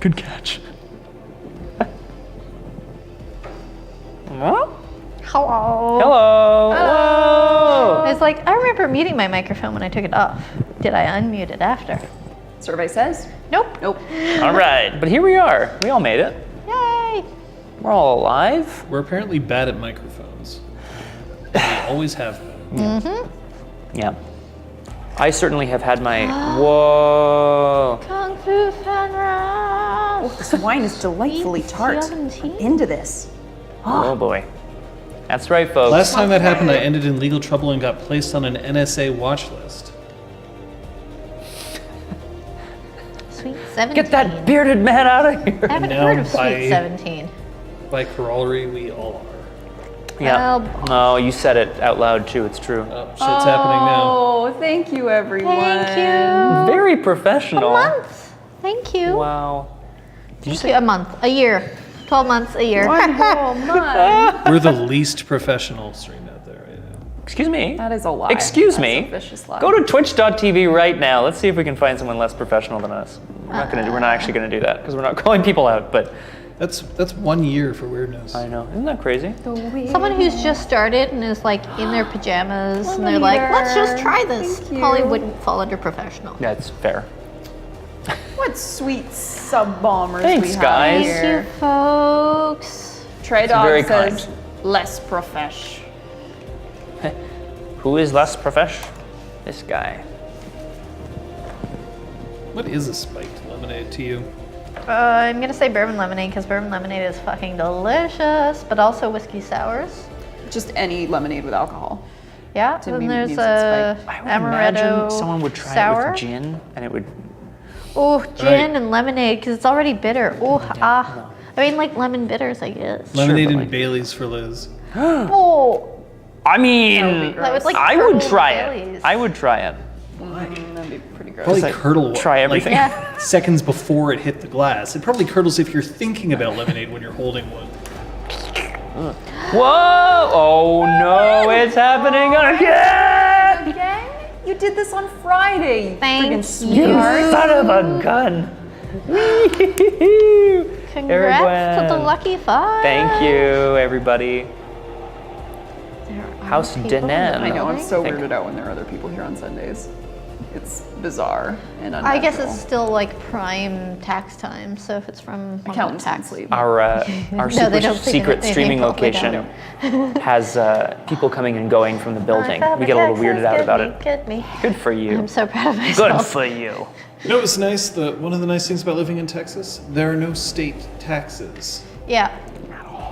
Good catch. Huh? Hello. Hello. Whoa. I was like, I remember muting my microphone when I took it off. Did I unmute it after? Survey says. Nope. Nope. All right, but here we are. We all made it. Yay. We're all alive. We're apparently bad at microphones. We always have been. Mm-hmm. Yeah. I certainly have had my. Whoa. Kung Fu Fenris. This wine is delightfully tart. 17? I'm into this. Oh boy. That's right, folks. Last time that happened, I ended in legal trouble and got placed on an NSA watch list. Sweet 17. Get that bearded man out of here. I haven't Now heard of by- Sweet 17. By corollary, we all are. Yeah. Well, No, you said it out loud too. It's true. Oh, shit's happening now. Oh, thank you, everyone. Thank you. Very professional. A month. Thank you. Wow. Did you Thank say you. A month. A year. 12 months. A year. One whole month. We're the least professional stream out there right now. Excuse me. That is a lie. Excuse That's me. a vicious lie. Go to twitch.tv right now. Let's see if we can find someone less professional than us. We're not actually gonna do that because we're not calling people out, but That's 1 year for weirdness. I know. Isn't that crazy? Someone who's just started and is like in their pajamas and they're like, let's just try this. Thank you. Probably wouldn't fall under professional. That's fair. What sweet sub bombers Thanks, we have guys. Thank here. you, folks. Trey very Dog says kind. less profesh. Who is less profesh? This guy. What is a spiked lemonade to you? I'm gonna say bourbon lemonade because bourbon lemonade is fucking delicious, but also whiskey sours. Just any lemonade with alcohol. Yeah, To then me there's means a it's I would imagine amaretto someone would try sour. it with gin and it would. Oh, gin Right. and lemonade because it's already bitter. Oh, I mean like lemon bitters, I guess. Lemonade but and like- Bailey's for Liz. Oh, I mean, that would like I would curdle try Baileys. it. I would try it. That'd be pretty gross. Probably like, curdle try everything. Like, Yeah. seconds before it hit the glass. It probably curdles if you're thinking about lemonade when you're holding one. Whoa! Oh no, it's happening again! Again? You did this on Friday. You Thank friggin' you. You sweetheart. son of a gun! congrats to the Gwen. lucky five. Thank you, everybody. There are House people in the Denan. I know, I'm so Thank- weirded out when there are other people here on Sundays. It's bizarre and unnatural. I guess it's still like prime tax time, so if it's from one of the accountants on tax sleep. Our No, super they don't sleep in secret it. They streaming probably location don't. has people coming and going from the building. We get a little weirded out about it. Good me. Good for you. I'm so proud of Good myself. for you. You know what's nice? One of the nice things about living in Texas? There are no state taxes. Yeah.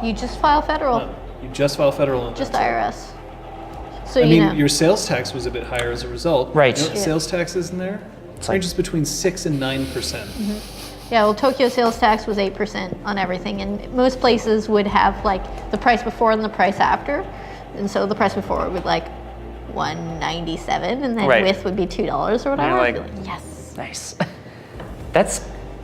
You just file federal, You just file federal and just that's it. IRS. So I you mean, know. your sales tax was a bit higher as a result. Right. You know what sales tax is in there? It's like- Ranges between 6 and 9%. Yeah, well, Tokyo sales tax was 8% on everything, and most places would have like the price before and the price after, and so the price before would be like $197, and then Right. with would be $2 or whatever. like- I'd be like, yes, Nice. That's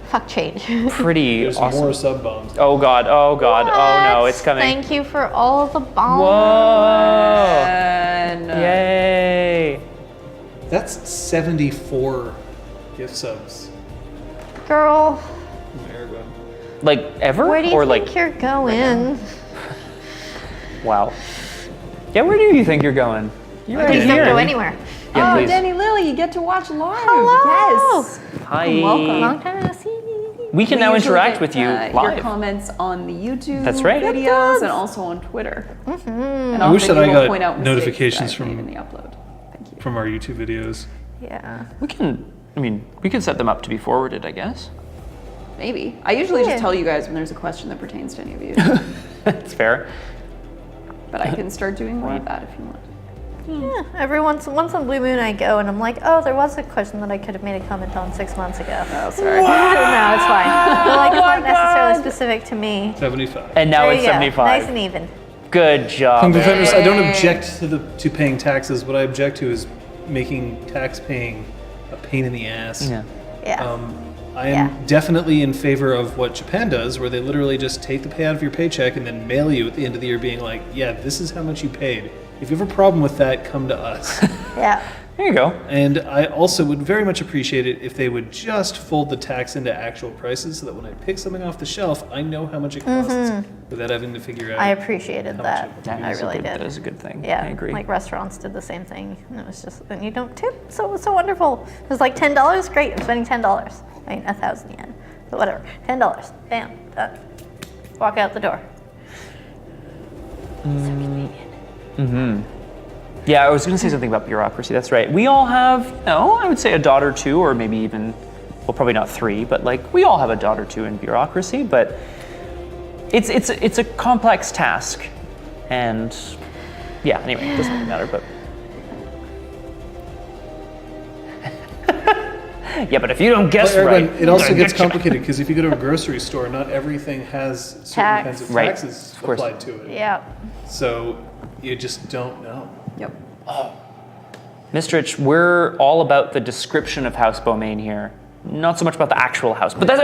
fuck change. pretty There's awesome. more sub bombs. Oh god, oh god, oh no, What? it's coming. Thank you for all of the bombs. Whoa! And Yay! That's 74 gift subs Girl, from Aragon. Like ever? where do you or think like you're going? wow. Yeah, where do you think you're going? You're Please right don't here. go anywhere. Yeah, oh, please. Danny Lily, you get to watch live. Hello. Yes. Hi. Welcome. Long time no see. We can We now usually interact get, with you Your live. comments on the YouTube That's right. videos and also on Twitter. And I wish often that I you will got point out mistakes notifications that I've made from- in the upload. Thank you. From our YouTube videos. Yeah. We can. I mean, we can set them up to be forwarded, I guess. Maybe. I usually Yeah. just tell you guys when there's a question that pertains to any of you. That's fair. But I can start doing more of that if you want. Yeah, every once on Blue Moon I go and I'm like, oh, there was a question that I could have made a comment on 6 months ago. Oh, sorry. No, it's fine. But like, it's not necessarily specific to me. 75. And now There it's you go. 75. Nice and even. Good job. Kung Fu Fighters, I don't Yay. object to paying taxes. What I object to is making tax paying a pain in the ass. Yeah. Yeah. I am Yeah. definitely in favor of what Japan does, where they literally just take the pay out of your paycheck and then mail you at the end of the year being like, yeah, this is how much you paid. If you have a problem with that, come to us. Yeah. There you go. And I also would very much appreciate it if they would just fold the tax into actual prices so that when I pick something off the shelf, I know how much it costs without having to figure out. I appreciated how that. much it That I is a really good, did. That is a good thing. Yeah, I agree. like restaurants did the same thing. And it was just, and you don't tip, so it was so wonderful. It was like $10, great, I'm spending $10. I mean, 1,000 yen, but whatever, $10, bam, done. Walk out the door. Yeah, I was going to say something about bureaucracy. That's right. We all have, I would say a dot or two, or maybe even, well, probably not 3, but like we all have a dot or 2 in bureaucracy. But it's a complex task, and yeah. Anyway, it doesn't really matter. But yeah, but if you don't guess But right, Erwin, it also gets complicated because if you go to a grocery store, not everything has certain Tax. kinds of Right, taxes of course. applied to it. Yeah. So you just don't know. Yep. Mistrich, we're all about the description of House Beaumain here, not so much about the actual house. But that's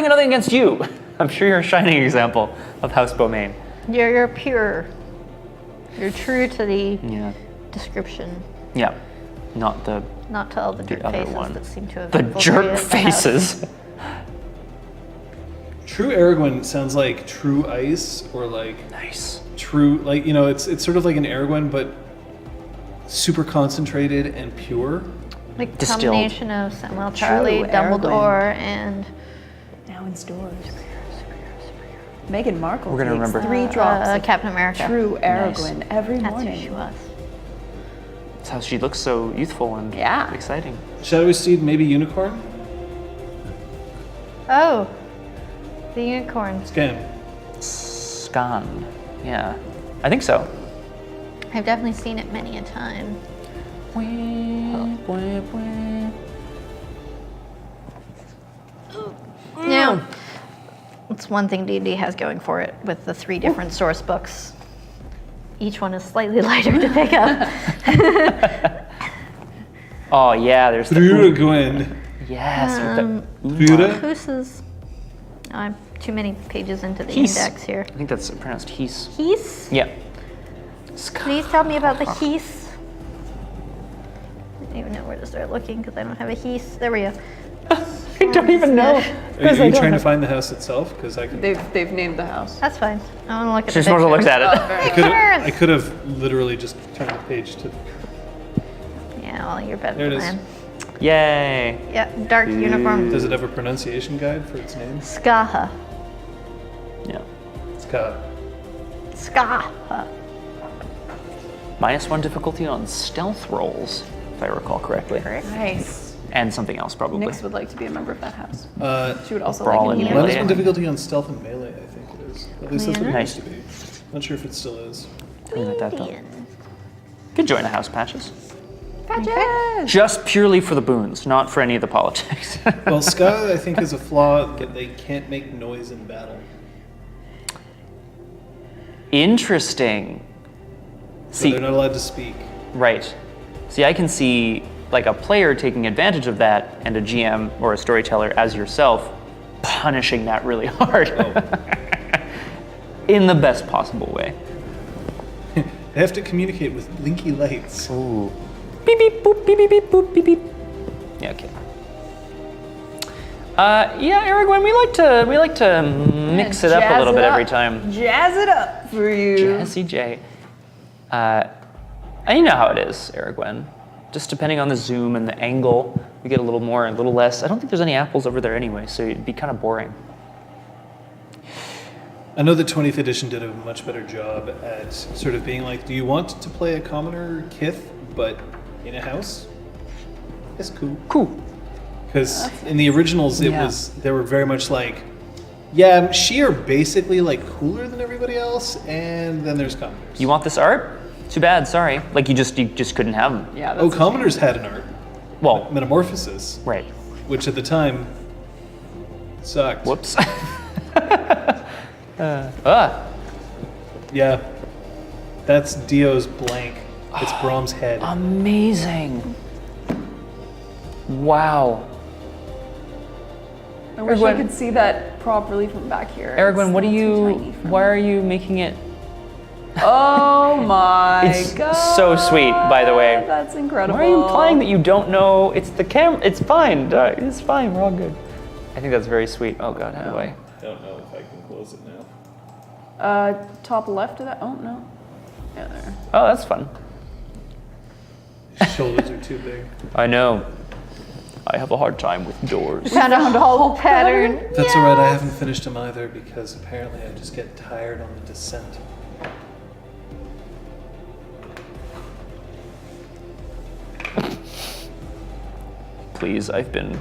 nothing against you. I'm sure you're a shining example of House Beaumain. You're pure. You're true to the Yeah. description, Yeah. Not the not to all the jerk other faces one. that seem to have the infiltrated jerk the house. faces. True Aragorn sounds like true ice or like Nice. true, like, it's sort of like an Aragorn, but super concentrated and pure. Like Distilled. combination of Samuel Charlie, True Dumbledore, and Now in stores. Meghan Markle We're gonna takes remember. 3 drops of Captain America. true Aragorn every That's who morning. she was. That's how she looks so youthful and Yeah. exciting. Shadowy Steed, maybe unicorn? Oh, the unicorn. Scam. Scan. Yeah. I think so. I've definitely seen it many a time. Now, it's one thing D&D has going for it with the 3 different source books. Each one is slightly lighter to pick up. Oh yeah, there's the Aragorn. yes. with the Buda? Who's I'm too many pages into the He's. index here. I think that's pronounced he's. Heath? Yeah. Please tell me about the Heath. I don't even know where to start looking because I don't have a Heath. There we go. I don't even know. Are you trying to find the house itself? Because I can. They've named the house. That's fine. I want to look at She the just looks pictures. at it. I could have literally just turned the page to. Yeah, well, you're better There it than is. I am. Yay. Yeah, dark uniform. Does it have a pronunciation guide for its name? Skaha. Yeah. Scott. Skaha. -1 difficulty on stealth rolls, if I recall correctly. Nice. And something else probably. Nix would like to be a member of that house. Uh, She would also Brawl like and an melee. email. -1 difficulty on stealth and melee, I think it is. At least that's what it Nice. used to be. Not sure if it still is. Something like that, though. Indian. Could join a house, Patches. Patches! Just purely for the boons, not for any of the politics. Well, Scott, I think, is a flaw that they can't make noise in battle. Interesting. So See, they're not allowed to speak. right. See, I can see like a player taking advantage of that and a GM or a storyteller as yourself punishing that really hard. In the best possible way. They have to communicate with blinky lights. Ooh. Beep beep boop beep beep beep boop beep beep. Yeah, okay. Yeah, Aragorn, we like to mix it up a Jazz little it bit up. every time. Jazz it up for you. Jazzy J. And you know how it is, Aragorn. Just depending on the zoom and the angle, we get a little more, a little less. I don't think there's any apples over there anyway, so it'd be kind of boring. I know the 20th edition did a much better job at sort of being like, do you want to play a commoner Kith, but in a house? It's cool. Cool. Because in the originals, they were very much like, yeah, she are basically like cooler than everybody else, and then there's commoners. You want this art? Too bad, sorry. Like you just couldn't have them. Yeah, that's Oh, a shame. commoners had an art, Well, Metamorphosis, right. which at the time sucked. Whoops. Yeah, that's Dio's blank. It's Brahms' head. Amazing. Wow. I wish I Aragorn- could see that properly from back here. Aragorn, It's what are a little too you? tiny for Why me. are you making it Oh my It's god. so sweet, by the way. That's incredible. Why are you implying that you don't know? It's the camera. It's fine. It's fine. We're all good. I think that's very sweet. Oh God, how do I? I don't know if I can close it now. Top left of that? Oh, no. Yeah, there. Oh, that's fun. Shoulders are too big. I know. I have a hard time with doors. Found a whole pattern. That's alright, I haven't finished them either because apparently I just get tired on the descent. Please, I've been.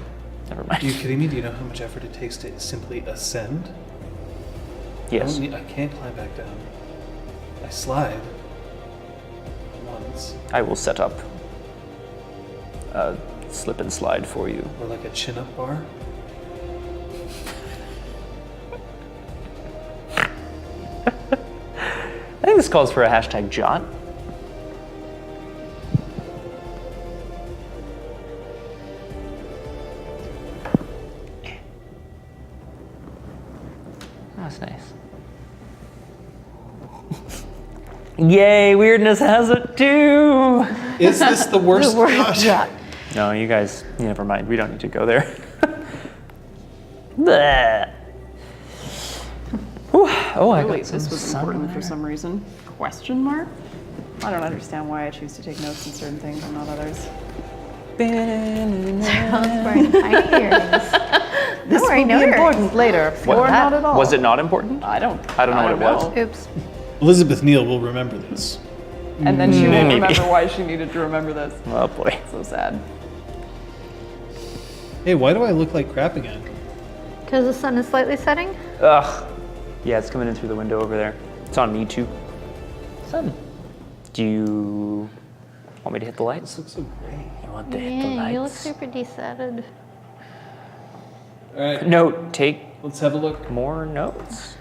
Never Are mind. you kidding me? Do you know how much effort it takes to simply ascend? Yes. I can't climb back down. I slide. Once. I will set up a slip and slide for you. Or like a chin-up bar. I think this calls for a hashtag jot. That's nice. Yay, weirdness has it too! Is this the worst? God. No, you guys, never mind. We don't need to go there. Bleh. Whew. Oh, I Oh, got wait, some this was sun important there. for some reason. Question mark? I don't understand why I choose to take notes in certain things and not others. Sounds wearing tiny earrings. This worry, will no be earrings. important later, What? or not at all. Was it not important? I don't know what it was. Oops. Elizabeth Neal will remember this. And then she won't Maybe. remember why she needed to remember this. Oh boy. So sad. Hey, why do I look like crap again? Because the sun is slightly setting. Ugh. Yeah, it's coming in through the window over there. It's on me too. Sun. Do you want me to hit the lights? This looks so gray. You want to hit the Yeah, you look lights? super desetted. Alright, Note, take let's have a look. more notes.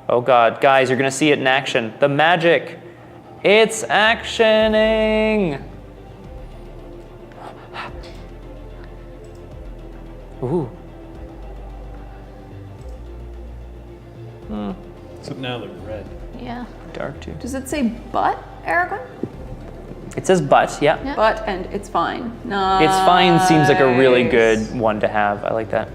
Oh God, guys, you're gonna see it in action. The magic. It's actioning. Ooh. Except now they're red. Yeah. Dark too. Does it say but, Erica? It says but, yeah. Yeah. But and it's fine. No. It's fine seems like a really good one to have. I like that.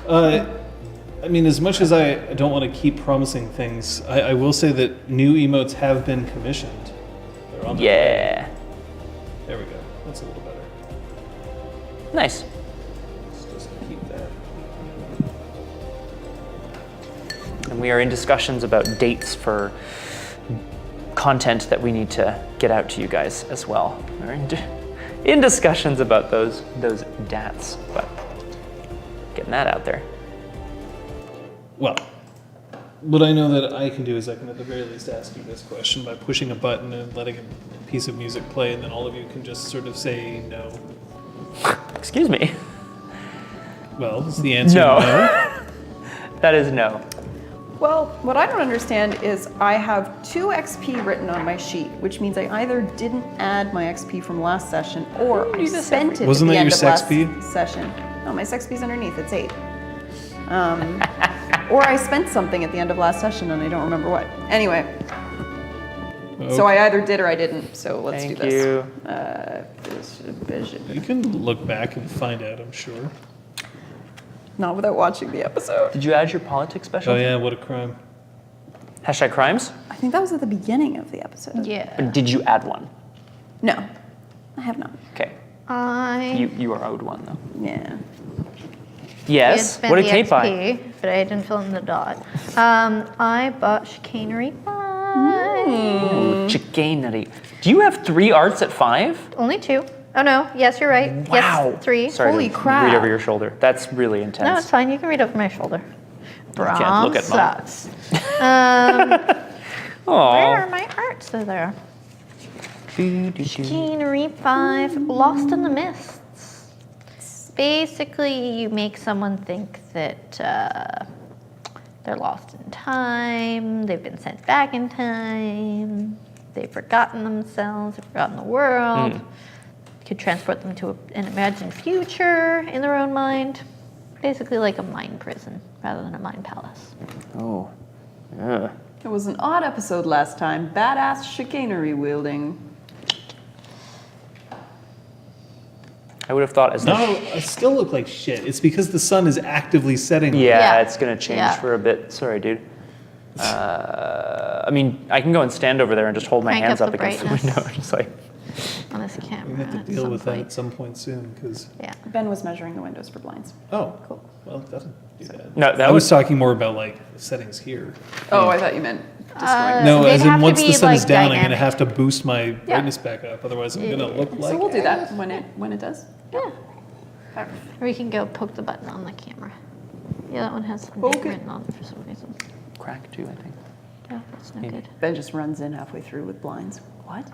I mean, as much as I don't want to keep promising things, I will say that new emotes have been commissioned. They're on the way. Yeah. There we go. That's a little better. Nice. Let's just keep that. And we are in discussions about dates for content that we need to get out to you guys as well. We're in discussions about those dats, but getting that out there. Well, what I know that I can do is I can at the very least ask you this question by pushing a button and letting a piece of music play, and then all of you can just sort of say no. Excuse me. Well, is the answer No. no? That is no. Well, what I don't understand is I have 2 XP written on my sheet, which means I either didn't add my XP from last session or I spent it Wasn't at the that end your of last Sex-P? session. No, my XP's underneath. It's 8. Or I spent something at the end of last session and I don't remember what. Anyway, so I either did or I didn't. So let's Thank do this. You can look back and find out, I'm sure. Not without watching the episode. Did you add your politics special? Oh yeah, what a crime. Hashtag crimes? I think that was at the beginning of the episode. Yeah. Or did you add one? No, I have not. Okay. I You are owed one though. Yeah. Yes. spent What did the Kate buy? XP, but I didn't fill in the dot. I bought chicanery 5. Ooh, chicanery. Do you have 3 arts at 5? Only 2. Oh no, yes, you're right. Wow. Yes, 3. Sorry Holy to crap. read over your shoulder. That's really intense. No, it's fine. You can read over my shoulder. can't look at mine. sucks. Aw. Where are my arts? They're there. Chicanery 5, Lost in the Mists. Basically, you make someone think that they're lost in time, they've been sent back in time, they've forgotten themselves, they've forgotten the world. You could transport them to an imagined future in their own mind. Basically like a mind prison rather than a mind palace. Oh. Ugh. It was an odd episode last time. Badass chicanery wielding. I would have thought as No, I still look like shit. It's because the sun is actively setting. Yeah, Yeah. it's gonna change Yeah. for a bit. Sorry, dude. I mean, I can go and stand over there and just hold my Crank hands up up the against the brightness. window, just like. On this We camera. have to at deal some with that point. at some point soon, because Yeah. Ben was measuring the windows for blinds. oh, Cool. well, it doesn't do that. No, that I was was talking more about like settings here. Oh, I thought you meant destroying. No, they'd as in have to once the be, sun is like, down, I'm dynamic. gonna have to boost my brightness back up. Otherwise, I'm gonna look like. So we'll do that when it does. Yeah. Or you can go poke the button on the camera. Yeah, that one has something Poke it. written on it for some reason. crack too, I think. Yeah, that's no Maybe. good. Ben just runs in halfway through with blinds. What?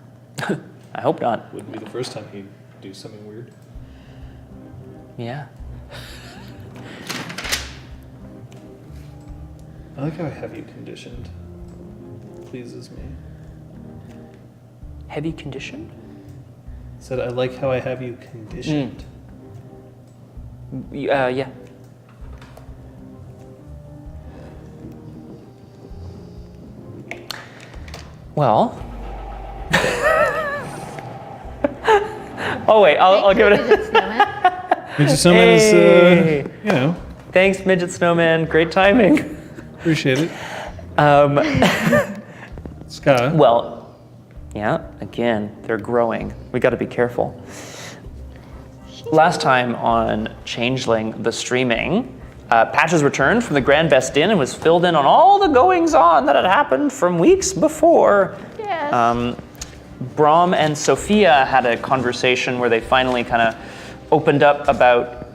I hope not. Wouldn't be the first time he'd do something weird. Yeah. I like how I have you conditioned. Pleases me. Heavy condition? Said I like how I have you conditioned. Yeah. Well. Oh wait, I'll give it a. Midget snowman. Midget Snowman Hey. is, you know, Thanks, Midget Snowman. Great timing. appreciate it. Ska. Well, yeah, again, they're growing. We got to be careful. Last time on Changeling, the streaming, Patches returned from the Grand Best Inn and was filled in on all the goings-on that had happened from weeks before. Yes. Brahm and Sophia had a conversation where they finally kind of opened up about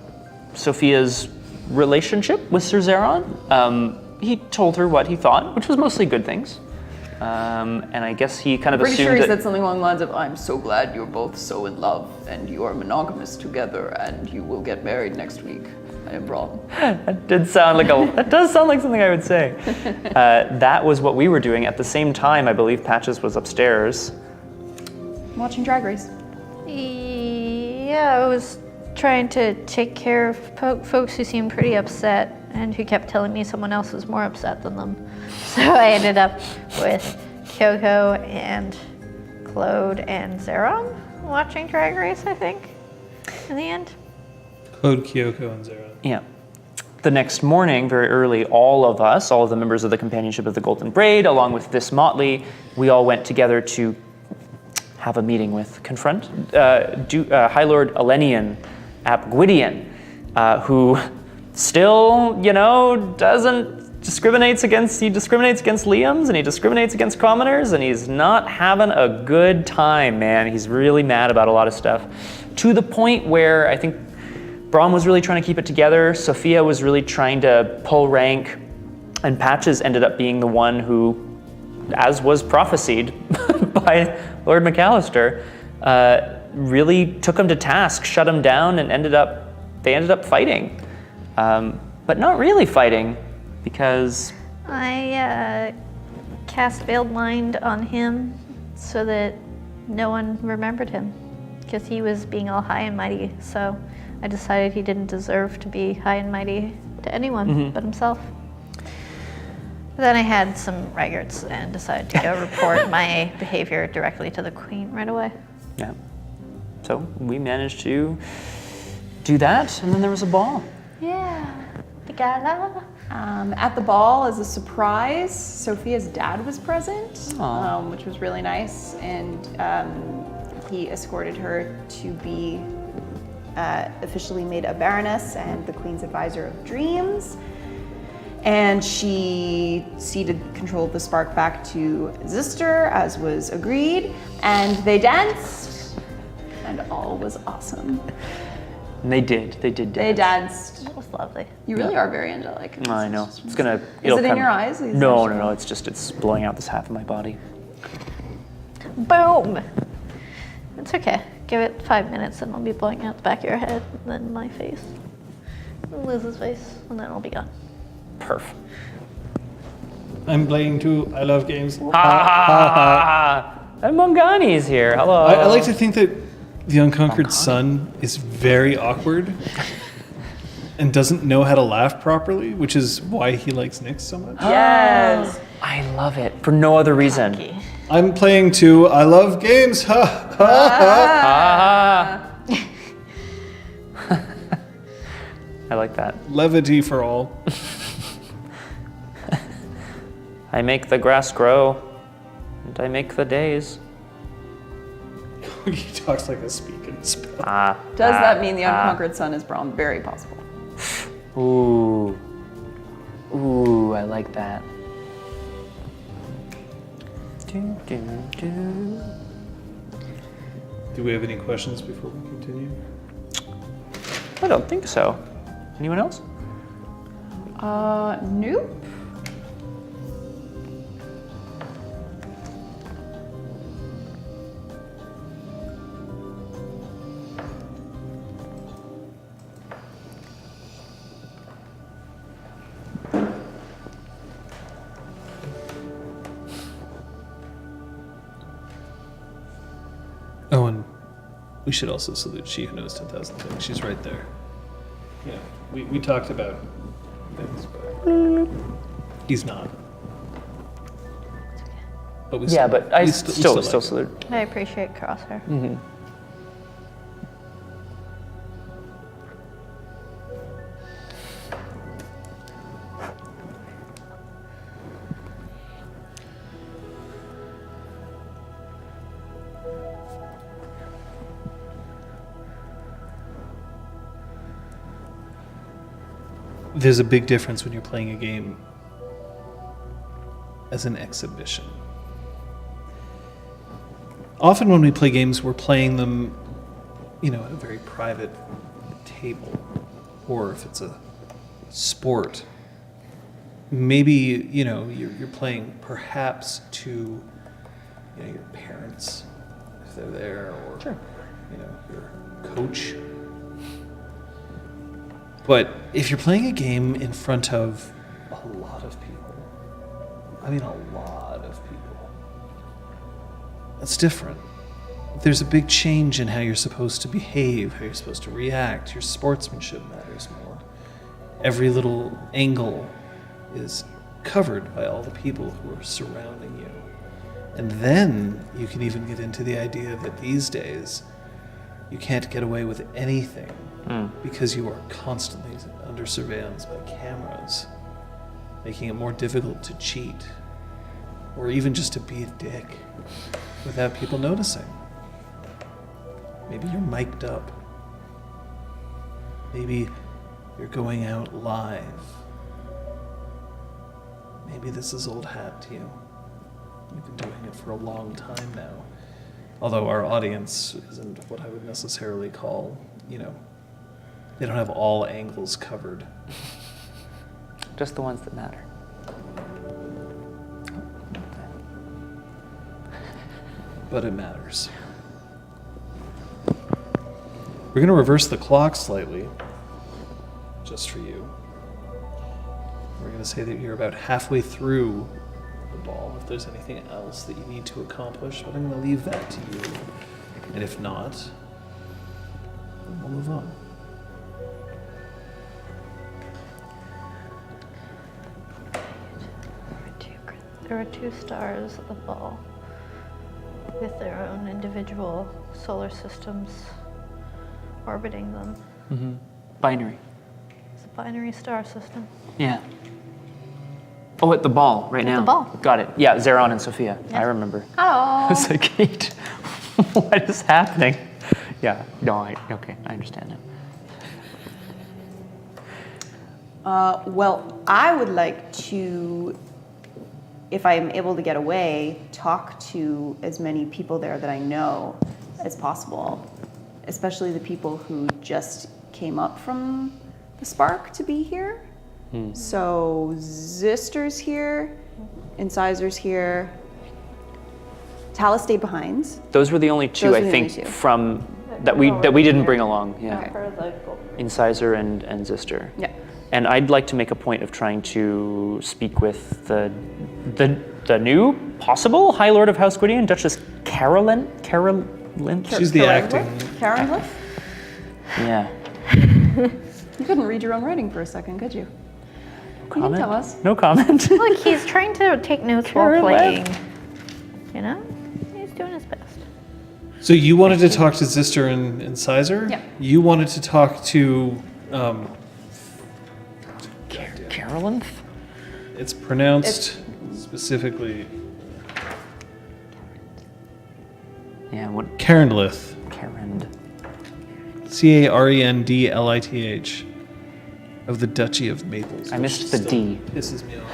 Sophia's relationship with Sir Zeron. He told her what he thought, which was mostly good things. And I guess he kind of Pretty assumed sure he that said something along the lines of, "I'm so glad you're both so in love and you are monogamous together and you will get married next week." I am wrong. that does sound like something I would say. That was what we were doing at the same time. I believe Patches was upstairs. Watching Drag Race. Yeah, I was trying to take care of folks who seemed pretty upset and who kept telling me someone else was more upset than them. So I ended up with Kyoko and Claude and Zeron watching Drag Race, I think, in the end. Claude, Kyoko, and Zara. Yeah. The next morning, very early, all of the members of the Companionship of the Golden Braid, along with this motley, we all went together to have a meeting with High Lord Elenian ap Gwydion, who still, discriminates against Liams and he discriminates against commoners, and he's not having a good time, man. He's really mad about a lot of stuff, to the point where I think Brahm was really trying to keep it together. Sophia was really trying to pull rank, and Patches ended up being the one who, as was prophesied by Lord McAllister, really took him to task, shut him down, and they ended up fighting. But not really fighting, because I cast Veiled Mind on him so that no one remembered him, because he was being all high and mighty. So I decided he didn't deserve to be high and mighty to anyone but himself. But then I had some regrets and decided to go report my behavior directly to the Queen right away. yeah. So we managed to do that, and then there was a ball. Yeah, the gala. At the ball, as a surprise, Sophia's dad was present, Aw. which was really nice, and he escorted her to be officially made a Baroness and the Queen's Advisor of Dreams. And she ceded control of the spark back to Zister, as was agreed, and they danced, and all was awesome. And they did dance. They danced. That was lovely. You really are very angelic. I know. Is It'll it in come- your eyes? No. It's blowing out this half of my body. Boom! It's okay. Give it 5 minutes and I'll be blowing out the back of your head, and then my face, and Liz's face, and then it'll be gone. Perf. I'm playing too. I love games. Ha ha ha ha! And Mongani's here. Hello. I like to think that the Unconquered Sun is very awkward. and doesn't know how to laugh properly, which is why he likes Nyx so much. Yes. I love it for no other reason. Okay. I'm playing too. I love games. Ha ha. I like that. Levity for all. I make the grass grow, and I make the days. He talks like a speak and spell. Does that mean the unconquered sun is brown? Very possible. Ooh. Ooh, I like that. Do, do, do. Do we have any questions before we continue? I don't think so. Anyone else? Nope. Oh, and we should also salute She Who Knows 10,000 Things. She's right there. Yeah, we talked about things, but he's not. But we Yeah, still, but I we still like him. salute. I appreciate Crosshair. There's a big difference when you're playing a game as an exhibition. Often when we play games, we're playing them, at a very private table. Or if it's a sport, maybe, you're playing perhaps to, your parents, if they're there, or, your coach. But if you're playing a game in front of a lot of people, a lot of people, that's different. There's a big change in how you're supposed to behave, how you're supposed to react. Your sportsmanship matters more. Every little angle is covered by all the people who are surrounding you. And then you can even get into the idea that these days you can't get away with anything because you are constantly under surveillance by cameras, making it more difficult to cheat or even just to be a dick without people noticing. Maybe you're mic'd up. Maybe you're going out live. Maybe this is old hat to you. You've been doing it for a long time now. Although our audience isn't what I would necessarily call, they don't have all angles covered. Just the ones that matter. But it matters. We're going to reverse the clock slightly, just for you. We're going to say that you're about halfway through the ball, if there's anything else that you need to accomplish, but I'm going to leave that to you. And if not, then we'll move on. There are two stars of the ball with their own individual solar systems orbiting them. Binary. It's a binary star system. Yeah. Oh, at the ball right now. the ball. Got it. Yeah, Zeron and Sophia. Yeah. I remember. Hello. I was like, Kate, what is happening? Yeah. No, okay, I understand now. Well, I would like to, if I'm able to get away, talk to as many people there that I know as possible, especially the people who just came up from the Spark to be here. So Zister's here, Incisor's here, Talus stayed behind. Those were the only two, Those I were the think, only two. from that we didn't bring along. Yeah. Okay. Incisor and Zister. Yeah. And I'd like to make a point of trying to speak with the new possible High Lord of House Gwydion, Duchess Carolyn. She's the acting. Karen Cliff? Yeah. You couldn't read your own writing for a second, could you? You can Comment? tell us. No comment. Look, he's trying to take notes while Current playing. You know? He's doing his best. So you wanted to talk to Zister and Sizer? Yeah. You wanted to talk to, Carolyn? it's pronounced specifically Yeah, what? Carenlith. Karen. Carendlith of the Duchy of Maples. I which missed the still D. Pisses me off.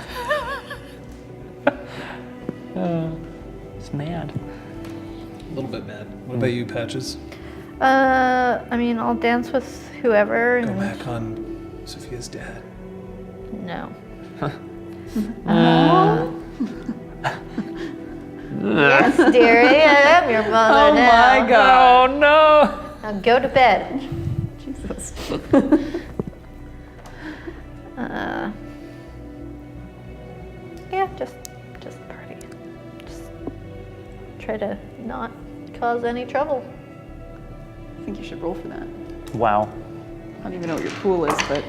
It's mad. A little bit mad. What about you, Patches? I mean, I'll dance with whoever. Go And back on Sophia's dad. no. Yes, dearie, I am your mother Oh now. my god. Oh no! Now go to bed. Jesus. Yeah, just party. Just try to not cause any trouble. I think you should roll for that. Wow. I don't even know what your pool is, but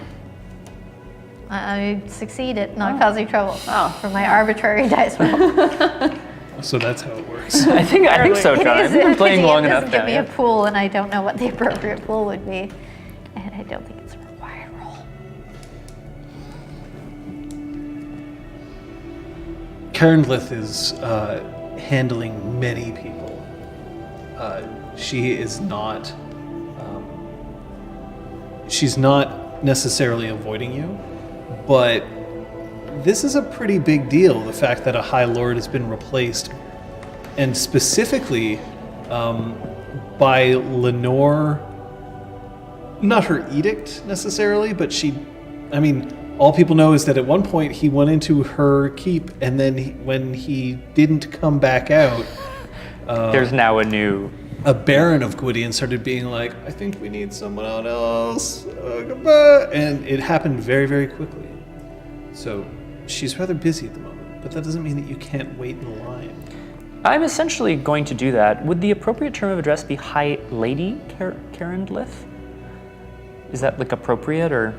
I succeed at not causing trouble. Oh. For my arbitrary dice roll. So that's how it works. I think so, John. I've been playing long It enough doesn't give now. me Yeah. a pool, and I don't know what the appropriate pool would be, and I don't think it's a required roll. Carenlith is handling many people. She is not. She's not necessarily avoiding you, but this is a pretty big deal. The fact that a High Lord has been replaced, and specifically by Lenore. Not her edict necessarily, but she. I mean, all people know is that at one point he went into her keep, and then when he didn't come back out, There's now a Baron of Gwydion started being like, I think we need someone else. Goodbye. And it happened very, very quickly. So she's rather busy at the moment, but that doesn't mean that you can't wait in line. I'm essentially going to do that. Would the appropriate term of address be High Lady Carendlith? Is that like appropriate or?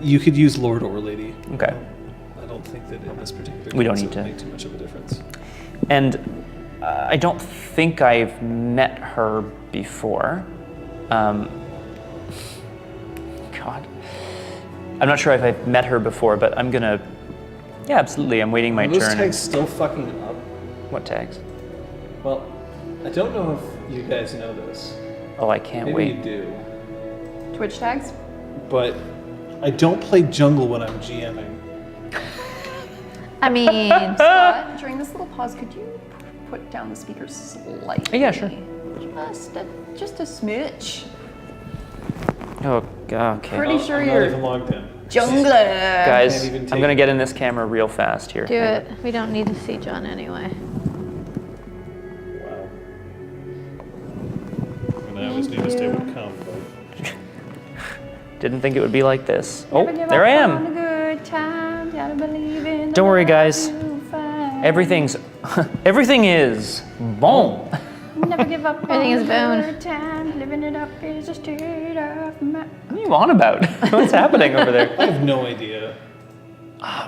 You could use Lord or Lady. Okay. I don't think that in this particular We don't case need it to. would make too much of a difference. And I don't think I've met her before. God. I'm not sure if I've met her before, but I'm gonna. Yeah, absolutely. I'm waiting my Are those turn. tags still fucking up? What tags? Well, I don't know if you guys know this. Oh, I can't Maybe wait. you do. Twitch tags? But I don't play jungle when I'm GMing. I mean, Scott, during this little pause, could you put down the speakers slightly? Yeah, sure. Just a smidge. Oh, okay. Pretty sure I'm not you're even logged in. jungler. Guys, Can't even I'm take gonna it. get in this camera real fast here. do it. We don't need to see John anyway. Wow. And I always knew this day would come. Didn't think it would be like this. Oh, Never give there I up on am. a good time, gotta believe in the Don't worry, love guys. you find. Everything is bon. Never give up on Everything is a bone. good time, living it up is a state of mind. What are you on about? What's happening over there? I have no idea.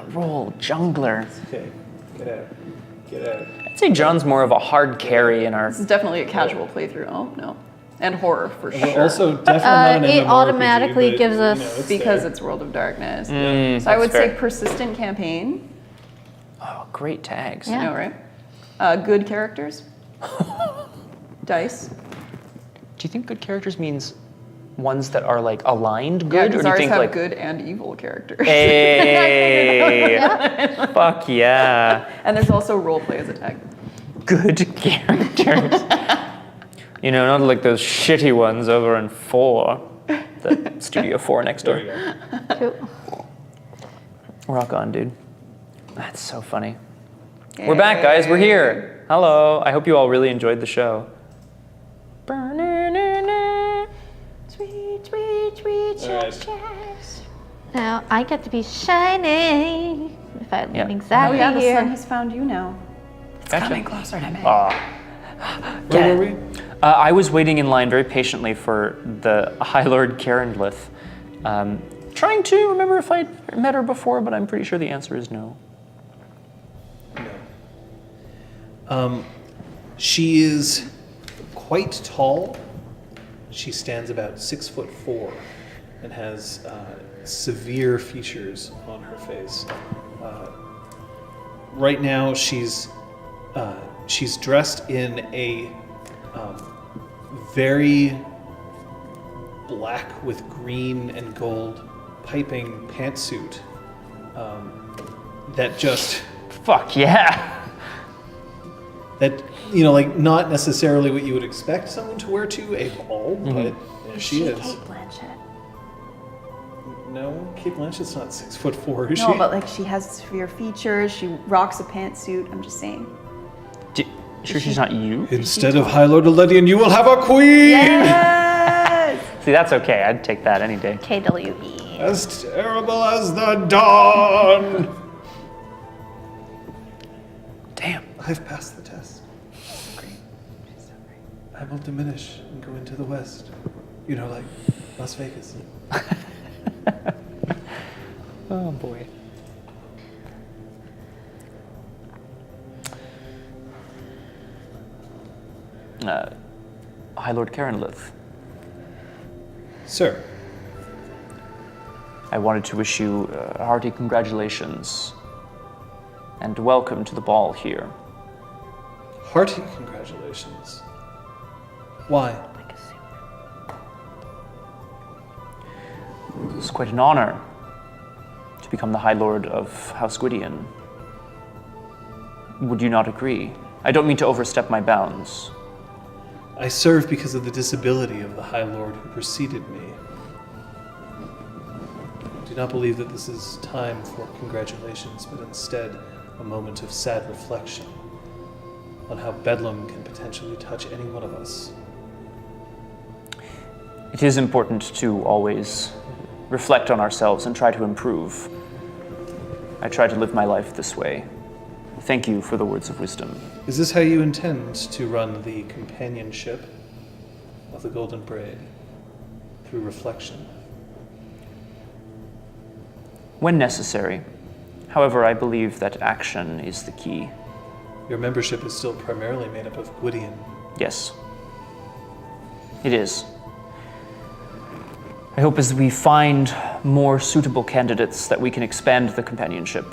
Roll jungler. Okay, get out. Get out. I'd say John's more of a hard carry in our. This is definitely a casual playthrough. Oh, no. And horror, for We're sure. also definitely not an It MMORPG, automatically but, gives you know, us- it's because there. it's World of Darkness. Mm, So I that's would fair. say persistent campaign. Oh, great tags. Yeah. I know, right? Good characters. Dice. Do you think good characters means ones that are like aligned Yeah, good, or because do you ours think have like good and evil characters. hey, fuck yeah, And there's also roleplay as a tag. good characters. You know, not like those shitty ones over in 4, the Studio 4 next There we door. go. Cool. Rock on, dude. That's so funny. We're back, guys. We're here. Hello. I hope you all really enjoyed the show. Sweet, sweet, sweet All right. chest. Now I get to be shiny. If I Yeah. live Oh exactly yeah, the here. sun has found you now. Gotcha. Coming closer to me. Where were we? I was waiting in line very patiently for the High Lord Carendlith Trying to remember if I met her before, but I'm pretty sure the answer is no. No. She is quite tall. She stands about 6'4" and has severe features on her face. Right now, she's dressed in a very black with green and gold piping pantsuit that just Fuck yeah! that like not necessarily what you would expect someone to wear to a ball, but there she is. Kate Blanchett. No, Kate Blanchett's not 6'4", is No, she? but like she has severe features. She rocks a pantsuit. I'm just saying. Sure she's not you? Instead of High Lord Eledian, you will have a queen. Yes. See, that's okay. I'd take that any day. KWE. As terrible as the dawn. Damn. I've passed the test. Great. She's so great. I will diminish and go into the west. Like Las Vegas. Oh boy. High Lord Karenlith, Sir, I wanted to wish you hearty congratulations and welcome to the ball here. hearty congratulations. Why? It's quite an honor to become the High Lord of House Gwydion. Would you not agree? I don't mean to overstep my bounds. I serve because of the disability of the High Lord who preceded me. Do not believe that this is time for congratulations, but instead a moment of sad reflection on how Bedlam can potentially touch any one of us. It is important to always reflect on ourselves and try to improve. I try to live my life this way. Thank you for the words of wisdom. Is this how you intend to run the companionship of the Golden Braid? Through reflection? When necessary. However, I believe that action is the key. Your membership is still primarily made up of Gwydion. Yes. It is. I hope as we find more suitable candidates that we can expand the companionship.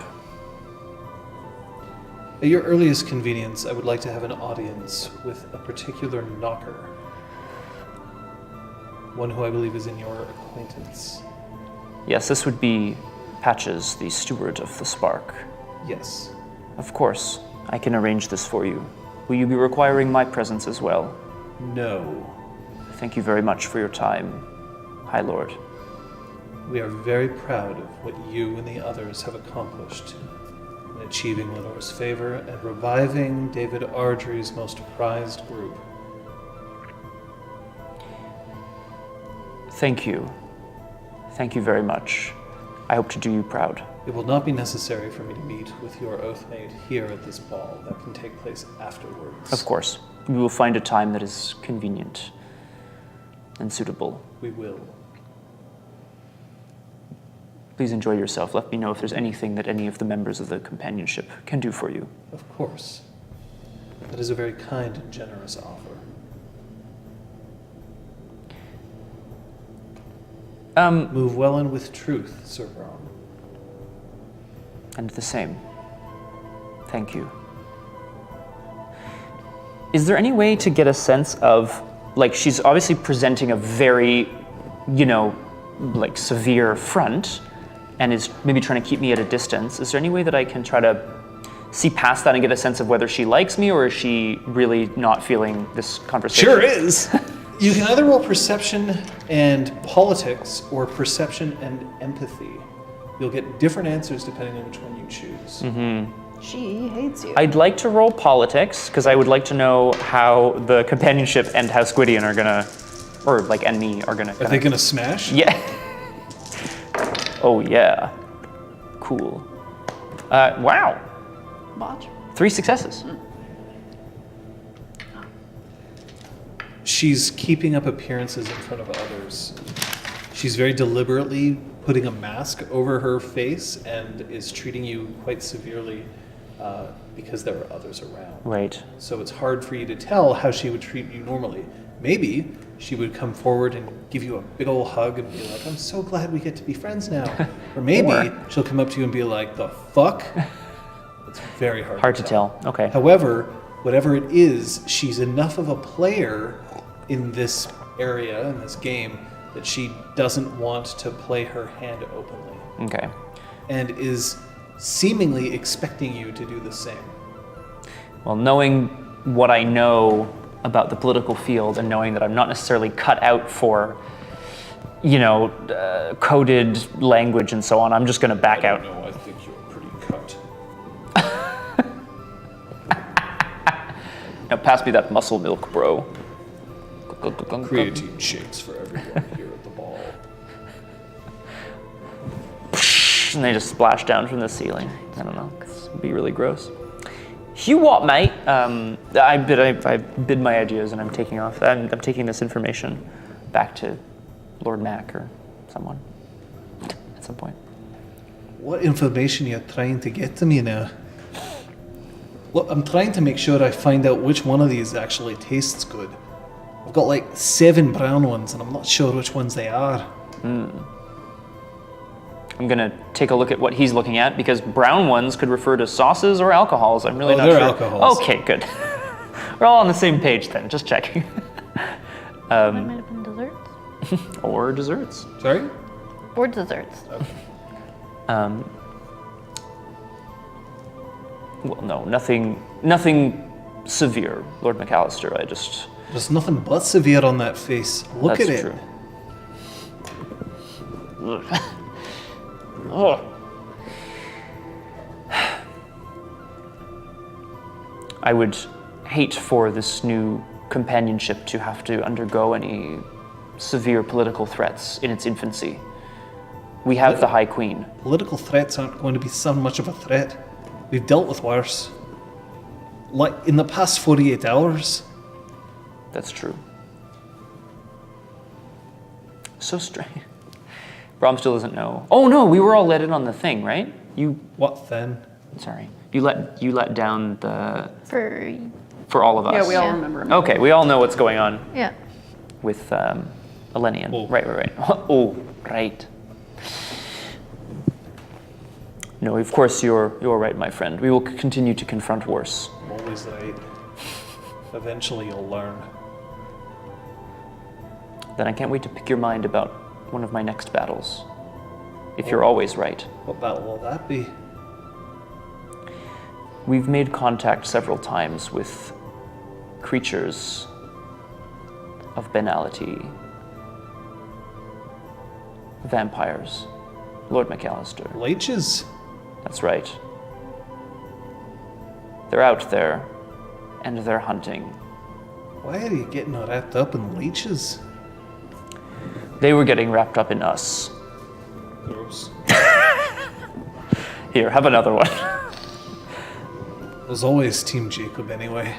At your earliest convenience, I would like to have an audience with a particular knocker. One who I believe is in your acquaintance. Yes, this would be Patches, the steward of the Spark. Yes. Of course, I can arrange this for you. Will you be requiring my presence as well? No. Thank you very much for your time, High Lord. We are very proud of what you and the others have accomplished in achieving Lenore's favor and reviving David Ardry's most prized group. Thank you. Thank you very much. I hope to do you proud. It will not be necessary for me to meet with your oathmate here at this ball. That can take place afterwards. Of course. We will find a time that is convenient and suitable. We will. Please enjoy yourself. Let me know if there's anything that any of the members of the companionship can do for you. Of course. That is a very kind and generous offer. Move well and with truth, Sir Braun. And the same. Thank you. Is there any way to get a sense of, like, she's obviously presenting a very, like, severe front, and is maybe trying to keep me at a distance. Is there any way that I can try to see past that and get a sense of whether she likes me, or is she really not feeling this conversation? Sure is! You can either roll perception and politics, or perception and empathy. You'll get different answers depending on which one you choose. Mm-hmm. She hates you. I'd like to roll politics, because I would like to know how the companionship and House Gwydion are gonna, or like, and me are gonna. Are they gonna smash? Yeah. Oh yeah. Cool. Wow. Botch. 3 successes. She's keeping up appearances in front of others. She's very deliberately putting a mask over her face and is treating you quite severely because there are others around. Right. So it's hard for you to tell how she would treat you normally. Maybe she would come forward and give you a big old hug and be like, I'm so glad we get to be friends now. Or maybe she'll come up to you and be like, the fuck? It's very hard to tell. Okay. However, whatever it is, she's enough of a player in this area, in this game, that she doesn't want to play her hand openly. Okay. And is seemingly expecting you to do the same. Well, knowing what I know about the political field and knowing that I'm not necessarily cut out for, coded language and so on, I'm just going to back out. No, I think you're pretty cut. Now pass me that muscle milk, bro. Creatine shakes for everyone here at the ball. And they just splash down from the ceiling. I don't know. It'd be really gross. You what, mate? I bid my adieux and I'm taking off. I'm taking this information back to Lord Mac or someone at some point. What information are you trying to get to me now? Look, I'm trying to make sure I find out which one of these actually tastes good. I've got like 7 brown ones and I'm not sure which ones they are. I'm gonna take a look at what he's looking at because brown ones could refer to sauces or alcohols. I'm really not they're sure. alcohols. Okay, good. We're all on the same page then. Just checking. That might have been desserts. Or desserts. Sorry? Or desserts. Well, no, nothing severe, Lord McAllister. There's nothing but severe on that face. Look That's at it. true. Ugh. I would hate for this new companionship to have to undergo any severe political threats in its infancy. We have the High Queen. Political threats aren't going to be so much of a threat. We've dealt with worse. Like in the past 48 hours. That's true. So strange. Brom still doesn't know. Oh no, we were all let in on the thing, right? What then? Sorry. You let down the for all of us. Yeah, we all Yeah. remember him. Okay, we all know what's going on Yeah. with Elenian. Oh. Right. Oh, right. No, of course you're right, my friend. We will continue to confront worse. I'm always right. Eventually you'll learn. Then I can't wait to pick your mind about one of my next battles. If you're always right. What battle will that be? We've made contact several times with creatures of banality. Vampires. Lord McAllister. Leeches? That's right. They're out there, and they're hunting. Why are you getting wrapped up in leeches? They were getting wrapped up in us. Gross. Here, have another one. I was always Team Jacob anyway.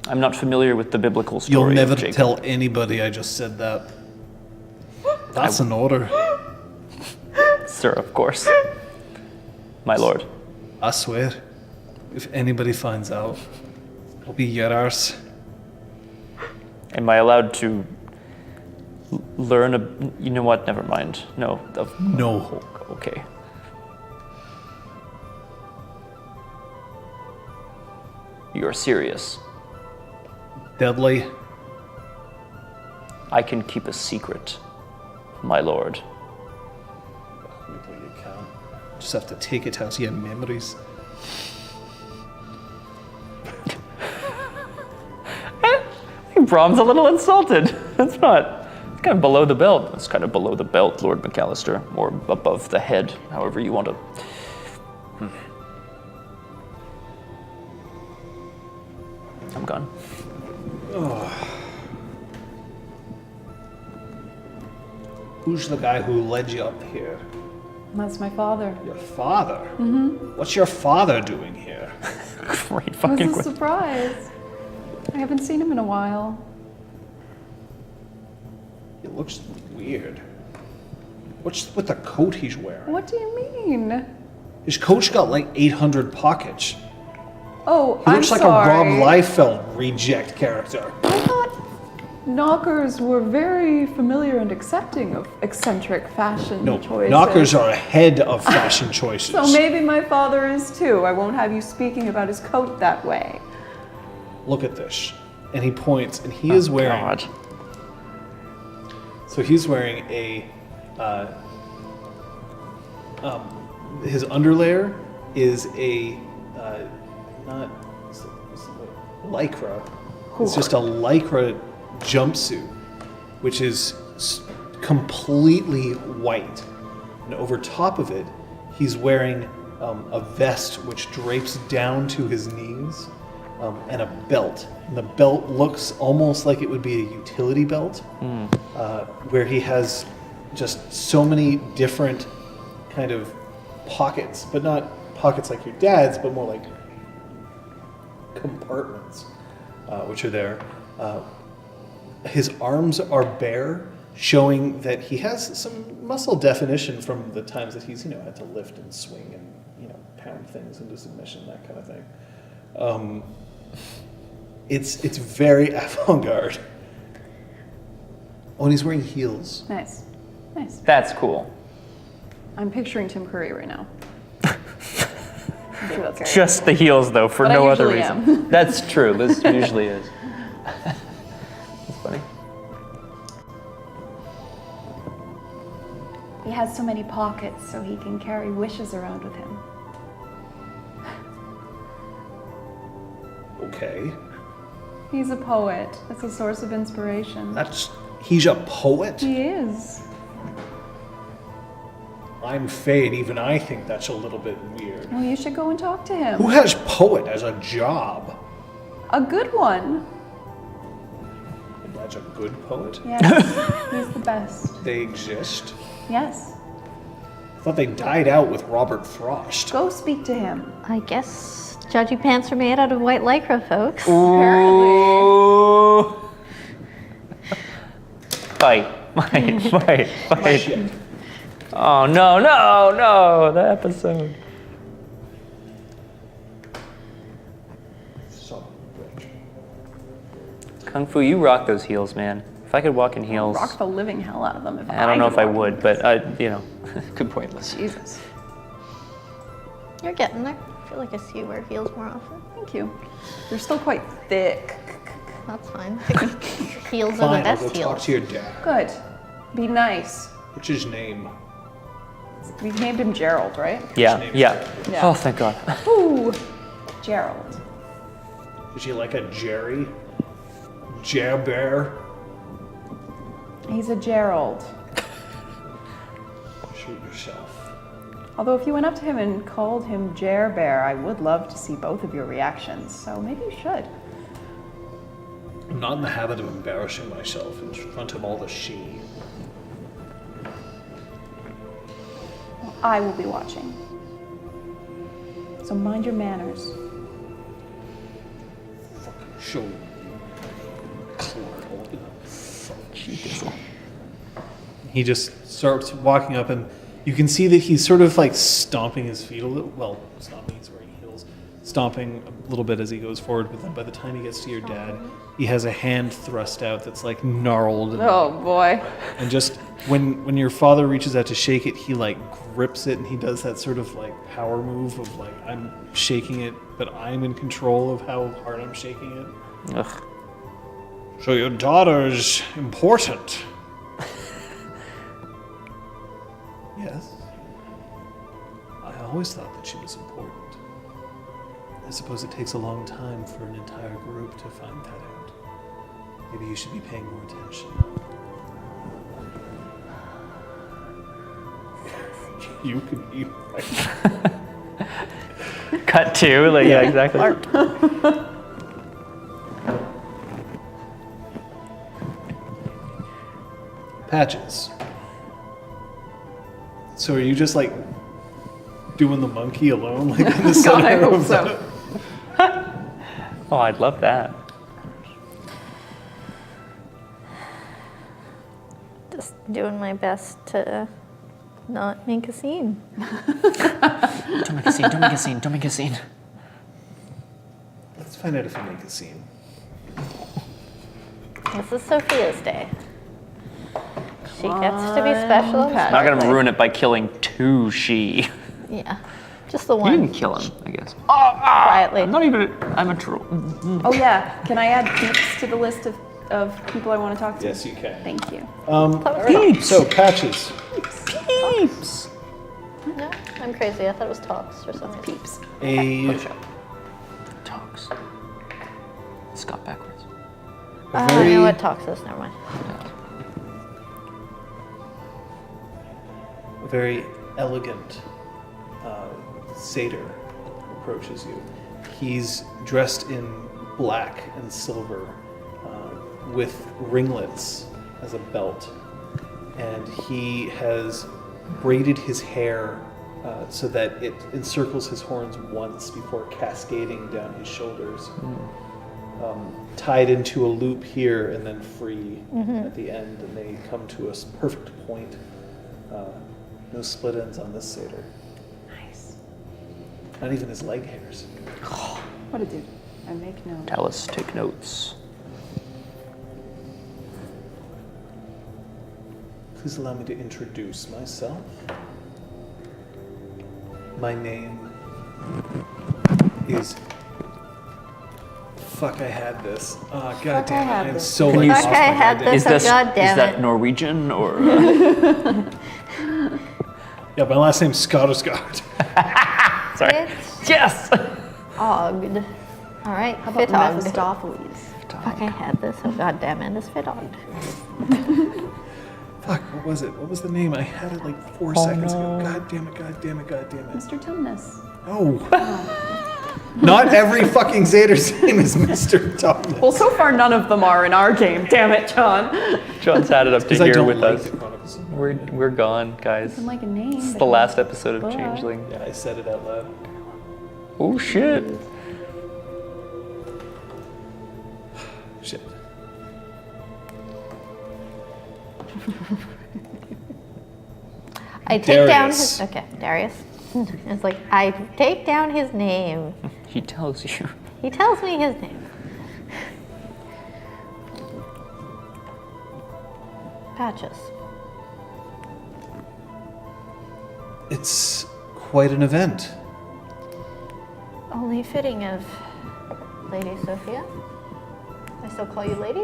I'm not familiar with the biblical story. You'll never of Jacob. tell anybody I just said that. That's an order. Sir, of course. My lord. I swear. If anybody finds out, it'll be your arse. Am I allowed to learn you know what? Never mind. No. No. Okay. You're serious. Deadly. I can keep a secret, my lord. Wait till you can. Just have to take it out of your memories. I think Brom's a little insulted. That's not. It's kind of below the belt. It's kind of below the belt, Lord McAllister, or above the head, however you want to. I'm gone. Who's the guy who led you up here? That's my father. Your father? Mm-hmm. What's your father doing here? Great It fucking was a question. surprise. I haven't seen him in a while. It looks weird. What's with the coat he's wearing? What do you mean? His coat's got like 800 pockets. Oh, He looks I'm like sorry. a Rob Liefeld reject character. I thought knockers were very familiar and accepting of eccentric fashion No, choices. knockers are ahead of fashion choices. So maybe my father is too. I won't have you speaking about his coat that way. Look at this. And he points, and he is wearing. God. So he's wearing a. His underlayer is a not lycra. It's just a lycra jumpsuit, which is completely white, and over top of it, he's wearing a vest which drapes down to his knees, and a belt. And the belt looks almost like it would be a utility belt, where he has just so many different kind of pockets, but not pockets like your dad's, but more like compartments, which are there. His arms are bare, showing that he has some muscle definition from the times that he's, had to lift and swing and, pound things into submission, that kind of thing. It's very avant-garde. Oh, and he's wearing heels. Nice. Nice. That's cool. I'm picturing Tim Curry right now. I'm sure that's great. Just the heels, though, for But I no other usually reason. That's true. This usually is. That's funny. He has so many pockets so he can carry wishes around with him. Okay. He's a poet. That's a source of inspiration. He's a poet? He is. I'm Faye, and even I think that's a little bit weird. Well, you should go and talk to him. Who has poet as a job? A good one. And that's a good poet? Yes. He's the best. They exist? Yes. I thought they died out with Robert Frost. Go speak to him. I guess judgy pants are made out of white lycra, folks. Apparently. Ooh. Fight. Oh, no, the episode. Son of a bitch. Kung Fu, you rock those heels, man. If I could walk in heels, Rock the living hell out of them. I don't know if I could walk would, in but good point, Liz. Jesus. You're getting there. I feel like I see you wear heels more often. Thank you. They're still quite thick. That's fine. Heels are the Fine, I'll best go talk heels. to your dad. Good. Be nice. What's his name? We named him Gerald, right? Yeah. Yeah. Oh, thank God. Ooh, Gerald. Is he like a Jerry? Jer Bear? He's a Gerald. Shoot yourself. Although if you went up to him and called him Jer Bear, I would love to see both of your reactions. So maybe you should. I'm not in the habit of embarrassing myself in front of all the she. Well, I will be watching. So mind your manners. Fucking show. He just starts walking up, and you can see that he's sort of like stomping his feet a little. Well, stomping, he's wearing heels. Stomping a little bit as he goes forward, but then by the time he gets to your dad, he has a hand thrust out that's like gnarled. And, Oh boy. and just when your father reaches out to shake it, he like grips it, and he does that sort of like power move of like, I'm shaking it, but I'm in control of how hard I'm shaking it. Ugh. So your daughter's important. Yes. I always thought that she was important. I suppose it takes a long time for an entire group to find that out. Maybe you should be paying more attention. You can be right. Cut to, like, yeah, exactly. Patches. So are you just like doing the monkey alone, like in the God, center I hope of so. Oh, I'd love that. Just doing my best to not make a scene. Don't make a scene, don't make a scene, don't make a scene. Let's find out if you make a scene. This is Sophia's day. She gets to be special. and I'm not gonna sparkly. ruin it by killing 2 she. Yeah, just the You one. didn't kill him, I guess. Quietly. I'm not even, I'm a troll. Oh yeah, can I add peeps to the list of people I want to talk to? Yes, you can. Thank you. Peeps! So, Patches. Peeps! No, I'm crazy. I thought it was talks for some reason. Peeps. A Talks. Scott backwards. I very, know what talks is. Never mind. a very elegant satyr approaches you. He's dressed in black and silver with ringlets as a belt. And he has braided his hair so that it encircles his horns once before cascading down his shoulders. Tied into a loop here and then free at the end, and they come to a perfect point. No split ends on this satyr. Nice. Not even his leg hairs. What a dude. I make note. Dallas, take notes. Please allow me to introduce myself. My name is. Fuck, I had this. Oh, god damn it. I'm so Can like you- off Fuck, my I had goddamn- this. Is this, God is damn that it. Norwegian or? Yeah, my last name's Skarsgård. Sorry. It's Yes! Ogged. All right, How about Fitogged. Mephistopheles? Fuck, I had this. Oh god damn it, it's Fitogged. Fuck, what was it? What was the name? I had it like 4 seconds ago. God damn it, god damn it, god damn it. Mr. Tumnus. No. Not every fucking Zatyr's name is Mr. Thomas. Well, so far none of them are in our game. Damn it, John. John's had it up to Because I here don't with like us. the Chronicles. We're gone, guys. I'm like a name. It's the last episode of Changeling. Yeah, I said it out loud. Oh shit. Shit. I take down Darius. his. Okay, Darius. It's like, I take down his name. He tells you. He tells me his name. Patches. It's quite an event. Only fitting of Lady Sophia. I still call you Lady?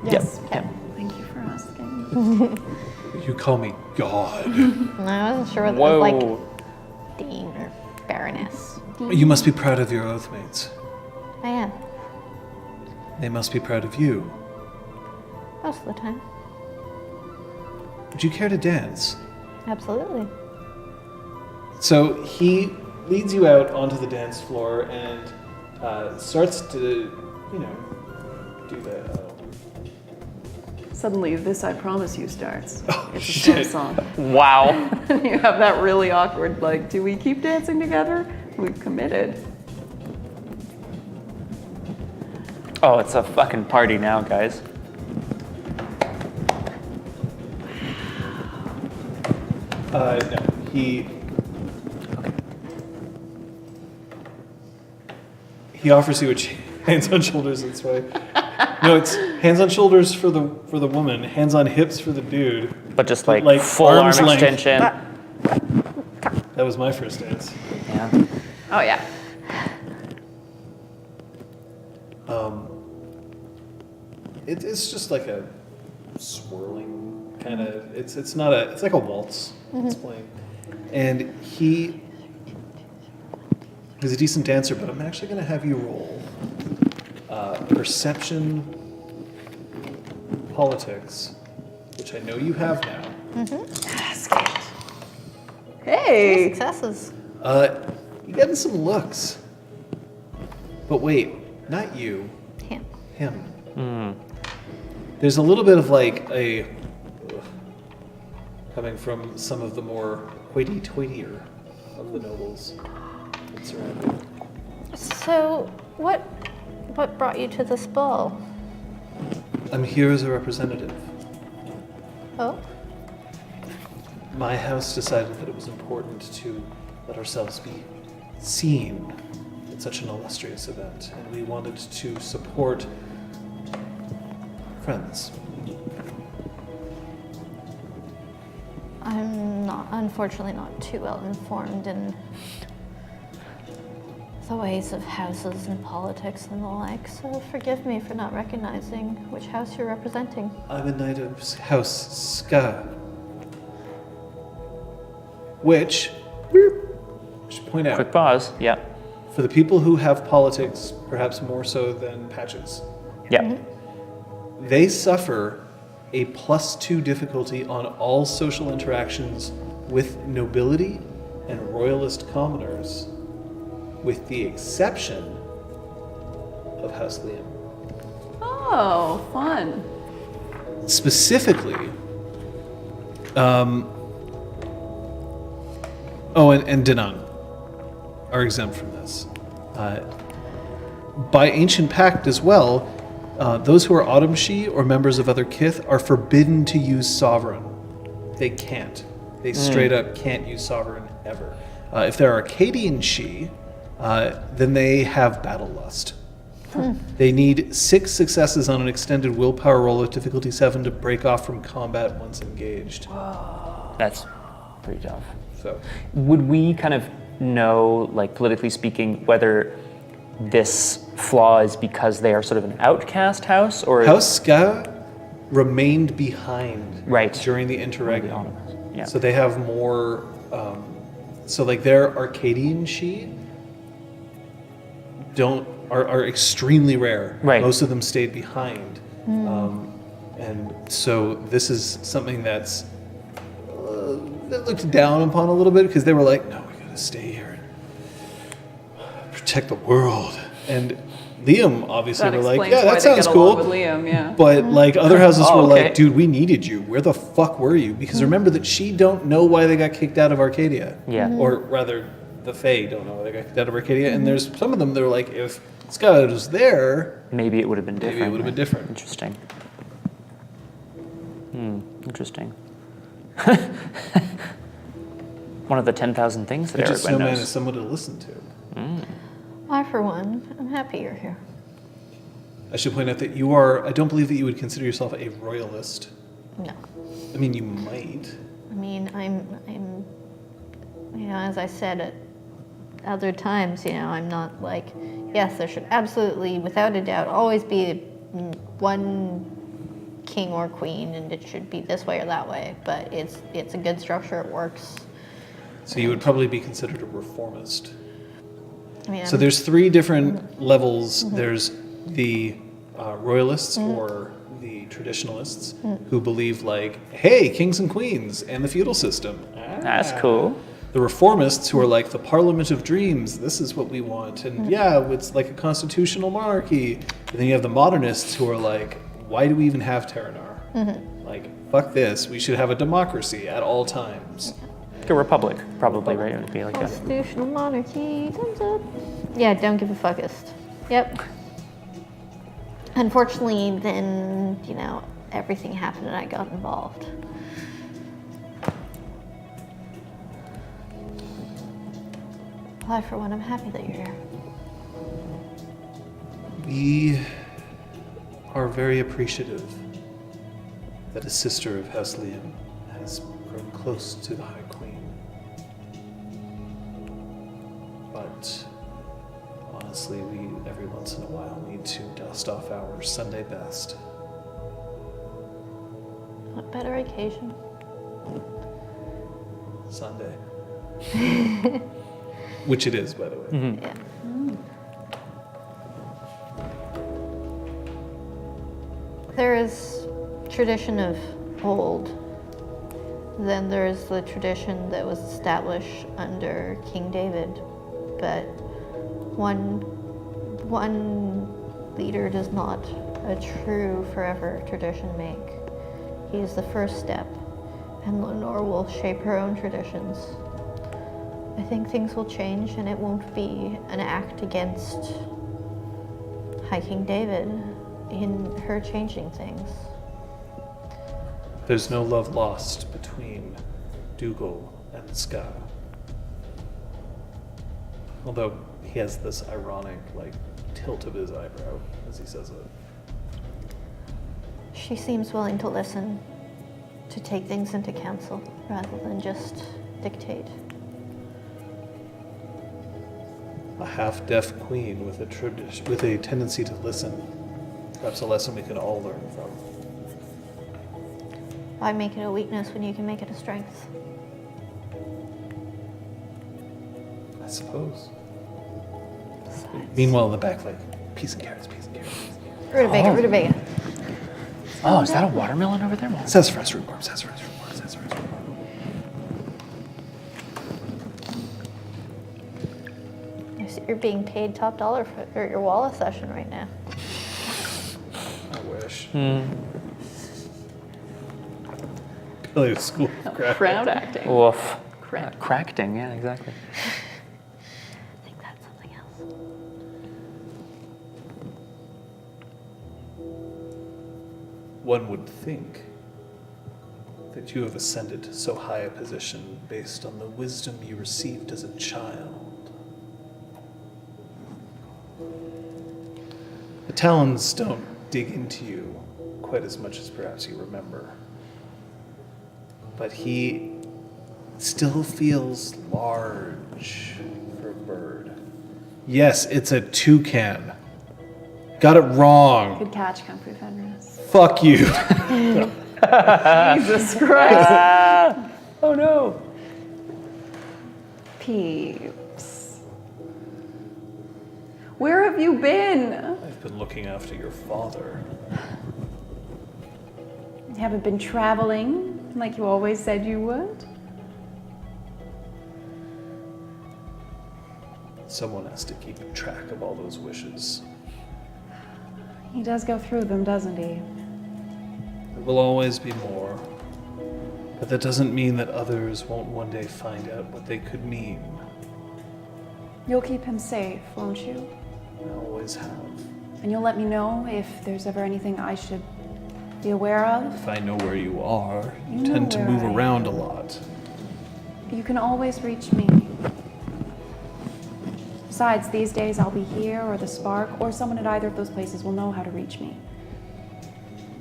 Yes. Yep. Thank you for asking. You call me God. I wasn't sure whether it was like Whoa. Dean or Baroness. You must be proud of your oathmates. I am. They must be proud of you. Most of the time. Would you care to dance? Absolutely. So he leads you out onto the dance floor and starts to, do the. Suddenly, this I promise you starts. Oh, It's a shit. song. Wow. You have that really awkward, like, do we keep dancing together? We've committed. Oh, it's a fucking party now, guys. No, he offers you a hands on shoulders this way. No, it's hands on shoulders for the woman, hands on hips for the dude. But just like, Like full arm arm's length. extension. That was my first dance. Yeah. Oh, yeah. It's just like a swirling kind of. It's not a. It's like a waltz. It's playing, and he's a decent dancer. But I'm actually going to have you roll perception, politics, which I know you have now. Hey! Successes. You're getting some looks. But wait, not you. Him. Him. There's a little bit of like a coming from some of the more hoity-toitier of the nobles that surround you. So, what brought you to this ball? I'm here as a representative. Oh, My house decided that it was important to let ourselves be seen at such an illustrious event, and we wanted to support friends. I'm not, unfortunately, not too well informed in the ways of houses and politics and the like, so forgive me for not recognizing which house you're representing. I'm a knight of House Ska, which, I should point out, Quick pause. Yeah. for the people who have politics, perhaps more so than Patches, Yeah. they suffer a +2 difficulty on all social interactions with nobility and royalist commoners, with the exception of House Liam. Oh, fun. Specifically, and Denang are exempt from this. By ancient pact as well, those who are Autumn Shi or members of other kith are forbidden to use sovereign. They can't. They straight up can't use sovereign ever. If they're Arcadian Shi, then they have battle lust. They need 6 successes on an extended willpower roll of difficulty 7 to break off from combat once engaged. That's pretty tough. So Would we kind of know, like politically speaking, whether this flaw is because they are sort of an outcast house, or House Ska remained behind Right. during the interregnum. Autonomous, yeah. So they have more. So like their Arcadian Shi are extremely rare. Right. Most of them stayed behind, and so this is something that's looked down upon a little bit because they were like, no, we gotta stay here and protect the world. And Liam obviously That were like, explains yeah, why that they sounds get cool. along with Liam, yeah. But like other houses Oh, were okay. like, dude, we needed you. Where the fuck were you? Because remember that she don't know why they got kicked out of Arcadia. Yeah. Or rather, the Fae don't know why they got kicked out of Arcadia. And there's some of them that are like, if Scott was there, maybe it would have been different. maybe it would have been different. Interesting. Interesting. One of the 10,000 things that Midget everyone Snowman knows. is someone to listen to. I, for one, am happy you're here. I should point out that you are, I don't believe that you would consider yourself a royalist. No. I mean, you might. I mean, I'm, you know, as I said at other times, you know, I'm not like, yes, there should absolutely, without a doubt, always be one king or queen, and it should be this way or that way. But it's a good structure. It works. So you would probably be considered a reformist. I mean, So there's 3 different levels. There's the royalists or the traditionalists who believe like, hey, kings and queens and the feudal system. That's cool. The reformists who are like the Parliament of Dreams, this is what we want. And yeah, it's like a constitutional monarchy. And then you have the modernists who are like, why do we even have Terranar? Like, fuck this. We should have a democracy at all times. Like a republic, probably, right? It would be like a. constitutional monarchy, thumbs up. Yeah, don't give a fuckist. Yep. Unfortunately, then, you know, everything happened and I got involved. Well, I, for one, am happy that you're here. We are very appreciative that a sister of House Liam has grown close to the High Queen. But honestly, we every once in a while need to dust off our Sunday best. What better occasion? Sunday. Which it is, by the way. Yeah. There is tradition of old. Then there's the tradition that was established under King David. But one leader does not a true forever tradition make. He is the first step, and Lenore will shape her own traditions. I think things will change, and it won't be an act against High King David in her changing things. There's no love lost between Dougal and Ska. Although he has this ironic, tilt of his eyebrow as he says it. She seems willing to listen, to take things into counsel, rather than just dictate. A half-deaf queen with a tendency to listen. Perhaps a lesson we can all learn from. Why make it a weakness when you can make it a strength? I suppose. Meanwhile, in the back, peas and carrots. Rutabaga, rutabaga. Oh, is that a watermelon over there? Sassafras rhubarb. I see you're being paid top dollar for your Wallace session right now. I wish. Billy was school of crap. Crowd acting. Woof. Cracking. Yeah, exactly. I think that's something else. One would think that you have ascended to so high a position based on the wisdom you received as a child. The Talons don't dig into you quite as much as perhaps you remember. But he still feels large for a bird. Yes, it's a toucan. Got it wrong. Good catch, Kung Fu Fenris. Fuck you. Jesus Christ. Oh no. Peeps. Where have you been? I've been looking after your father. You haven't been traveling like you always said you would? Someone has to keep track of all those wishes. He does go through them, doesn't he? There will always be more. But that doesn't mean that others won't one day find out what they could mean. You'll keep him safe, won't you? I always have. And you'll let me know if there's ever anything I should be aware of? If I know where you are, you You know tend to where move I around a am. lot. You can always reach me. Besides, these days I'll be here, or the Spark, or someone at either of those places will know how to reach me.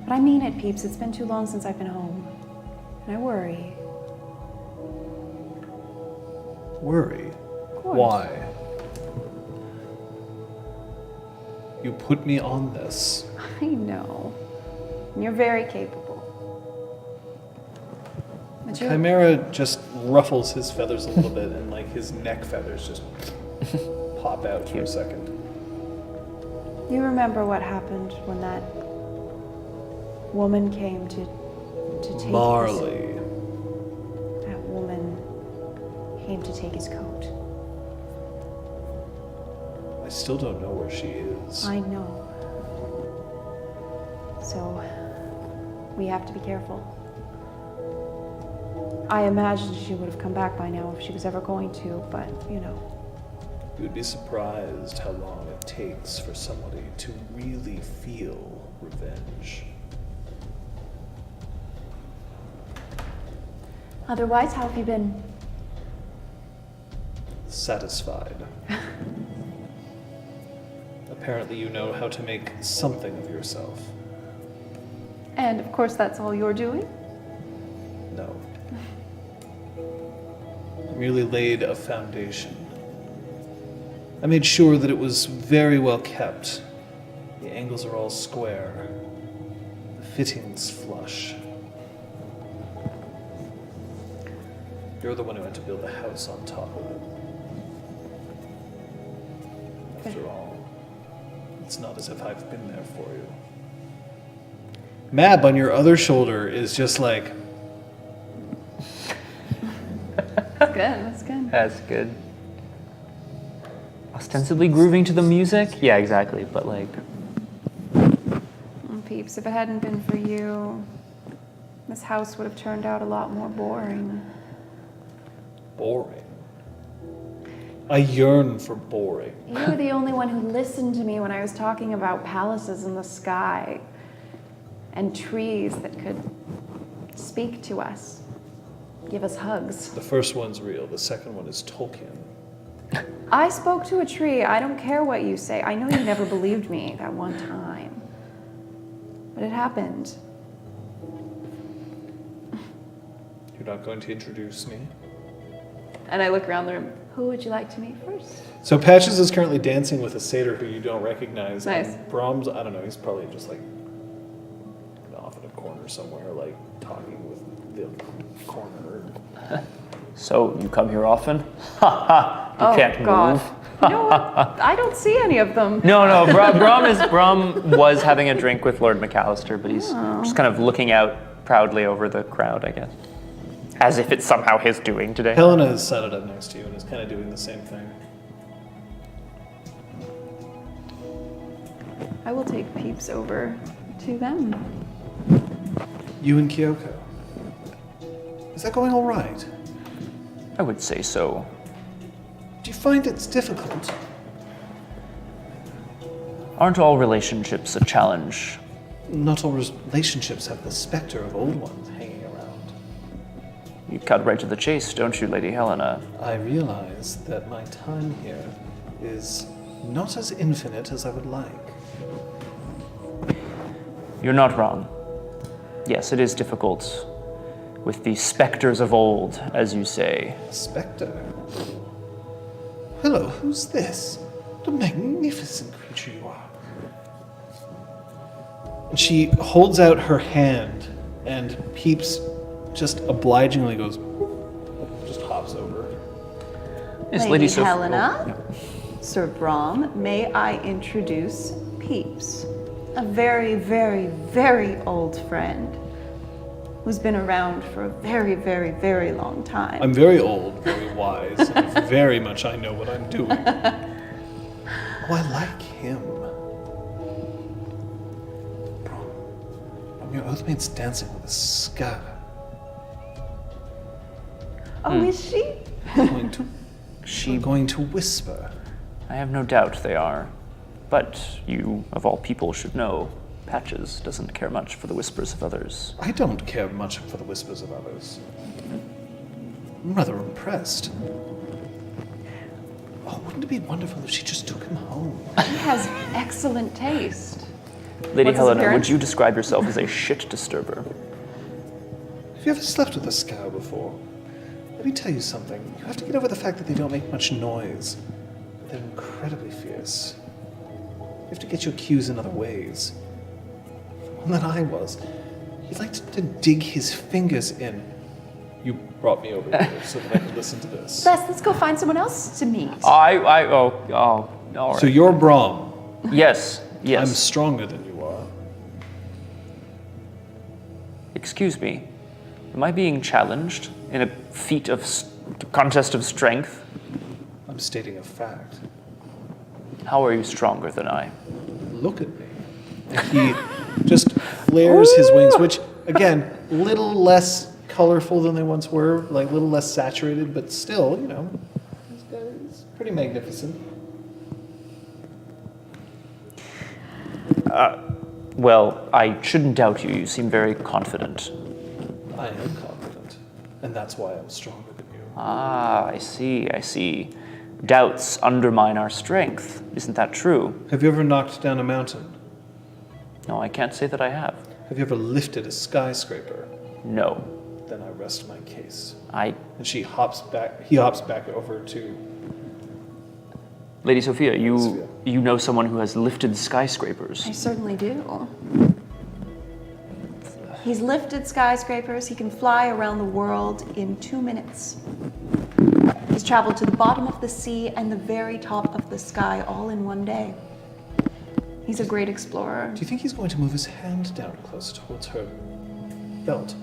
But I mean it, peeps. It's been too long since I've been home. And I worry. Worry? Of course. Why? You put me on this. I know. And you're very capable. But you're... Chimera just ruffles his feathers a little bit, and his neck feathers just pop out for a second. You remember what happened when that woman came to take Marley. That woman came to take his coat. I still don't know where she is. I know. So, we have to be careful. I imagined she would have come back by now if she was ever going to, but, you know. You would be surprised how long it takes for somebody to really feel revenge. Otherwise, how have you been? Satisfied. Apparently you know how to make something of yourself. And, of course, that's all you're doing? No. I merely laid a foundation. I made sure that it was very well kept. The angles are all square. The fittings flush. You're the one who had to build a house on top of it. After all, it's not as if I've been there for you. Mab on your other shoulder is just like... That's good, that's good. That's good. Ostensibly grooving to the music? Yeah, exactly. But Peeps, if it hadn't been for you, this house would have turned out a lot more boring. Boring. I yearn for boring. You were the only one who listened to me when I was talking about palaces in the sky and trees that could Speak to us. Give us hugs. The first one's real. The second one is Tolkien. I spoke to a tree. I don't care what you say. I know you never believed me that one time. But it happened. You're not going to introduce me? And I look around the room. Who would you like to meet first? So Patches is currently dancing with a satyr who you don't recognize. Nice. And Brahms, I don't know, he's probably just like off in a corner somewhere, like talking with the corner. So, you come here often? Ha ha! You can't move. You know what? I don't see any of them. No, Brom was having a drink with Lord McAllister, but he's just kind of looking out proudly over the crowd, I guess. As if it's somehow his doing today. Helena has set it up next to you and is kind of doing the same thing. I will take Peeps over to them. You and Kyoko. Is that going all right? I would say so. Do you find it's difficult? Aren't all relationships a challenge? Not all relationships have the specter of old ones hanging around. You cut right to the chase, don't you, Lady Helena? I realize that my time here is not as infinite as I would like. You're not wrong. Yes, it is difficult with the specters of old, as you say. A specter? Hello, who's this? What a magnificent creature you are. And she holds out her hand, and Peeps just obligingly goes, just hops over. Yes, Lady Sophia. Helena? Oh, yeah. Sir Brom, may I introduce Peeps, a very, very, very old friend who's been around for a very, very, very long time. I'm very old, very wise, and very much I know what I'm doing. Oh, I like him. Bro, your oathmate's dancing with a scar. Oh, is she? I'm going to whisper. I have no doubt they are. But you, of all people, should know Patches doesn't care much for the whispers of others. I don't care much for the whispers of others. I'm rather impressed. Oh, wouldn't it be wonderful if she just took him home? He has excellent taste. Lady What's his Helena, would appearance? you describe yourself as a shit disturber? Have you ever slept with a scow before? Let me tell you something. You have to get over the fact that they don't make much noise. They're incredibly fierce. You have to get your cues in other ways. One that I was. He liked to dig his fingers in. You brought me over here so that I could listen to this. Bess, let's go find someone else to meet. All right. So you're Brom. Yes. I'm stronger than you are. Excuse me. Am I being challenged in a feat of contest of strength? I'm stating a fact. How are you stronger than I? Look at me. He just flares his wings, which, again, little less colorful than they once were, like a little less saturated, but still, you know, he's pretty magnificent. Well, I shouldn't doubt you. You seem very confident. I am confident, and that's why I'm stronger than you. Ah, I see. Doubts undermine our strength. Isn't that true? Have you ever knocked down a mountain? No, I can't say that I have. Have you ever lifted a skyscraper? No. Then I rest my case. I... And he hops back over to... Lady Sophia, Sophia. you know someone who has lifted skyscrapers. I certainly do. He's lifted skyscrapers. He can fly around the world in 2 minutes. He's traveled to the bottom of the sea and the very top of the sky all in one day. He's a great explorer. Do you think he's going to move his hand down closer towards her belt?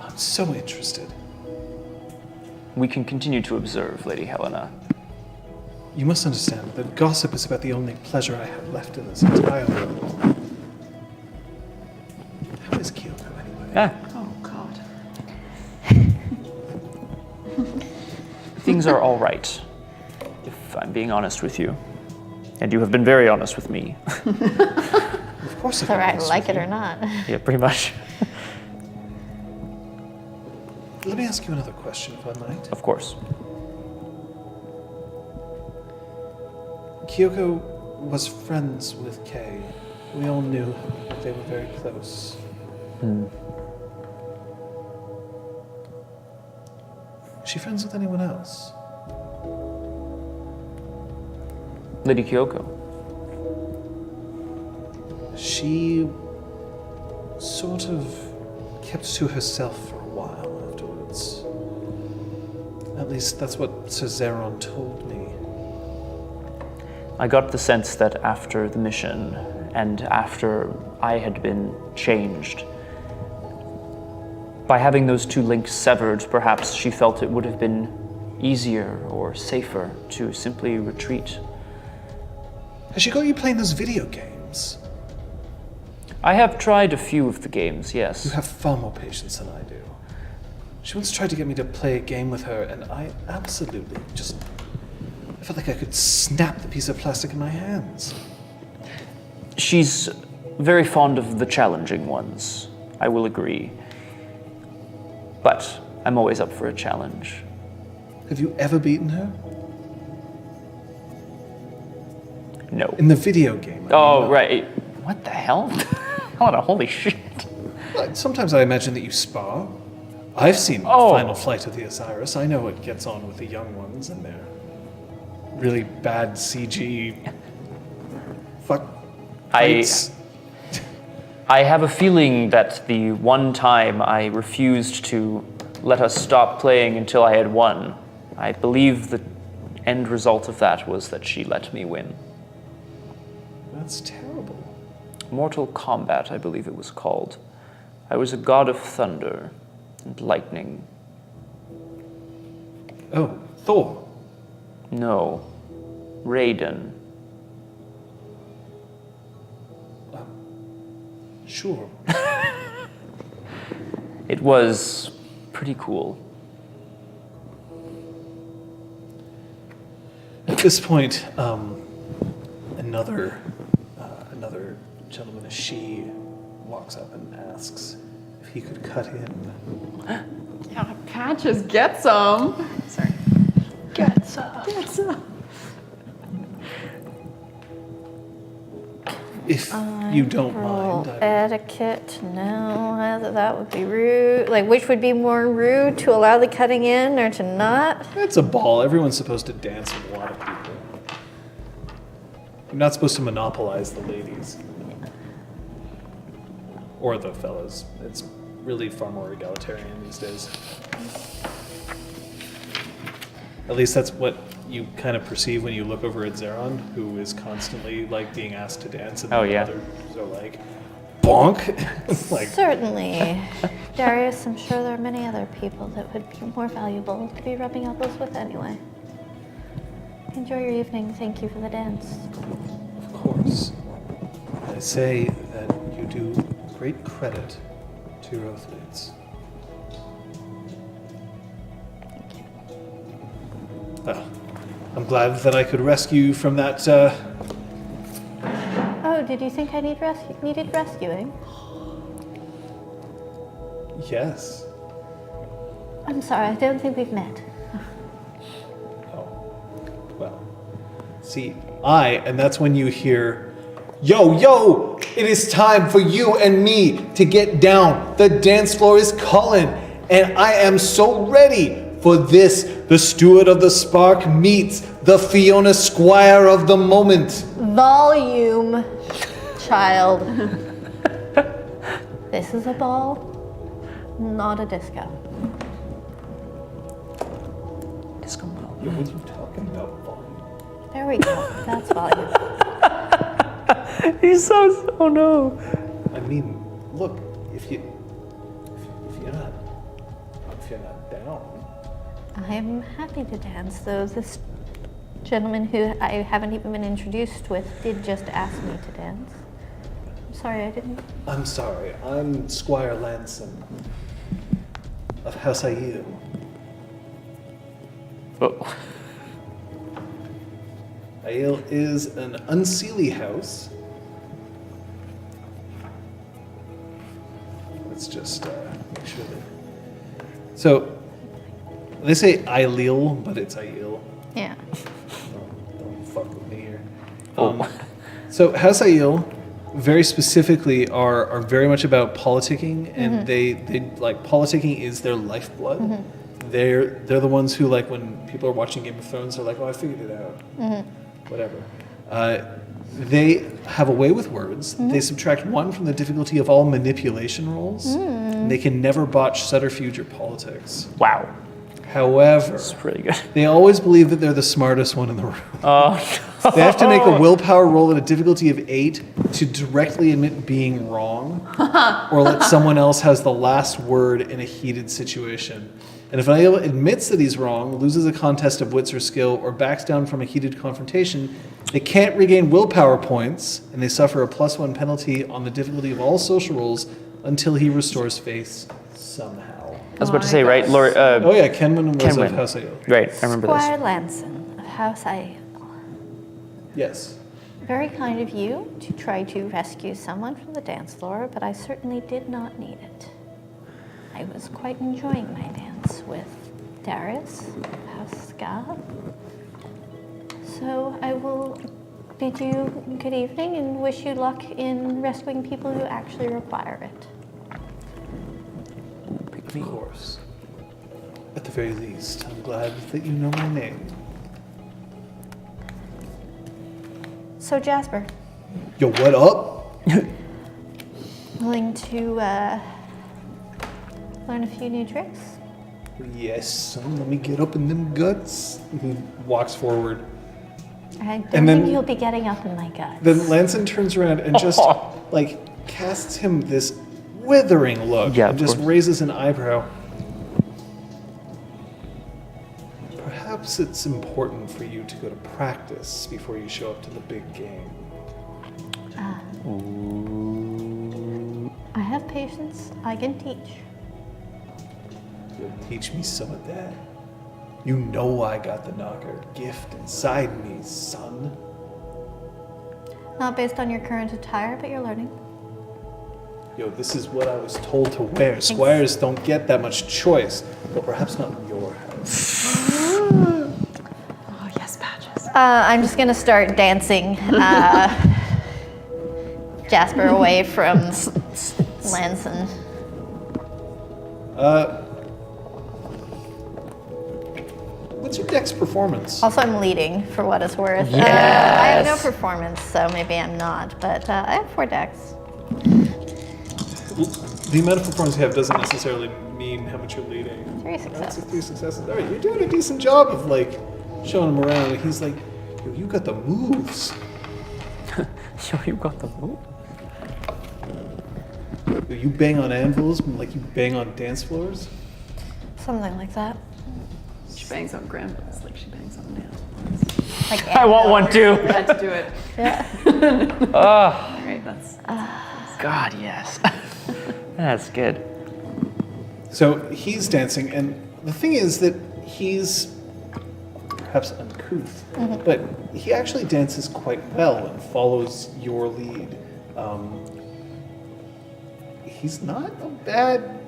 I'm so interested. We can continue to observe, Lady Helena. You must understand that gossip is about the only pleasure I have left in this entire world. How is Kyoko anyway? Ah, Oh, God. things are all right, if I'm being honest with you. And you have been very honest with me. Of course, Whether I like it or not. Yeah, pretty much. Let me ask you another question, if I might. Of course. Kyoko was friends with Kay. We all knew that they were very close. Is she friends with anyone else? Lady Kyoko. She sort of kept to herself for a while afterwards. At least that's what Sir Zeron told me. I got the sense that after the mission and after I had been changed, by having those two links severed, perhaps she felt it would have been easier or safer to simply retreat. Has she got you playing those video games? I have tried a few of the games, yes. You have far more patience than I do. She once tried to get me to play a game with her, and I absolutely just... I felt like I could snap the piece of plastic in my hands. She's very fond of the challenging ones, I will agree. But I'm always up for a challenge. Have you ever beaten her? No. In the video game. Right. What the hell? Holy shit. Well, sometimes I imagine that you spar. I've seen Final Flight of the Osiris. I know what gets on with the young ones and their really bad CG fights. I have a feeling that the one time I refused to let us stop playing until I had won, I believe the end result of that was that she let me win. That's terrible. Mortal Kombat, I believe it was called. I was a god of thunder and lightning. Oh, Thor. No, Raiden. Sure. It was pretty cool. At this point, another gentleman, a she, walks up and asks if he could cut in. Yeah, Patches, get some. Sorry. Get some. Get some. If you don't mind. Etiquette, no, that would be rude. Like, which would be more rude, to allow the cutting in or to not? It's a ball. Everyone's supposed to dance with a lot of people. You're not supposed to monopolize the ladies. Or the fellas. It's really far more egalitarian these days. At least that's what you kind of perceive when you look over at Zeron, who is constantly like being asked to dance, and the others are like, bonk. Like, Certainly. Darius, I'm sure there are many other people that would be more valuable to be rubbing elbows with anyway. Enjoy your evening. Thank you for the dance. of course. I say that you do great credit to your athletes. Well, I'm glad that I could rescue you from that, Oh, did you think I needed rescuing? Yes. I'm sorry, I don't think we've met. Oh. Well. See, and that's when you hear, yo, it is time for you and me to get down. The dance floor is calling, and I am so ready for this. The steward of the spark meets the Fiona Squire of the moment. Volume, child. This is a ball, not a disco. Disco ball. What are you talking about, volume? There we go. That's volume. He's so, oh no. I mean, look, if you're not down. I'm happy to dance, though. This gentleman who I haven't even been introduced with did just ask me to dance. I'm sorry, I didn't. I'm sorry. I'm Squire Lanson of House Aiel. Oh. Aiel is an unseelie house. Let's just make sure that. So, They say Ailil, but it's Ail. Yeah. Don't fuck with me here. So House Ail, very specifically, are very much about politicking, and they like politicking is their lifeblood. They're the ones who, like, when people are watching Game of Thrones, they're like, oh, I figured it out. Whatever. They have a way with words. They subtract 1 from the difficulty of all manipulation rolls. And they can never botch subterfuge or politics. Wow. However, It's pretty good. they always believe that they're the smartest one in the room. Oh, They have to make a willpower roll at a difficulty of 8 to directly admit being wrong, or let someone else has the last word in a heated situation. And if an Ail admits that he's wrong, loses a contest of wits or skill, or backs down from a heated confrontation, they can't regain willpower points, and they suffer a +1 penalty on the difficulty of all social rolls until he restores faith somehow. I was about to say, right, Lord? Oh yeah, Kenwin was Kenwin. of House Ail. Right, I remember Squire this. Lanson of House Ail. Yes. Very kind of you to try to rescue someone from the dance floor, but I certainly did not need it. I was quite enjoying my dance with Darius, House Ska. So I will bid you good evening and wish you luck in rescuing people who actually require it. Of course. At the very least, I'm glad that you know my name. So Jasper, Yo, what up? willing to learn a few new tricks? Yes, son, let me get up in them guts. He walks forward. I don't And then- think you'll be getting up in my guts. Then Lanson turns around and just, like, casts him this withering look. Yeah, and of just course. raises an eyebrow. Perhaps it's important for you to go to practice before you show up to the big game. I have patience. I can teach. You'll teach me some of that. You know I got the knocker gift inside me, son. Not based on your current attire, but you're learning. Yo, this is what I was told to wear. Squires don't get that much choice. Well, perhaps not in your house. Oh, yes, badges. I'm just gonna start dancing Jasper away from Lanson. What's your dex performance? Also, I'm leading for what it's worth. I have no performance, so maybe I'm not, but I have 4 decks. The amount of performance you have doesn't necessarily mean how much you're leading. 3 That's successes. 3 successes. All right, you're doing a decent job of, like, showing him around. And he's like, yo, you got the moves. Yo, you got the move. Yo, you bang on anvils like you bang on dance floors. Something like that. She bangs on grandpas like she bangs on nails. Like I want one too. I had to do it. Yeah. All right, that's God, yes. That's good. So he's dancing, and the thing is that he's perhaps uncouth, but he actually dances quite well and follows your lead. He's not a bad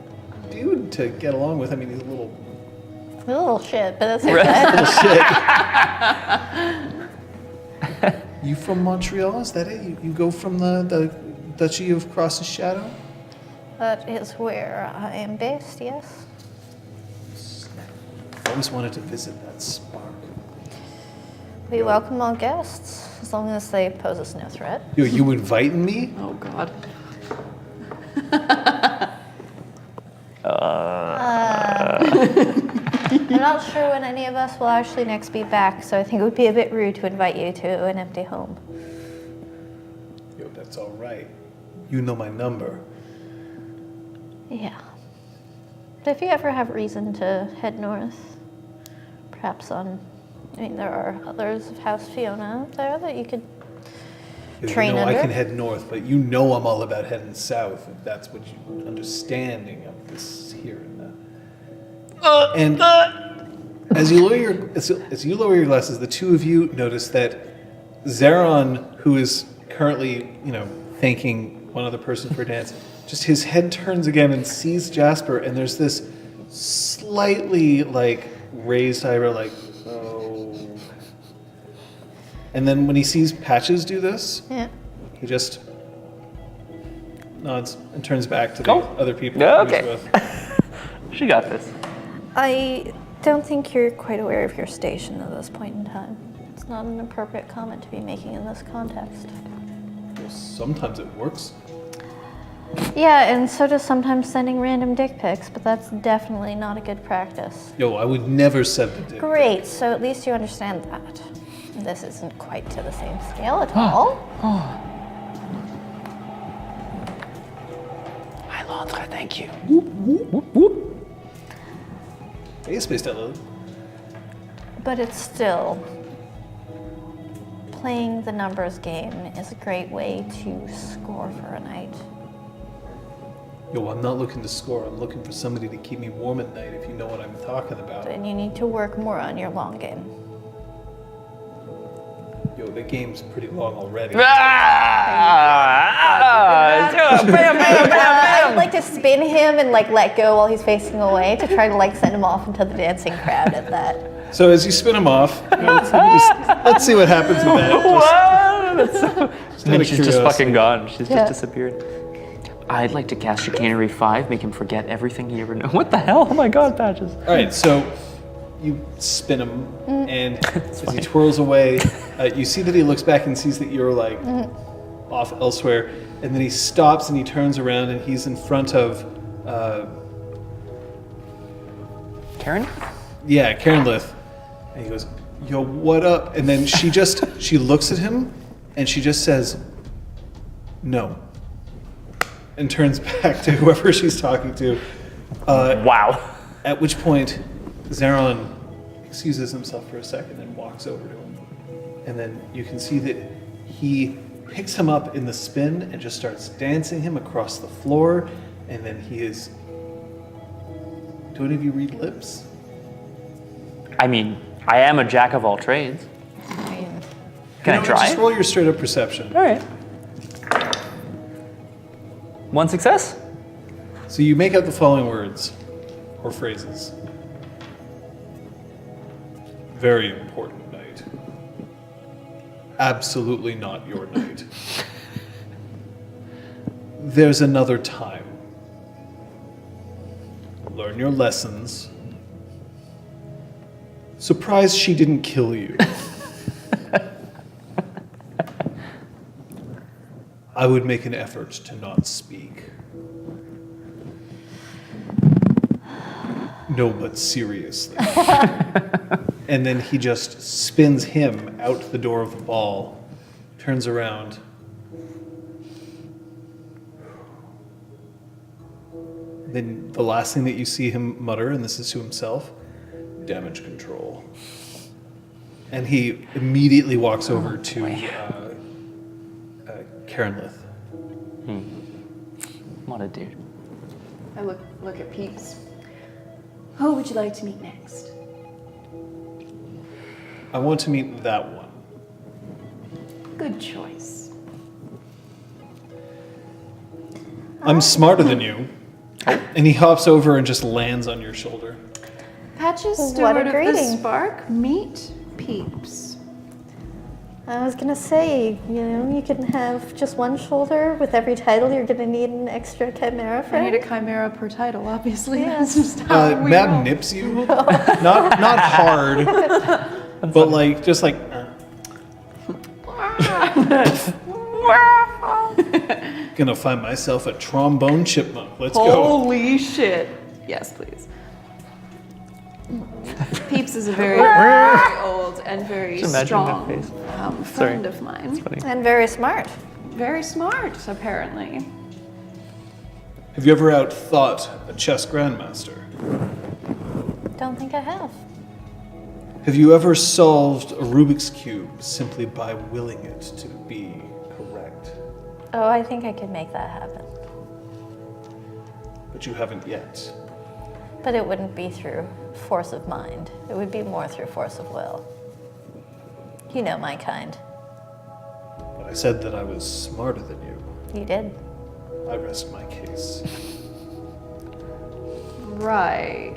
dude to get along with. I mean, he's a little A little shit, but that's okay. shit. You from Montreal? Is that it? You go from the Duchy of Cross's Shadow? That is where I am based, yes. I always wanted to visit that spark. We welcome all guests, as long as they pose us no threat. Yo, you inviting me? oh god. I'm not sure when any of us will actually next be back, so I think it would be a bit rude to invite you to an empty home. Yo, that's all right. You know my number. Yeah. But if you ever have reason to head north, perhaps there are others of House Fiona out there that you could Yo, train you know under. I can head north, but you know I'm all about heading south. If that's what you understanding of this here and and as you lower your glasses, the two of you notice that Zeron, who is currently thanking one other person for a dance, just his head turns again and sees Jasper, and there's this slightly raised eyebrow, like, oh. And then when he sees Patches do this, Yeah. he just nods and turns back to the Oh. other people Yeah, he was okay. with. She got this. I don't think you're quite aware of your station at this point in time. It's not an appropriate comment to be making in this context. Well, sometimes it works. Yeah, and so does sometimes sending random dick pics, but that's definitely not a good practice. Yo, I would never send the dick. Great, so at least you understand that. This isn't quite to the same scale at all. Hi, Londra, thank you. Hey, Space Devil. But it's still, playing the numbers game is a great way to score for a night. Yo, I'm not looking to score. I'm looking for somebody to keep me warm at night, if you know what I'm talking about. And you need to work more on your long game. Yo, the game's pretty long already. Bam, bam, I would bam. like to spin him and let go while he's facing away to try to send him off into the dancing crowd at that. So as you spin him off, let's see what happens with that. Wow, that's so... And then out of she's just curiosity. fucking gone. She's Yeah. just disappeared. I'd like to cast Chicanery 5, make him forget everything he ever knows. What the hell? Oh my god, Patches. All right, so you spin him, and as he twirls away, you see that he looks back and sees that you're off elsewhere, and then he stops and he turns around and he's in front of, Karen? Karen Lith, and he goes, "Yo, what up?" And then she looks at him, and she just says, "No," and turns back to whoever she's talking to. Wow. At which point, Zaron excuses himself for a second and walks over to him. And then you can see that he picks him up in the spin and just starts dancing him across the floor. And then he is... Do any of you read lips? I mean, I am a jack of all trades. Can I try? Just roll your straight up perception. All right. One success? So you make out the following words or phrases. Very important night. Absolutely not your night. There's another time. Learn your lessons. Surprised she didn't kill you. I would make an effort to not speak. No, but seriously. And then he just spins him out the door of the ball, turns around. Then the last thing that you see him mutter, and this is to himself, damage control. And he immediately walks over to Karen Lith. What a dude. I look at Peeps. Who would you like to meet next? I want to meet that one. Good choice. I'm smarter than you. And he hops over and just lands on your shoulder. Patches, What a steward of the greeting. Spark, meet Peeps. I was gonna say, you can have just one shoulder with every title. You're gonna need an extra chimera I need a friend. chimera per title, obviously. Yeah. That's just how we Mab roll. nips you. Not hard, but just like. Gonna find myself a trombone chipmunk. Let's go. Holy shit. Yes, please. Peeps is a very, very old and very Just imagine strong that face. friend of mine. Funny. And very smart. Very smart, apparently. Have you ever outthought a chess grandmaster? Don't think I have. Have you ever solved a Rubik's Cube simply by willing it to be correct? Oh, I think I could make that happen. But you haven't yet. But it wouldn't be through force of mind. It would be more through force of will. You know my kind. But I said that I was smarter than you. You did. I rest my case. Right.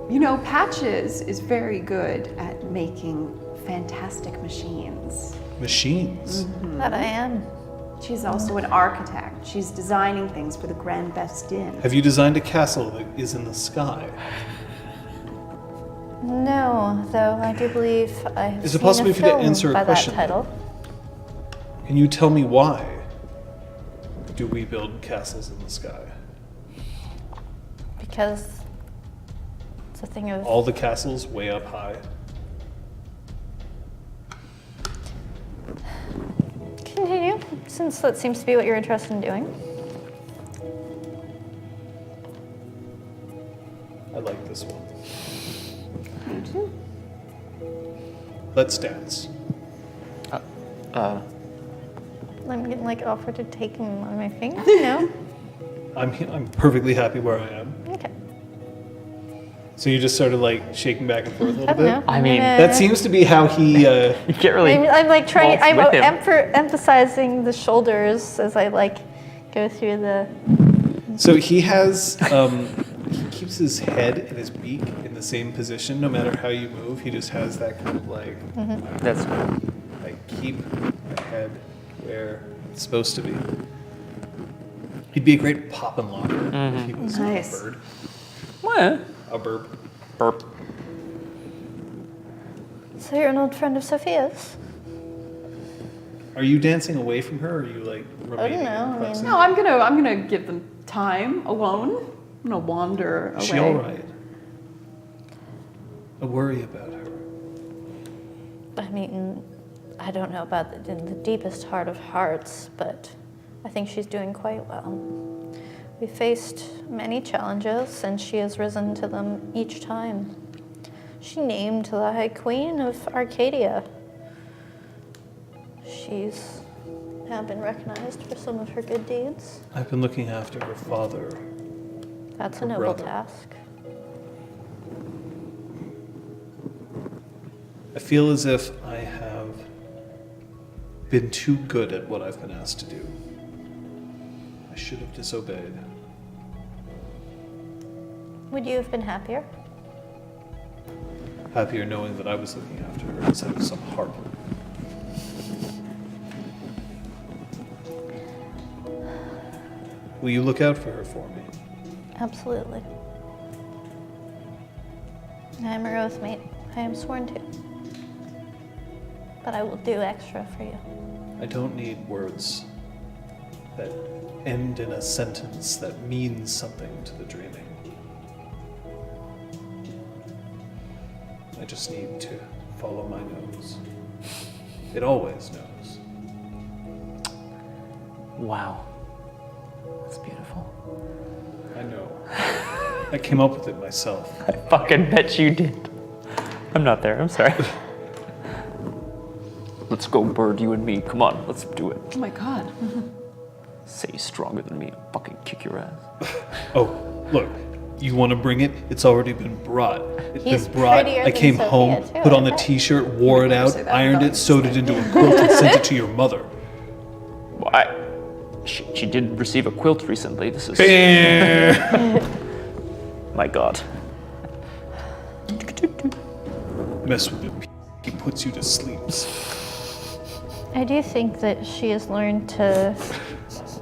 You know, Patches is very good at making fantastic machines. Machines. That I am. She's also an architect. She's designing things for the Grand Bestin. Have you designed a castle that is in the sky? No, though I do believe I have Is it seen possible a for you to film answer a by question? that title. Can you tell me why do we build castles in the sky? Because it's a thing of All the castles way up high. Continue, since that seems to be what you're interested in doing. I like this one. Me too. Let's dance. I'm getting like offered to take him on my finger. No. I'm perfectly happy where I am. Okay. So you just started like shaking back and forth a I little don't bit? know. I mean, That seems to be how he, you can't really. I'm like trying. waltz I'm with him. emphasizing the shoulders as I like go through the. so he has, he keeps his head and his beak in the same position no matter how you move. He just has that kind of like, That's like keep the head where it's supposed to be. He'd be a great pop and locker if he was Nice. a bird. what? A burp. Burp. So you're an old friend of Sophia's. Are you dancing away from her or are you like remaining know, I in mean- proximity? No, I'm gonna give them time alone. I'm gonna wander away. Is she alright? I worry about her. I mean, I don't know about in the deepest heart of hearts, but I think she's doing quite well. We faced many challenges, and she has risen to them each time. She named the High Queen of Arcadia. She's now been recognized for some of her good deeds. I've been looking after her father. That's Her a noble brother. task. I feel as if I have been too good at what I've been asked to do. I should have disobeyed. Would you have been happier? Happier knowing that I was looking after her instead of some harp. Will you look out for her for me? Absolutely. I am a oath mate. I am sworn to. But I will do extra for you. I don't need words that end in a sentence that means something to the dreaming. I just need to follow my nose. It always knows. Wow. That's beautiful. I know. I came up with it myself. I fucking bet you did. I'm not there. I'm sorry. Let's go, Bird, you and me. Come on, let's do it. Oh my god. Say you're stronger than me. I'll fucking kick your ass. Oh, look. You want to bring it? It's already been brought. It's He's been brought. prettier I than came Sophia, home, too, put I on the bet. t-shirt, wore it out, say that ironed about it, sewed it into a quilt, and sent it to your mother. Well, she did receive a quilt recently. This is my God. Mess with him. He puts you to sleep. I do think that she has learned to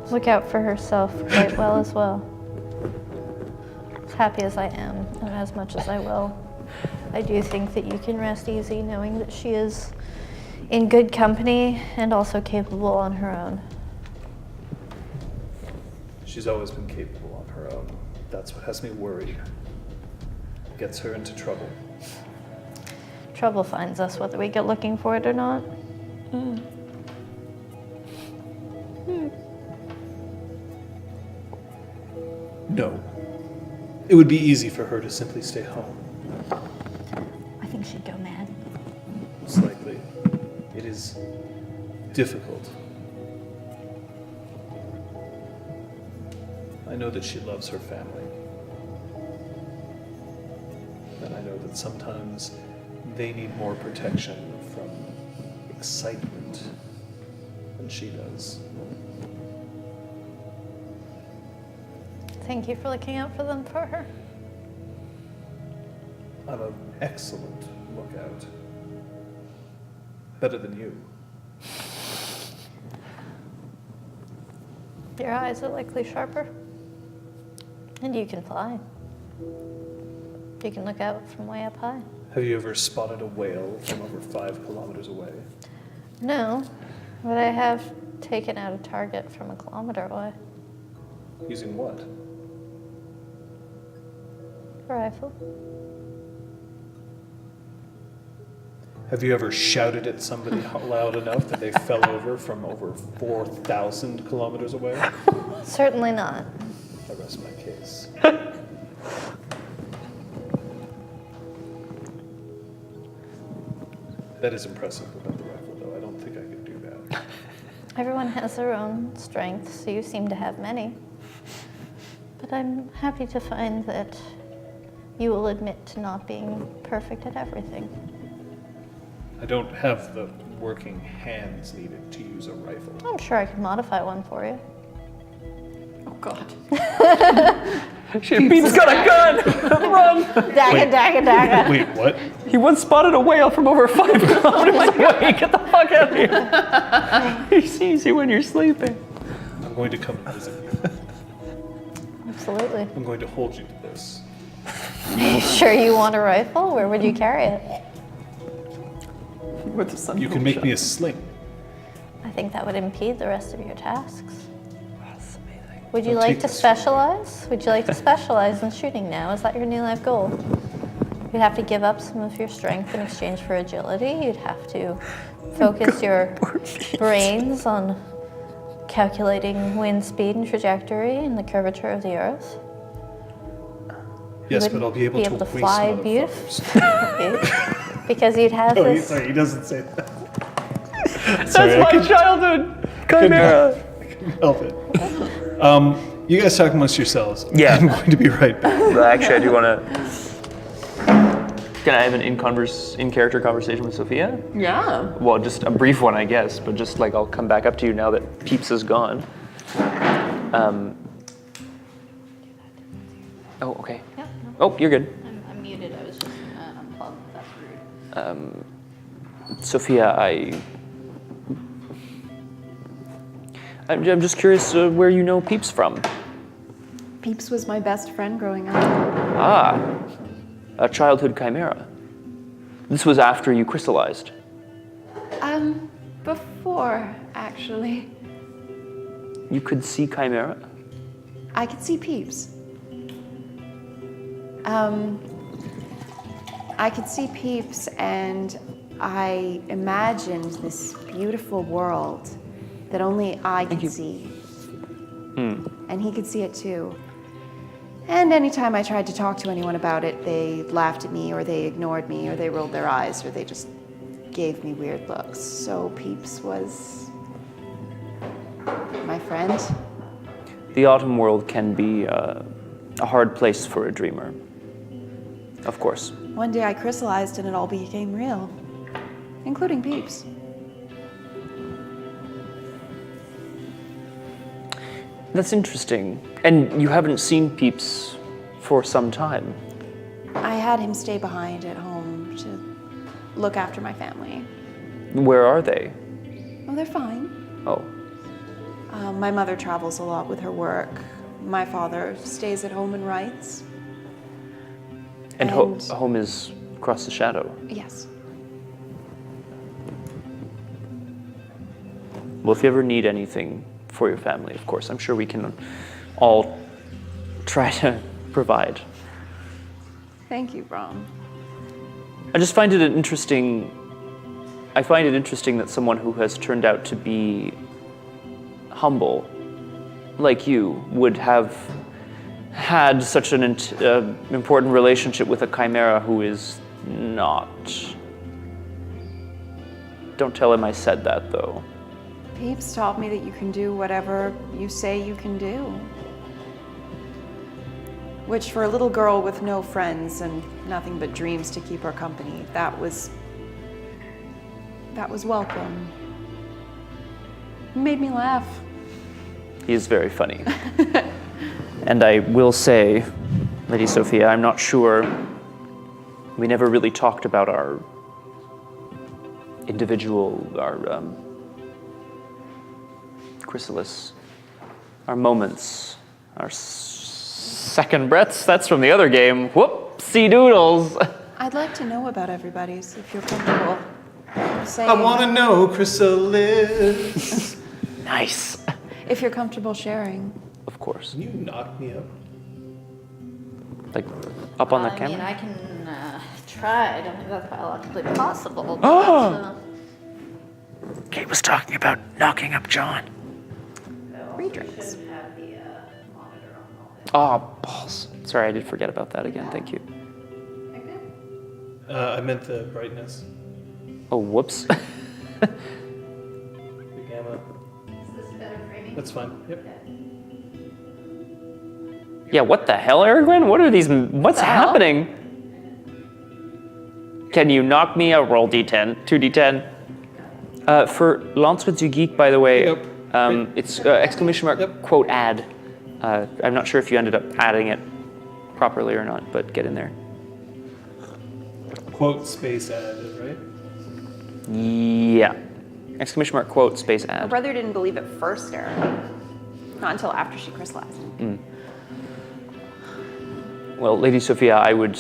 look out for herself quite well as well. As happy as I am, and as much as I will, I do think that you can rest easy knowing that she is in good company and also capable on her own. She's always been capable on her own. That's what has me worried. Gets her into trouble. Trouble finds us whether we get looking for it or not. No. It would be easy for her to simply stay home. I think she'd go mad. Most likely. It is difficult. I know that she loves her family. And I know that sometimes they need more protection from excitement than she does. Thank you for looking out for them for her. I'm an excellent lookout. Better than you. Your eyes are likely sharper. And you can fly. You can look out from way up high. Have you ever spotted a whale from over 5 kilometers away? No, but I have taken out a target from a kilometer away. Using what? A rifle. Have you ever shouted at somebody loud enough that they fell over from over 4,000 kilometers away? Certainly not. I rest my case. That is impressive about the rifle, though. I don't think I could do that. Everyone has their own strengths, so you seem to have many. But I'm happy to find that you will admit to not being perfect at everything. I don't have the working hands needed to use a rifle. I'm sure I could modify one for you. Oh God. Shit, Pete's got a gun! Run! Dagger, dagger, dagger. Wait, what? He once spotted a whale from over 5 kilometers away. Get the fuck out of here. He sees you when you're sleeping. I'm going to come and visit you. Absolutely. I'm going to hold you to this. You sure you want a rifle? Where would you carry it? Where the sun You can make me a sling. I think that would impede the rest of your tasks. That's amazing. Would you Don't like take to this from me. specialize? Would you like to specialize in shooting now? Is that your new life goal? You'd have to give up some of your strength in exchange for agility. You'd have to focus your brains on calculating wind speed and trajectory and the curvature of the Earth. Yes, would but I'll be able to waste fly some beautifully. Because you'd have Oh, this. sorry, he doesn't say that. That's Sorry, my childhood chimera. Help it. You guys talk amongst yourselves. Yeah. I'm going to be right back. But actually, I do want to. Can I have an in-character conversation with Sophia? Yeah. Well, just a brief one, I guess, but just like I'll come back up to you now that Peeps is gone. Oh, okay. Yeah, no, Oh, you're good. I'm muted. I was just unplugged. That's rude. Sophia, I'm just curious where you know Peeps from. Peeps was my best friend growing up. Ah, a childhood chimera. This was after you crystallized. Before, actually. You could see chimera? I could see Peeps. I could see Peeps, and I imagined this beautiful world that only I could see. And he could see it too. And anytime I tried to talk to anyone about it, they laughed at me, or they ignored me, or they rolled their eyes, or they just gave me weird looks. So Peeps was my friend. The autumn world can be a hard place for a dreamer. Of course. One day I crystallized and it all became real, including Peeps. That's interesting. And you haven't seen Peeps for some time. I had him stay behind at home to look after my family. Where are they? Oh, they're fine. Oh, My mother travels a lot with her work. My father stays at home and writes. and And- home is across the shadow. Yes. Well, if you ever need anything for your family, of course, I'm sure we can all try to provide. Thank you, Brom. I just find it interesting. I find it interesting that someone who has turned out to be humble, like you, would have had such an important relationship with a chimera who is not. Don't tell him I said that, though. Peeps taught me that you can do whatever you say you can do. Which, for a little girl with no friends and nothing but dreams to keep her company, that was welcome. It made me laugh. He is very funny. And I will say, Lady Sophia, I'm not sure We never really talked about our individual, our chrysalis, our moments, our second breaths. That's from the other game. Whoopsie doodles. I'd like to know about everybody's, if you're comfortable saying. I want to know, Chrysalis. Nice. If you're comfortable sharing. Of course. Can you knock me up? Like, up on the I camera? mean, I can try. I don't think that's biologically possible. Oh! Kate was talking about knocking up John. Free drinks. Oh, balls. Sorry, I did forget about that again. Thank you. I meant the brightness. Oh, whoops. The gamma. That's fine. Yep. Yeah, what the hell, Aragorn? What are these? What's happening? Can you knock me a roll d10, 2d10? For Lancre du Geek, by the way, Yep. it's exclamation mark Yep. quote add. I'm not sure if you ended up adding it properly or not, but get in there. Quote space added, right? Yeah. Exclamation mark quote space My add. brother didn't believe it first, Eric. Not until after she crystallized. Well, Lady Sophia, I would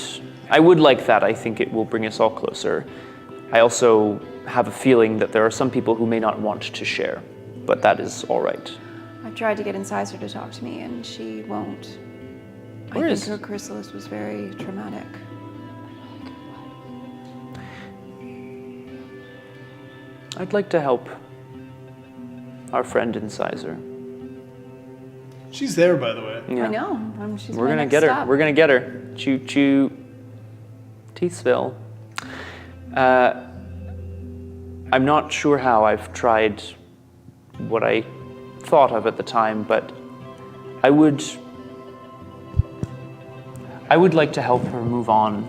like that. I think it will bring us all closer. I also have a feeling that there are some people who may not want to share, but that is all right. I've tried to get Incisor to talk to me, and she won't. Where I is- think her chrysalis was very traumatic. I'd like to help our friend Incisor. She's there, by the way. Yeah. I know. She's We're my gonna next get her. stop. We're gonna get her. Choo choo. Teethsville. I'm not sure how. I've tried what I thought of at the time, but I would like to help her move on.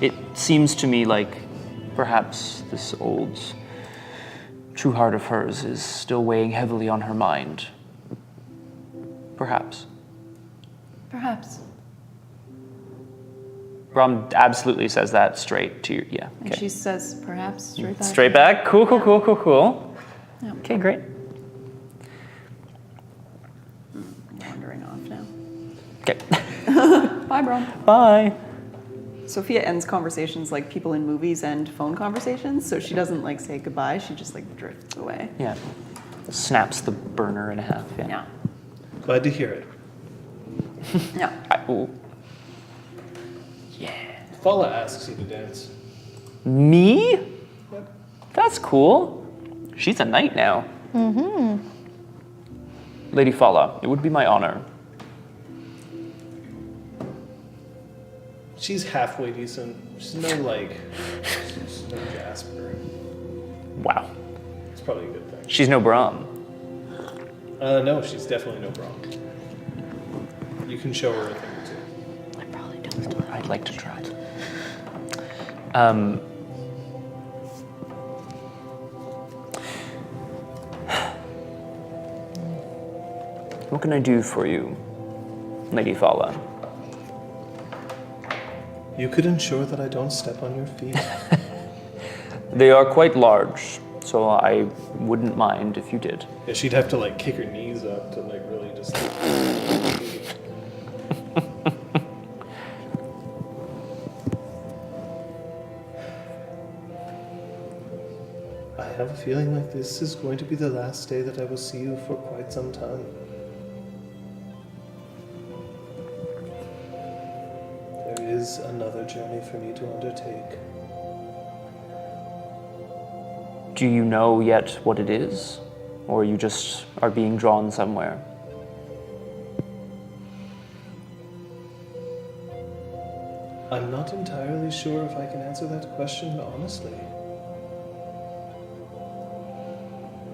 It seems to me like perhaps this old true heart of hers is still weighing heavily on her mind. Perhaps. Perhaps. Brom absolutely says that straight to you. Yeah. And Okay. she says, perhaps, straight back. Straight back. Cool, cool, cool, cool, cool. Yeah. Okay, great. Wandering off now. Okay. Bye, bro. Bye. Sophia ends conversations like people in movies end phone conversations, so she doesn't like say goodbye, she just like drifts away. Yeah. Snaps the burner in half. Yeah. Yeah. Glad to hear it. Yeah. Ooh. Yeah. Fala asks you to dance. Me? Yep. That's cool. She's a knight now. Mm-hmm. Lady Fala, it would be my honor. She's halfway decent. She's no she's no Jasper. Wow. It's probably a good thing. She's no Brom. No, she's definitely no problem. You can show her a thing or two. I probably don't. I'd like to try. What can I do for you, Lady Fala? You could ensure that I don't step on your feet. They are quite large, so I wouldn't mind if you did. Yeah, she'd have to like kick her knees up to like really just. I have a feeling like this is going to be the last day that I will see you for quite some time. There is another journey for me to undertake. Do you know yet what it is? Or you just are being drawn somewhere? I'm not entirely sure if I can answer that question honestly.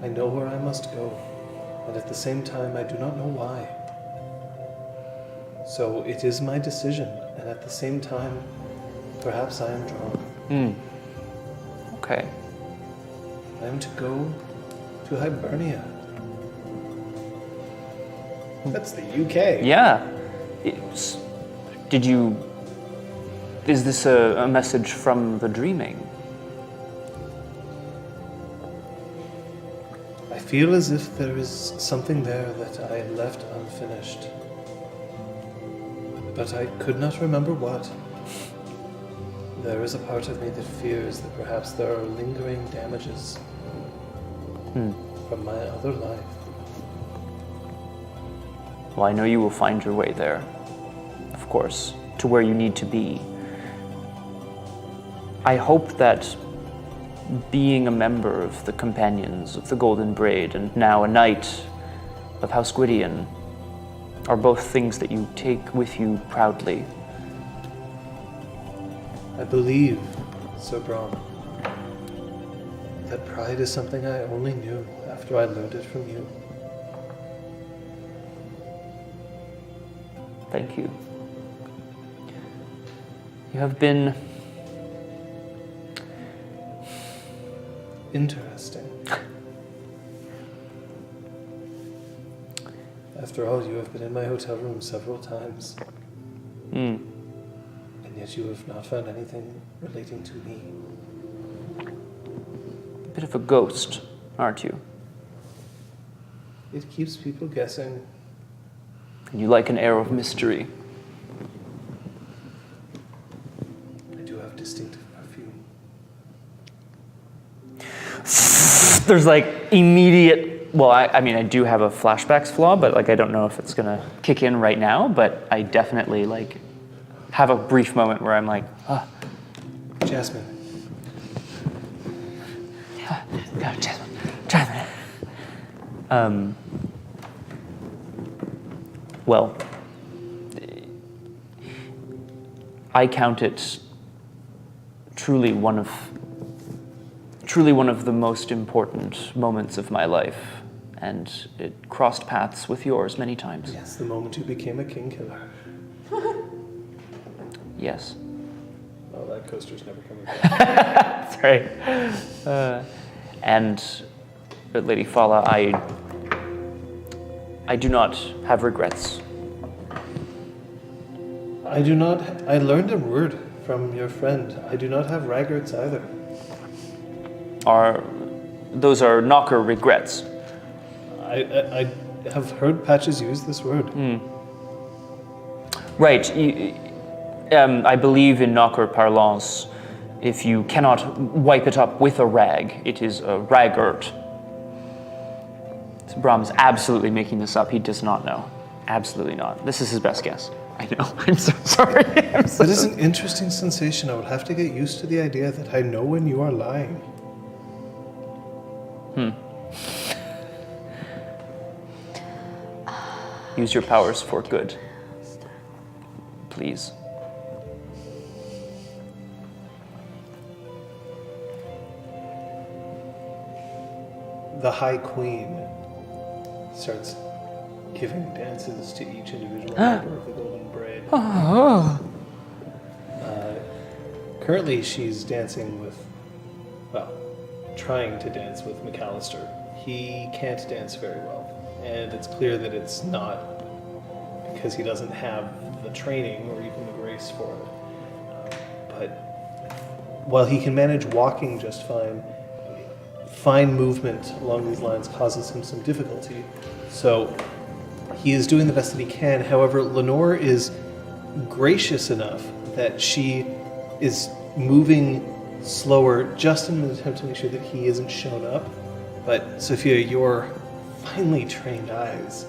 I know where I must go, and at the same time I do not know why. So it is my decision, and at the same time, perhaps I am drawn. Okay. I am to go to Hibernia. That's the UK. Yeah. Did you is this a message from the dreaming? I feel as if there is something there that I left unfinished. But I could not remember what. There is a part of me that fears that perhaps there are lingering damages from my other life. Well, I know you will find your way there, of course, to where you need to be. I hope that being a member of the Companions of the Golden Braid and now a knight of House Gwydion are both things that you take with you proudly. I believe, Sir Braun, that pride is something I only knew after I learned it from you. Thank you. You have been interesting. After all, you have been in my hotel room several times. And yet you have not found anything relating to me. a bit of a ghost, aren't you? It keeps people guessing. And you like an air of mystery. I do have distinctive perfume. There's like immediate, well, I mean, I do have a flashbacks flaw, but like I don't know if it's gonna kick in right now, but I definitely like have a brief moment where I'm like, Jasmine. Jasmine. Well, I count it truly one of the most important moments of my life, and it crossed paths with yours many times. Yes, the moment you became a king killer. Yes. Oh, that coaster's never coming back. That's right. And Lady Fala, I do not have regrets. I do not. I learned a word from your friend. I do not have raggarts either. Those are knocker regrets. I have heard Patches use this word. Right. I believe in knocker parlance. If you cannot wipe it up with a rag, it is a raggart. So Brahm's absolutely making this up. He does not know. Absolutely not. This is his best guess. I know. I'm so sorry. That is an interesting sensation. I would have to get used to the idea that I know when you are lying. Use your powers for good. Please. The High Queen starts giving dances to each individual member of the Golden Braid. Currently, she's dancing with, well, trying to dance with McAllister. He can't dance very well, and it's clear that it's not because he doesn't have the training or even the grace for it. But while he can manage walking just fine, fine movement along these lines causes him some difficulty. So he is doing the best that he can. However, Lenore is gracious enough that she is moving slower just in an attempt to make sure that he isn't shown up. But Sophia, your finely trained eyes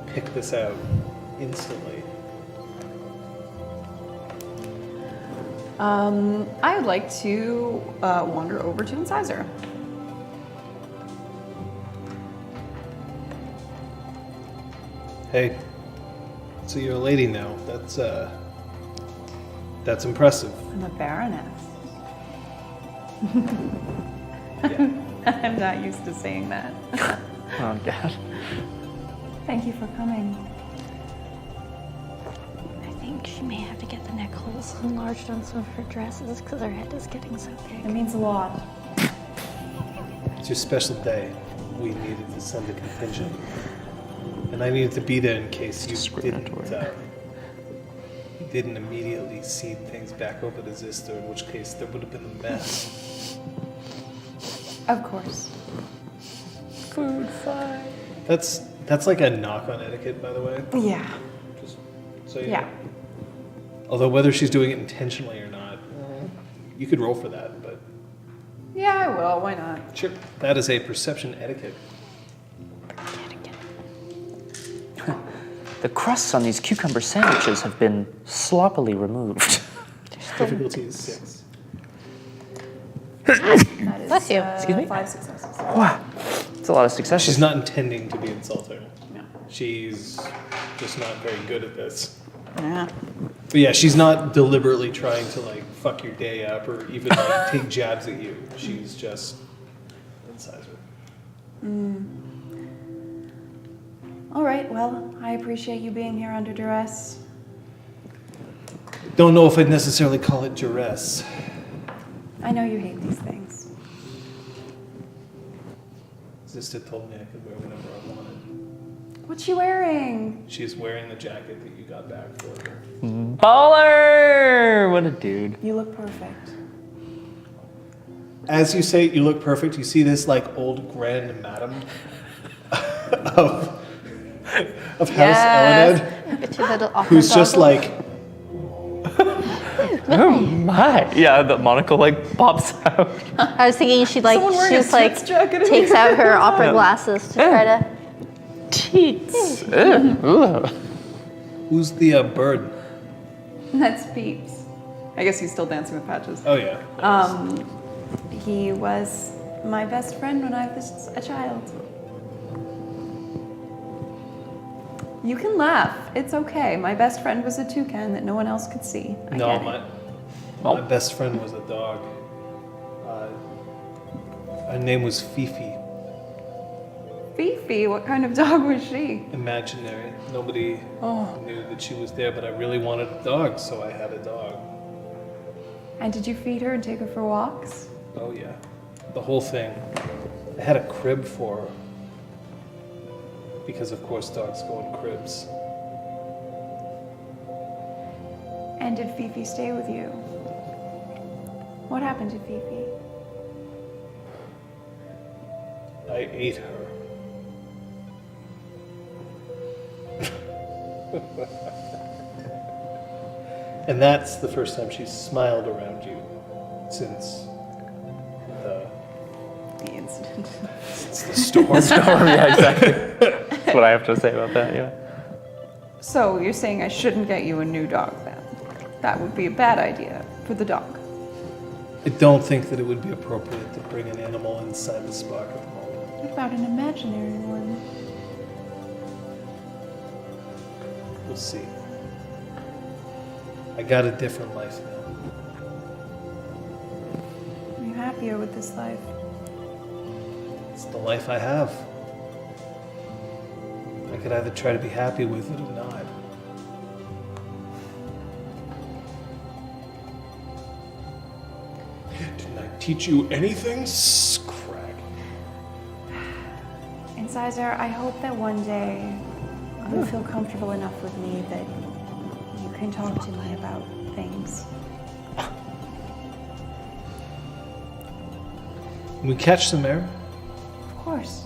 pick this out instantly. I would like to wander over to Incisor. Hey, so you're a lady now. That's impressive. I'm a baroness. Yeah. I'm not used to saying that. Oh, God. Thank you for coming. I think she may have to get the neck holes enlarged on some of her dresses because her head is getting so big. It means a lot. It's your special day. We needed to send a contingent. And I needed to be there in case you didn't didn't immediately seed things back over to Zister, in which case there would have been a mess. Of course. Food fight. That's like a knock on etiquette, by the way. Yeah. Just so you Yeah. know. Although whether she's doing it intentionally or not, you could roll for that, but Yeah, I will. Why not? sure. That is a perception etiquette. The crusts on these cucumber sandwiches have been sloppily removed. Difficulty is 6. That is, Bless you. Excuse me? 5 successes. Wow, it's a lot of successes. She's not intending to be insulting. No. She's just not very good at this. Yeah. But yeah, she's not deliberately trying to like fuck your day up or even like take jabs at you. She's just incisor. All right, well, I appreciate you being here under duress. Don't know if I'd necessarily call it duress. I know you hate these things. Zista told me I could wear whatever I wanted. What's she wearing? She's wearing the jacket that you got back for her. Baller! What a dude. You look perfect. As you say, you look perfect. You see this like old grand madam of House Yes. Elened, who's just like, Oh my! Yeah, the monocle like pops out. I was thinking she'd like, Someone wearing a she's like, Smith's jacket in takes here. out her opera glasses to try to. Teats. Ugh. who's the bird? That's Peeps. I guess he's still dancing with Patches. Oh yeah. He was my best friend when I was a child. You can laugh. It's okay. My best friend was a toucan that no one else could see. I No, get it. my best friend was a dog. Her name was Fifi. Fifi, what kind of dog was she? Imaginary. Nobody Oh. knew that she was there, but I really wanted a dog, so I had a dog. And did you feed her and take her for walks? Oh yeah, the whole thing. I had a crib for her. Because of course dogs go in cribs. And did Fifi stay with you? What happened to Fifi? I ate her. And that's the first time she's smiled around you since The incident. the storm. Storm, yeah, exactly. That's what I have to say about that, yeah. So you're saying I shouldn't get you a new dog then? That would be a bad idea for the dog. I don't think that it would be appropriate to bring an animal inside the spark at the moment. What about an imaginary one? We'll see. I got a different life now. Are you happier with this life? It's the life I have. I could either try to be happy with it or not. Didn't I teach you anything? Crack. Incisor, I hope that one day you feel comfortable enough with me that you can talk to me about things. We catch some air. Of course.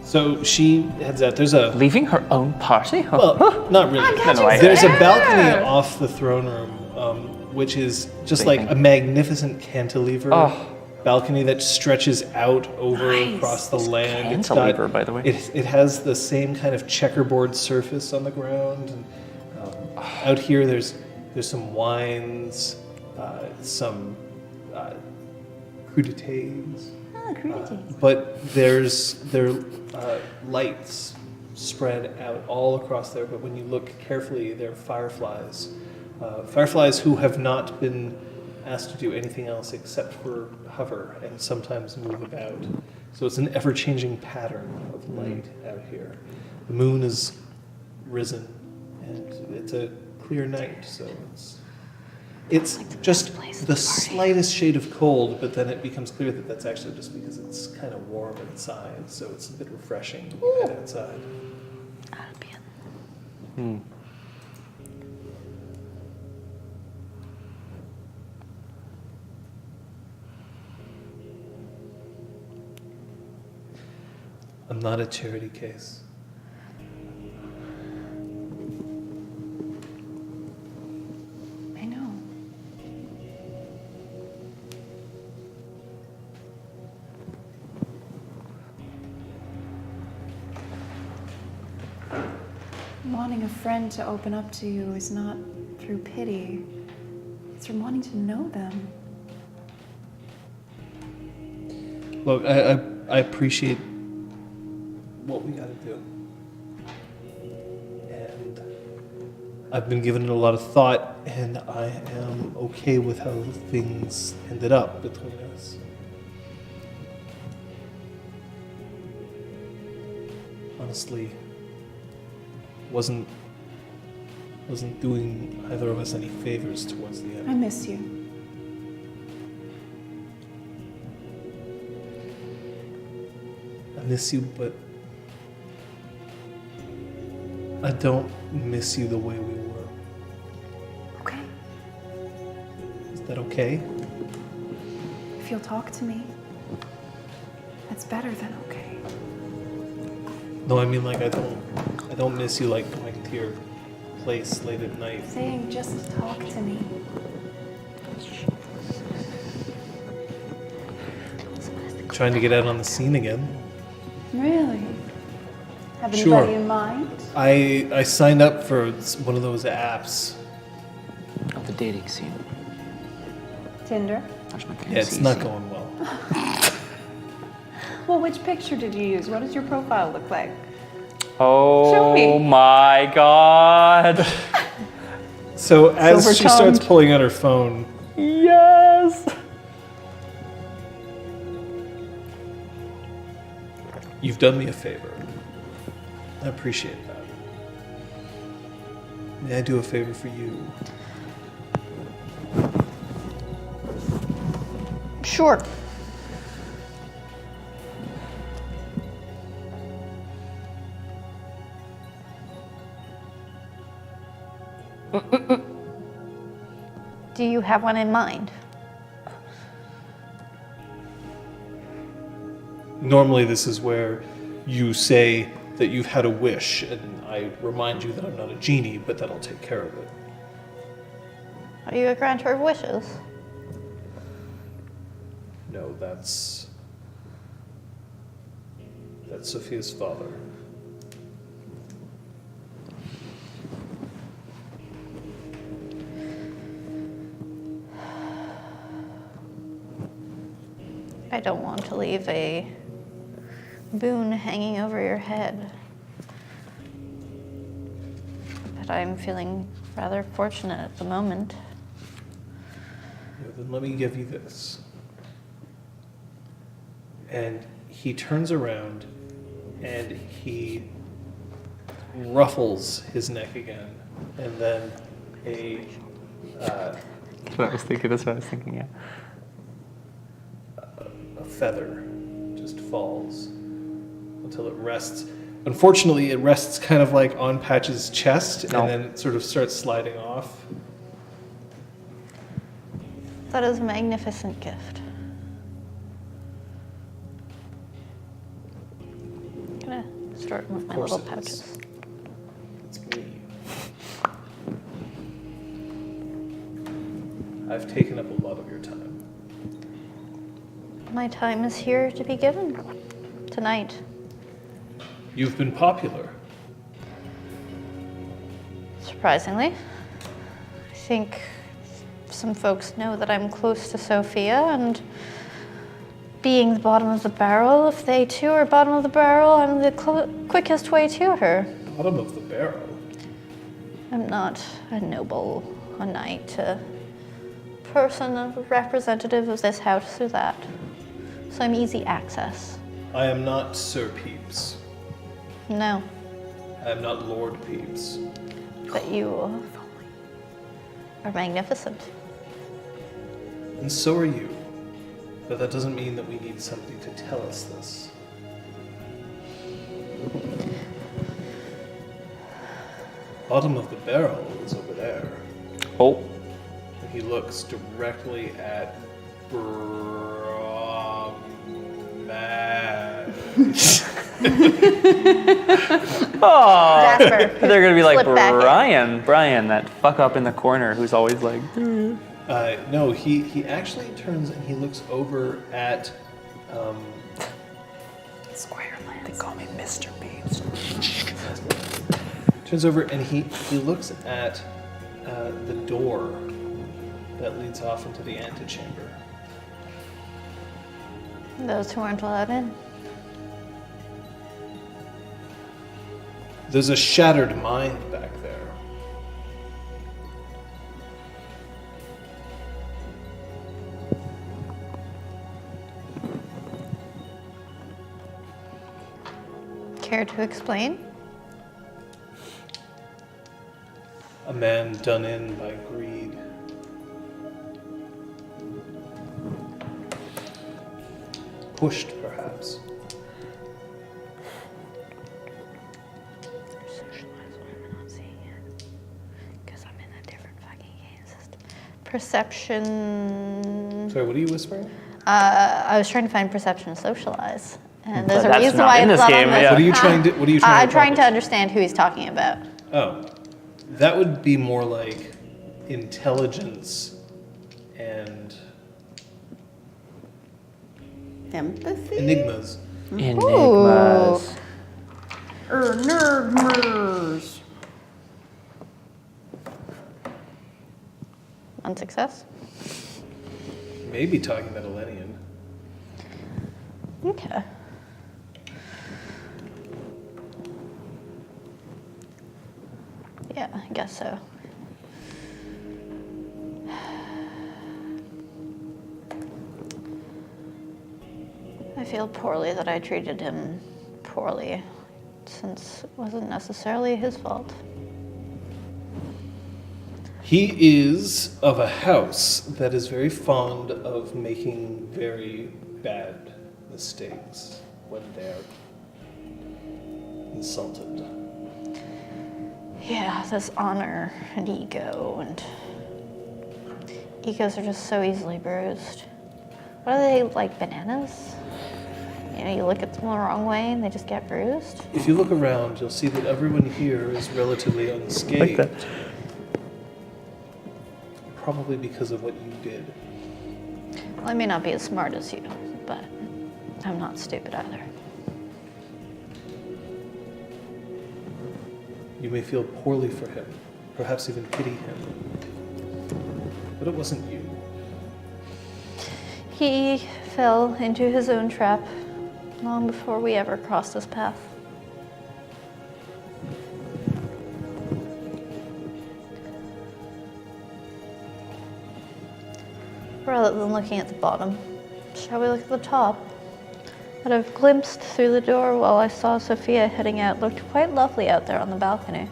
So she heads out. There's a Leaving her own party? well, not really. No, I- There's a balcony off the throne room, which is just like a magnificent cantilever Oh. balcony that stretches out over across the land. It's got- Cantilever, by the way. It has the same kind of checkerboard surface on the ground. And, out here, there's some wines, some crudités. Ah, crudités. But there are lights spread out all across there. But when you look carefully, there are fireflies. Fireflies who have not been asked to do anything else except for hover and sometimes move about. So it's an ever-changing pattern of light out here. The moon is risen, and it's a clear night, so it's just the slightest shade of cold, but then it becomes clear that that's actually just because it's kind of warm inside, so it's a bit refreshing to head outside. I'm not a charity case. I know. Wanting a friend to open up to you is not through pity. It's from wanting to know them. Look, I appreciate what we gotta do. And I've been giving it a lot of thought, and I am okay with how things ended up between us. Honestly, wasn't doing either of us any favors towards the I end. miss you. I miss you, but I don't miss you the way we were. Okay. Is that okay? If you'll talk to me, that's better than okay. No, I mean like I don't miss you like going to your place late at night. Saying just talk to me. Trying to get out on the scene again. Really? Have Sure. anybody in mind? I signed up for one of those apps. Of the dating scene. Tinder? Yeah, it's not going well. Well, which picture did you use? What does your profile look like? Oh Show me. my god. So as she Silver starts tongued. pulling out her phone, Yes. you've done me a favor. I appreciate that. May I do a favor for you? Sure. Do you have one in mind? Normally this is where you say that you've had a wish, and I remind you that I'm not a genie, but that I'll take care of it. Are you a granter of wishes? No, that's Sophia's father. I don't want to leave a boon hanging over your head. But I'm feeling rather fortunate at the moment. Yeah, then let me give you this. And he turns around and he ruffles his neck again, and then That's what I was thinking. That's what I was thinking. Yeah. a feather just falls until it rests. Unfortunately, it rests kind of like on Patch's chest, No. and then it sort of starts sliding off. That is a magnificent gift. I'm gonna start with my course little it is. pouches. It's me. I've taken up a lot of your time. My time is here to be given tonight. You've been popular. Surprisingly, I think some folks know that I'm close to Sophia, and being the bottom of the barrel, if they too are bottom of the barrel, I'm the quickest way to her. Bottom of the barrel. I'm not a noble, a knight, a person, a representative of this house or that. So I'm easy access. I am not Sir Peeps. No, I am not Lord Peeps. but you are magnificent. And so are you. But that doesn't mean that we need somebody to tell us this. Bottom of the barrel is over there. Oh. And he looks directly at Bromad. Oh, Jasper. they're gonna be like Slip back in. Brian, that fuck up in the corner who's always like. No, he actually turns and he looks over at. Squireland. They call me Mr. Beast. Turns over and he looks at the door that leads off into the antechamber. Those who aren't allowed in. There's a shattered mind back there. Care to explain? A man done in by greed. Pushed, perhaps. Perception. Sorry, what are you whispering? I was trying to find perception and socialize, and there's But a that's reason not why in it's this not game, on this. yeah. What are you trying to? What are you trying I'm to? trying to accomplish? understand who he's talking about. Oh, that would be more like intelligence and Empathy? enigmas. Enigmas. Enigmas. One success. Maybe talking about Elenian. Okay. Yeah, I guess so. I feel poorly that I treated him poorly, since it wasn't necessarily his fault. He is of a house that is very fond of making very bad mistakes when they're insulted. Yeah, this honor and ego, and egos are just so easily bruised. What are they, like bananas? You know, you look at them the wrong way and they just get bruised. If you look around, you'll see that everyone here is relatively unscathed. Like that. Probably because of what you did. Well, I may not be as smart as you, but I'm not stupid either. You may feel poorly for him, perhaps even pity him. But it wasn't you. He fell into his own trap long before we ever crossed his path. Rather than looking at the bottom, shall we look at the top? What I've glimpsed through the door while I saw Sophia heading out looked quite lovely out there on the balcony.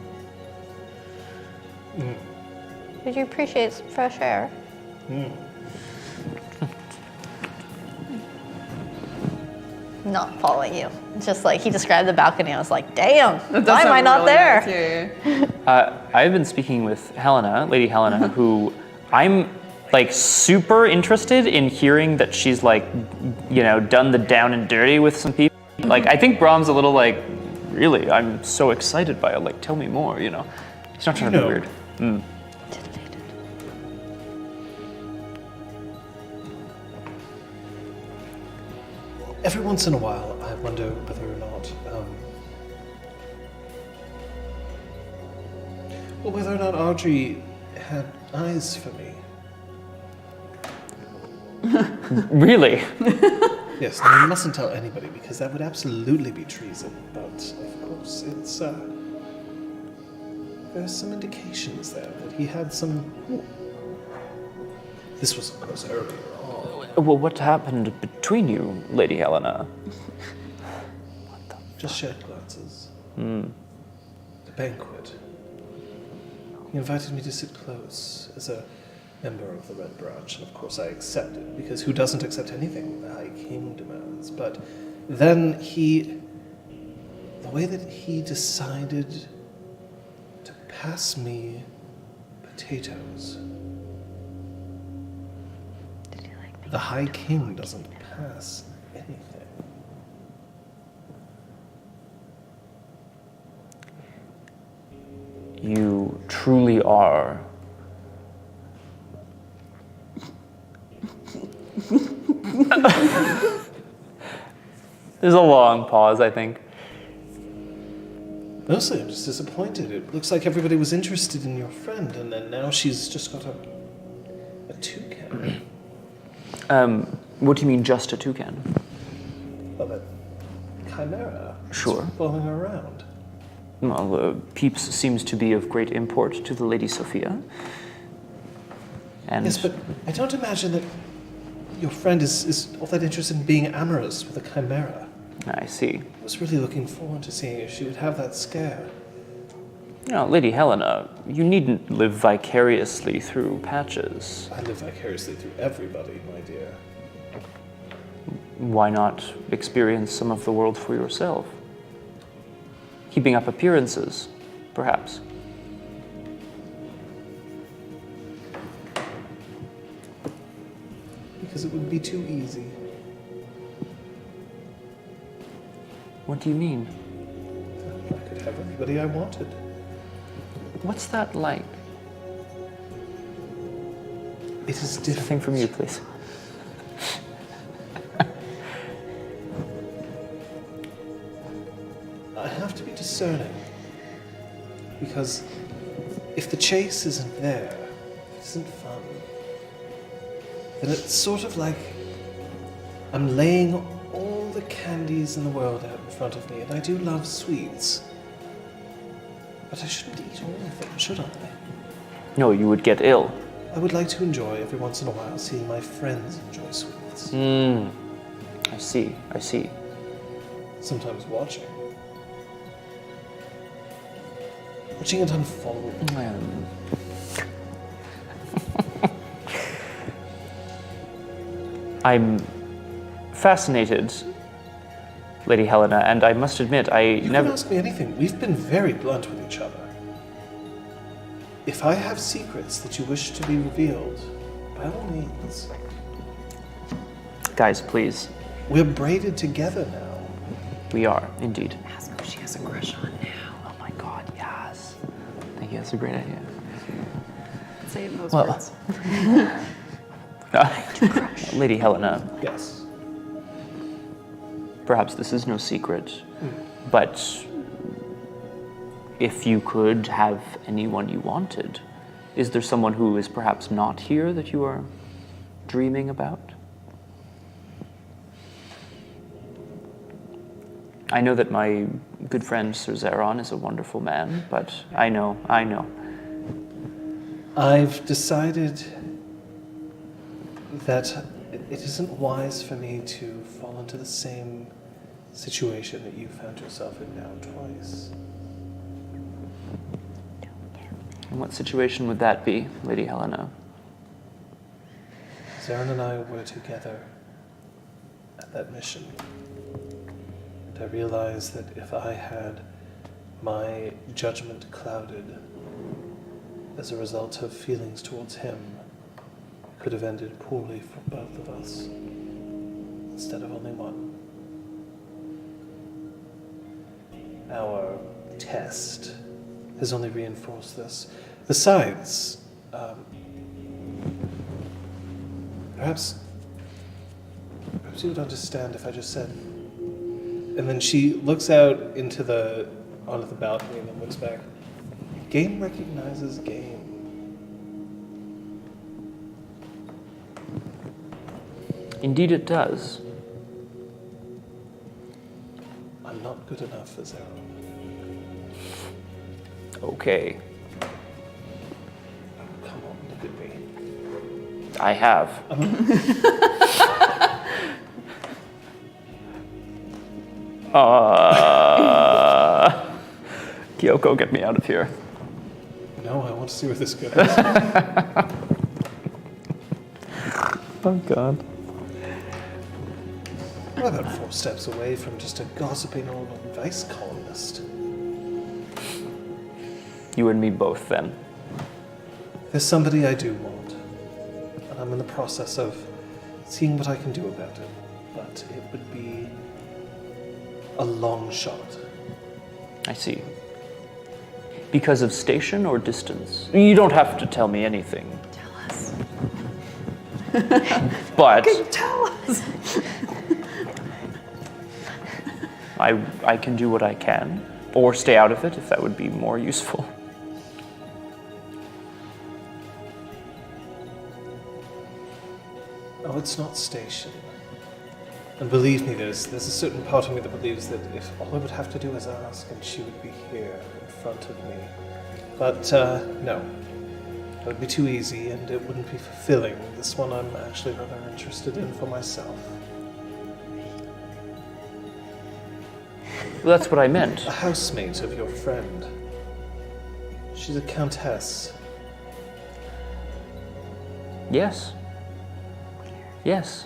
Did you appreciate some fresh air? Not following you. It's just like he described the balcony. I was like, damn, why am I not there? I've been speaking with Helena, Lady Helena, who I'm like super interested in hearing that she's like, you know, done the down and dirty with some people. Like, I think Brahm's a little like, really, I'm so excited by it. Like, tell me more, you know. He's not trying to be weird. Every once in a while, I wonder whether or not Audrey had eyes for me. Really? Yes, now you mustn't tell anybody because that would absolutely be treason. But of course, it's there's some indications there that he had some. This was of course earlier on. Well, what happened between you, Lady Helena? Just shared glances. The banquet. He invited me to sit close as a member of the Red Branch, and of course I accepted, because who doesn't accept anything the High King demands? But then the way that he decided to pass me potatoes. Did you like me? The High King doesn't pass anything. truly are. There's a long pause, I think. Mostly, I'm just disappointed. It looks like everybody was interested in your friend, and then now she's just got a toucan. What do you mean, just a toucan? Well, that chimera. Sure. It's following her around. Well, Peeps seems to be of great import to the Lady Sophia. And Yes, but I don't imagine that your friend is all that interested in being amorous with a chimera. I see. I was really looking forward to seeing if she would have that scare. You know, Lady Helena, you needn't live vicariously through Patches. I live vicariously through everybody, my dear. Why not experience some of the world for yourself? Keeping up appearances, perhaps. Because it would be too easy. What do you mean? I could have anybody I wanted. What's that like? It is different. Nothing from you, please. I have to be discerning. Because if the chase isn't there, it isn't fun. Then it's sort of like I'm laying all the candies in the world out in front of me, and I do love sweets. But I shouldn't eat all of them, should I? No, you would get ill. I would like to enjoy every once in a while seeing my friends enjoy sweets. I see, I see. Sometimes watching. Watching it unfold. I'm fascinated, Lady Helena, and I must admit, You can ask me anything. We've been very blunt with each other. If I have secrets that you wish to be revealed, by all means. Guys, please. We're braided together now. We are, indeed. Ask who she has a crush on now. Oh my god, yes. I think that's a great idea. Say it in those Well, words. Lady Helena, Yes. perhaps this is no secret, but if you could have anyone you wanted, is there someone who is perhaps not here that you are dreaming about? I know that my good friend Sir Zeron is a wonderful man, but I know. I've decided that it isn't wise for me to fall into the same situation that you found yourself in now twice. And what situation would that be, Lady Helena? Zarin and I were together at that mission. And I realized that if I had my judgment clouded as a result of feelings towards him, it could have ended poorly for both of us, instead of only one. Our test has only reinforced this. Besides, perhaps you would understand if I just said. And then she looks out onto the balcony and then looks back. Game recognizes game. Indeed it does. I'm not good enough for Zero. Okay, Come on, look at me. I have. Kyoko, get me out of here. No, I want to see where this goes. Oh god. I'm about 4 steps away from just a gossiping old advice columnist. You and me both, then. There's somebody I do want, and I'm in the process of seeing what I can do about it. But it would be a long shot. I see. Because of station or distance? You don't have to tell me anything. Tell us. But Tell us. I can do what I can, or stay out of it if that would be more useful. Oh, it's not station. And believe me, there's a certain part of me that believes that if all I would have to do is ask, and she would be here in front of me. But no, that would be too easy, and it wouldn't be fulfilling. This one I'm actually rather interested in for myself. Well, that's what I meant. A housemate of your friend. She's a countess. Yes. Yes.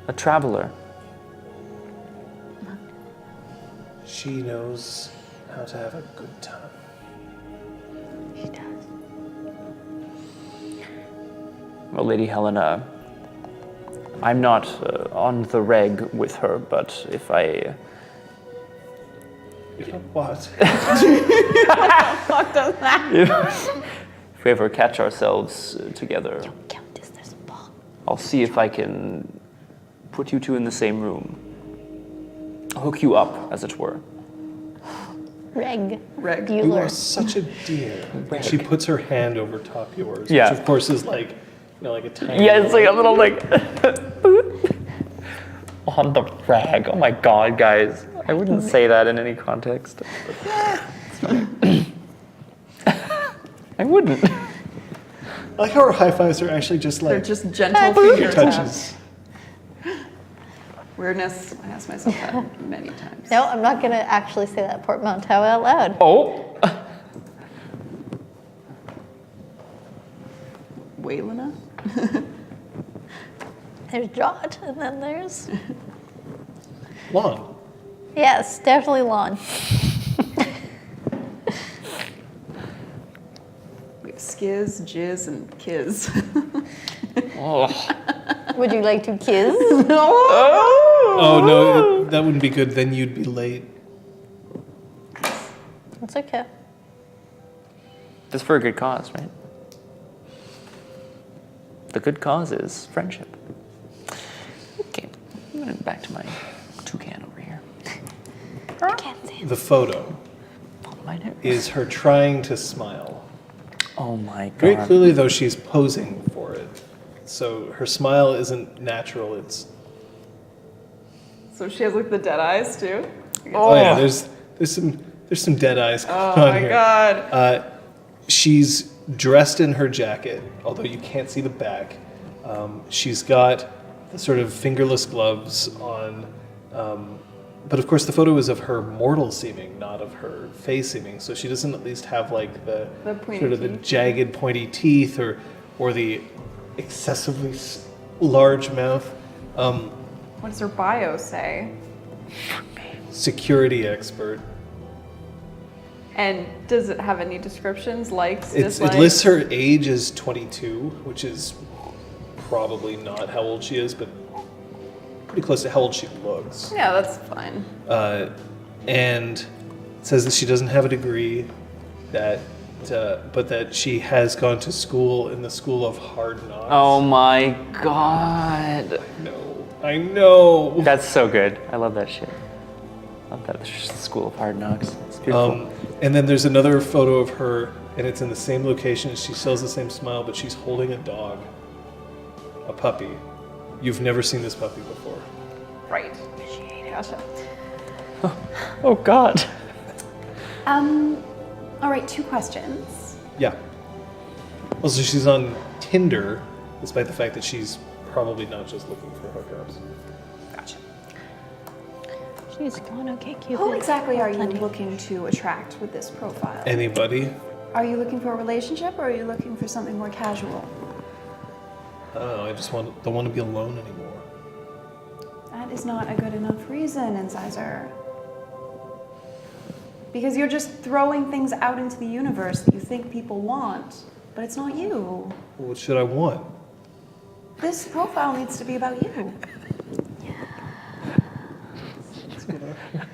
A traveler. She knows how to have a good time. She does. Well, Lady Helena, I'm not on the reg with her, but if I... What? Fuck does that? If we ever catch ourselves together, Countess, there's a ball. I'll see if I can put you two in the same room. I'll hook you up, as it were. Reg. Reg. You Bueller. are such a dear. And she puts her hand over top yours, Yeah. which of course is like, you know, like a tiny. Yeah, it's like a little like on the rag. Oh my god, guys. I wouldn't say that in any context. I wouldn't. I like how our high fives are actually just They're like just gentle finger taps. touches. Weirdness. I asked myself that many times. No, I'm not gonna actually say that portmanteau out loud. Oh. Waylena? There's Jot, and then there's... Lawn. Yes, definitely Lawn. We have Skiz, Jizz, and Kiz. Oh. Would you like to kiss? Oh no, that wouldn't be good. Then you'd be late. It's okay. That's for a good cause, right? The good cause is friendship. Okay, I'm gonna back to my toucan over here. I can't say it. The photo Follow my nose. is her trying to smile. Oh my god. Very clearly, though, she's posing for it. So her smile isn't natural. It's So she has like the dead eyes too? oh yeah. There's some dead eyes going Oh on my here. god. She's dressed in her jacket, although you can't see the back. She's got the sort of fingerless gloves on. But of course, the photo is of her mortal seeming, not of her face seeming. So she doesn't at least have like the pointy sort of the teeth. jagged, pointy teeth, or the excessively large mouth. What does her bio say? Security expert. And does it have any descriptions? Likes, It dislikes? lists her age as 22, which is probably not how old she is, but pretty close to how old she looks. Yeah, that's fine. And it says that she doesn't have a degree, but that she has gone to school in the School of Hard Knocks. Oh my god. I know. That's so good. I love that shit. I love that. It's just the School of Hard Knocks. It's beautiful. And then there's another photo of her, and it's in the same location. She still has the same smile, but she's holding a dog, a puppy. You've never seen this puppy before. Right. Gotcha. Oh god. All right, 2 questions. Yeah. Also, she's on Tinder, despite the fact that she's probably not just looking for hookups. Gotcha. She's going okay, Cupid. Who exactly are you Plenty. looking to attract with this profile? Anybody? Are you looking for a relationship or are you looking for something more casual? I don't know. I just don't want to be alone anymore. That is not a good enough reason, Incisor. Because you're just throwing things out into the universe that you think people want, but it's not you. What should I want? This profile needs to be about you.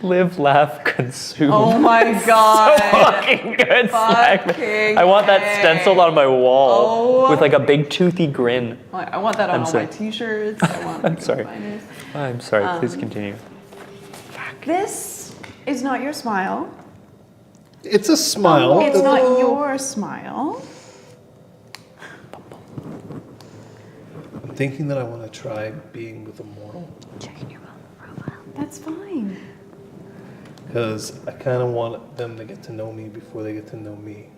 Live, laugh, consume. Oh my god. Fucking good. Fucking I want that A. stenciled on my wall Oh. with like a big toothy grin. I want that on I'm all sorry. my t-shirts. I want I'm sorry. binders. I'm sorry. Please continue. This is not your smile. It's a smile. It's not your smile. I'm thinking that I want to try being with a mortal. That's fine. Because I kind of want them to get to know me before they get to know me.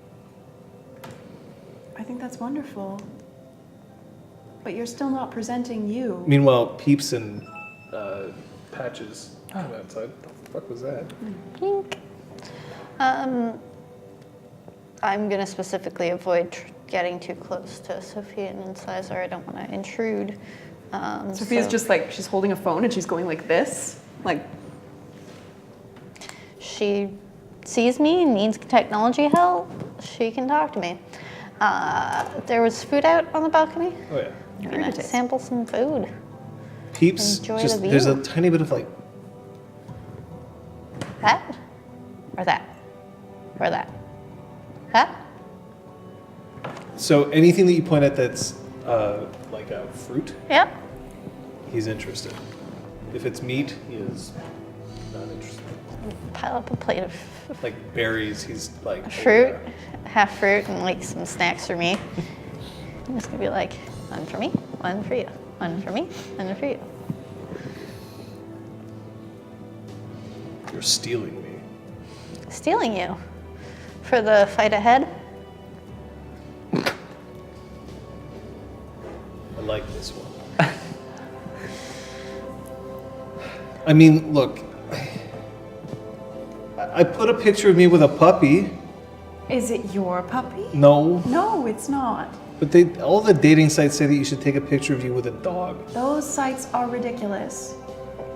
I think that's wonderful. But you're still not presenting you. Meanwhile, Peeps and Patches come outside. What the fuck was that? Pink. I'm gonna specifically avoid getting too close to Sophia and Incisor. I don't want to intrude. Sophia's so just like, she's holding a phone and she's going like this. Like, she sees me, needs technology help. She can talk to me. There was food out on the balcony. Oh yeah. I'm gonna sample some food. Peeps, Enjoy just the there's a view. tiny bit of like, That? Or that? Or that? That? so anything that you point at that's like a fruit, Yep. he's interested. If it's meat, he is not interested. Pile up a plate of Like berries, he's like fruit, half fruit, and like some snacks for me. I'm just gonna be like, one for me, one for you, one for me, one for you. You're stealing me. Stealing you for the fight ahead. I like this one. I mean, look. I put a picture of me with a puppy. is it your puppy? No, No, it's not. but all the dating sites say that you should take a picture of you with a dog. Those sites are ridiculous.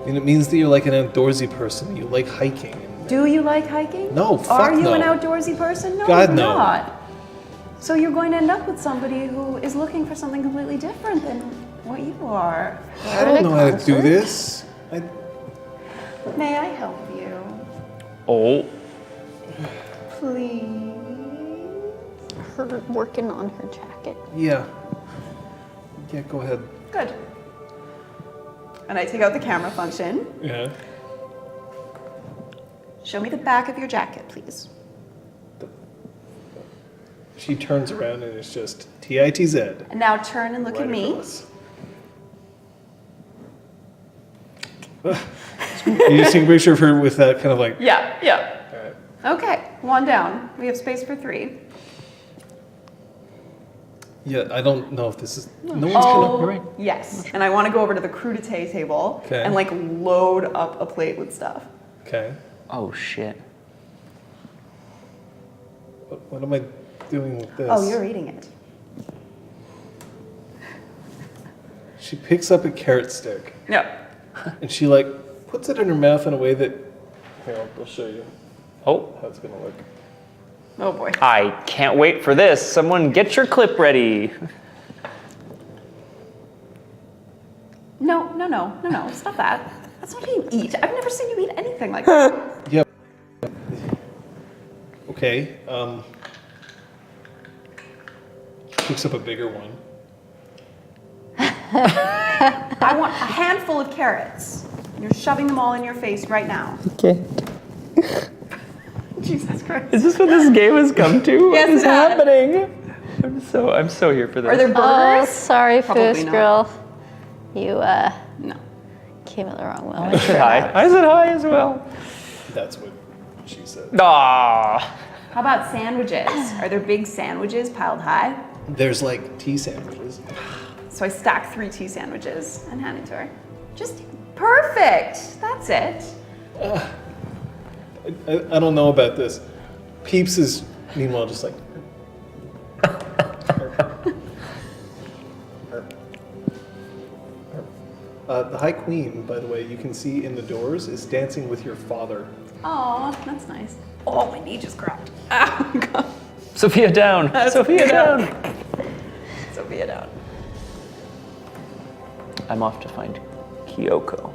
And it means that you're like an outdoorsy person. You like hiking. And Do you like hiking? No, fuck Are you no. an outdoorsy person? No, God, you're no. not. So you're going to end up with somebody who is looking for something completely different than what you are. I don't know how to do this. May I help you? Oh. Please? Her working on her jacket. Yeah. Yeah, go ahead. Good. And I take out the camera function. Yeah. Show me the back of your jacket, please. She turns around and it's just TITZ. And now turn and look right at me. across. You just take a picture of her with that kind of like. Yeah, yeah. All right. Okay, one down. We have space for 3. Yeah, I don't know if this is. No one's Oh, You're right. yes. And I want to go over to the crudité table Okay. and like load up a plate with stuff. Okay. Oh shit. What am I doing with this? Oh, you're eating it. She picks up a carrot stick No. and she like puts it in her mouth in a way that. Here, I'll show you Oh. how it's gonna look. Oh boy. I can't wait for this. Someone get your clip ready. No. Stop that. That's not how you eat. I've never seen you eat anything like that. Yep. Okay. Picks up a bigger one. I want a handful of carrots. You're shoving them all in your face right now. Okay. Jesus Christ. Is this what this game has come to? Yes, What is it has. happening? I'm so here for this. Are there Oh, burgers? sorry, Probably Foos not. Girl. You No. came at the wrong I moment. said hi. I said hi as well. That's what she said. Ah. How about sandwiches? Are there big sandwiches piled high? There's like tea sandwiches. So I stack 3 tea sandwiches and hand it to her. Just perfect. That's it. I don't know about this. Peeps is meanwhile just like. The High Queen, by the way, you can see in the doors, is dancing with your father. Oh, that's nice. Oh, my knee just cracked. Ow, God. Sophia down. Sophia down. Sophia down. I'm off to find Kyoko.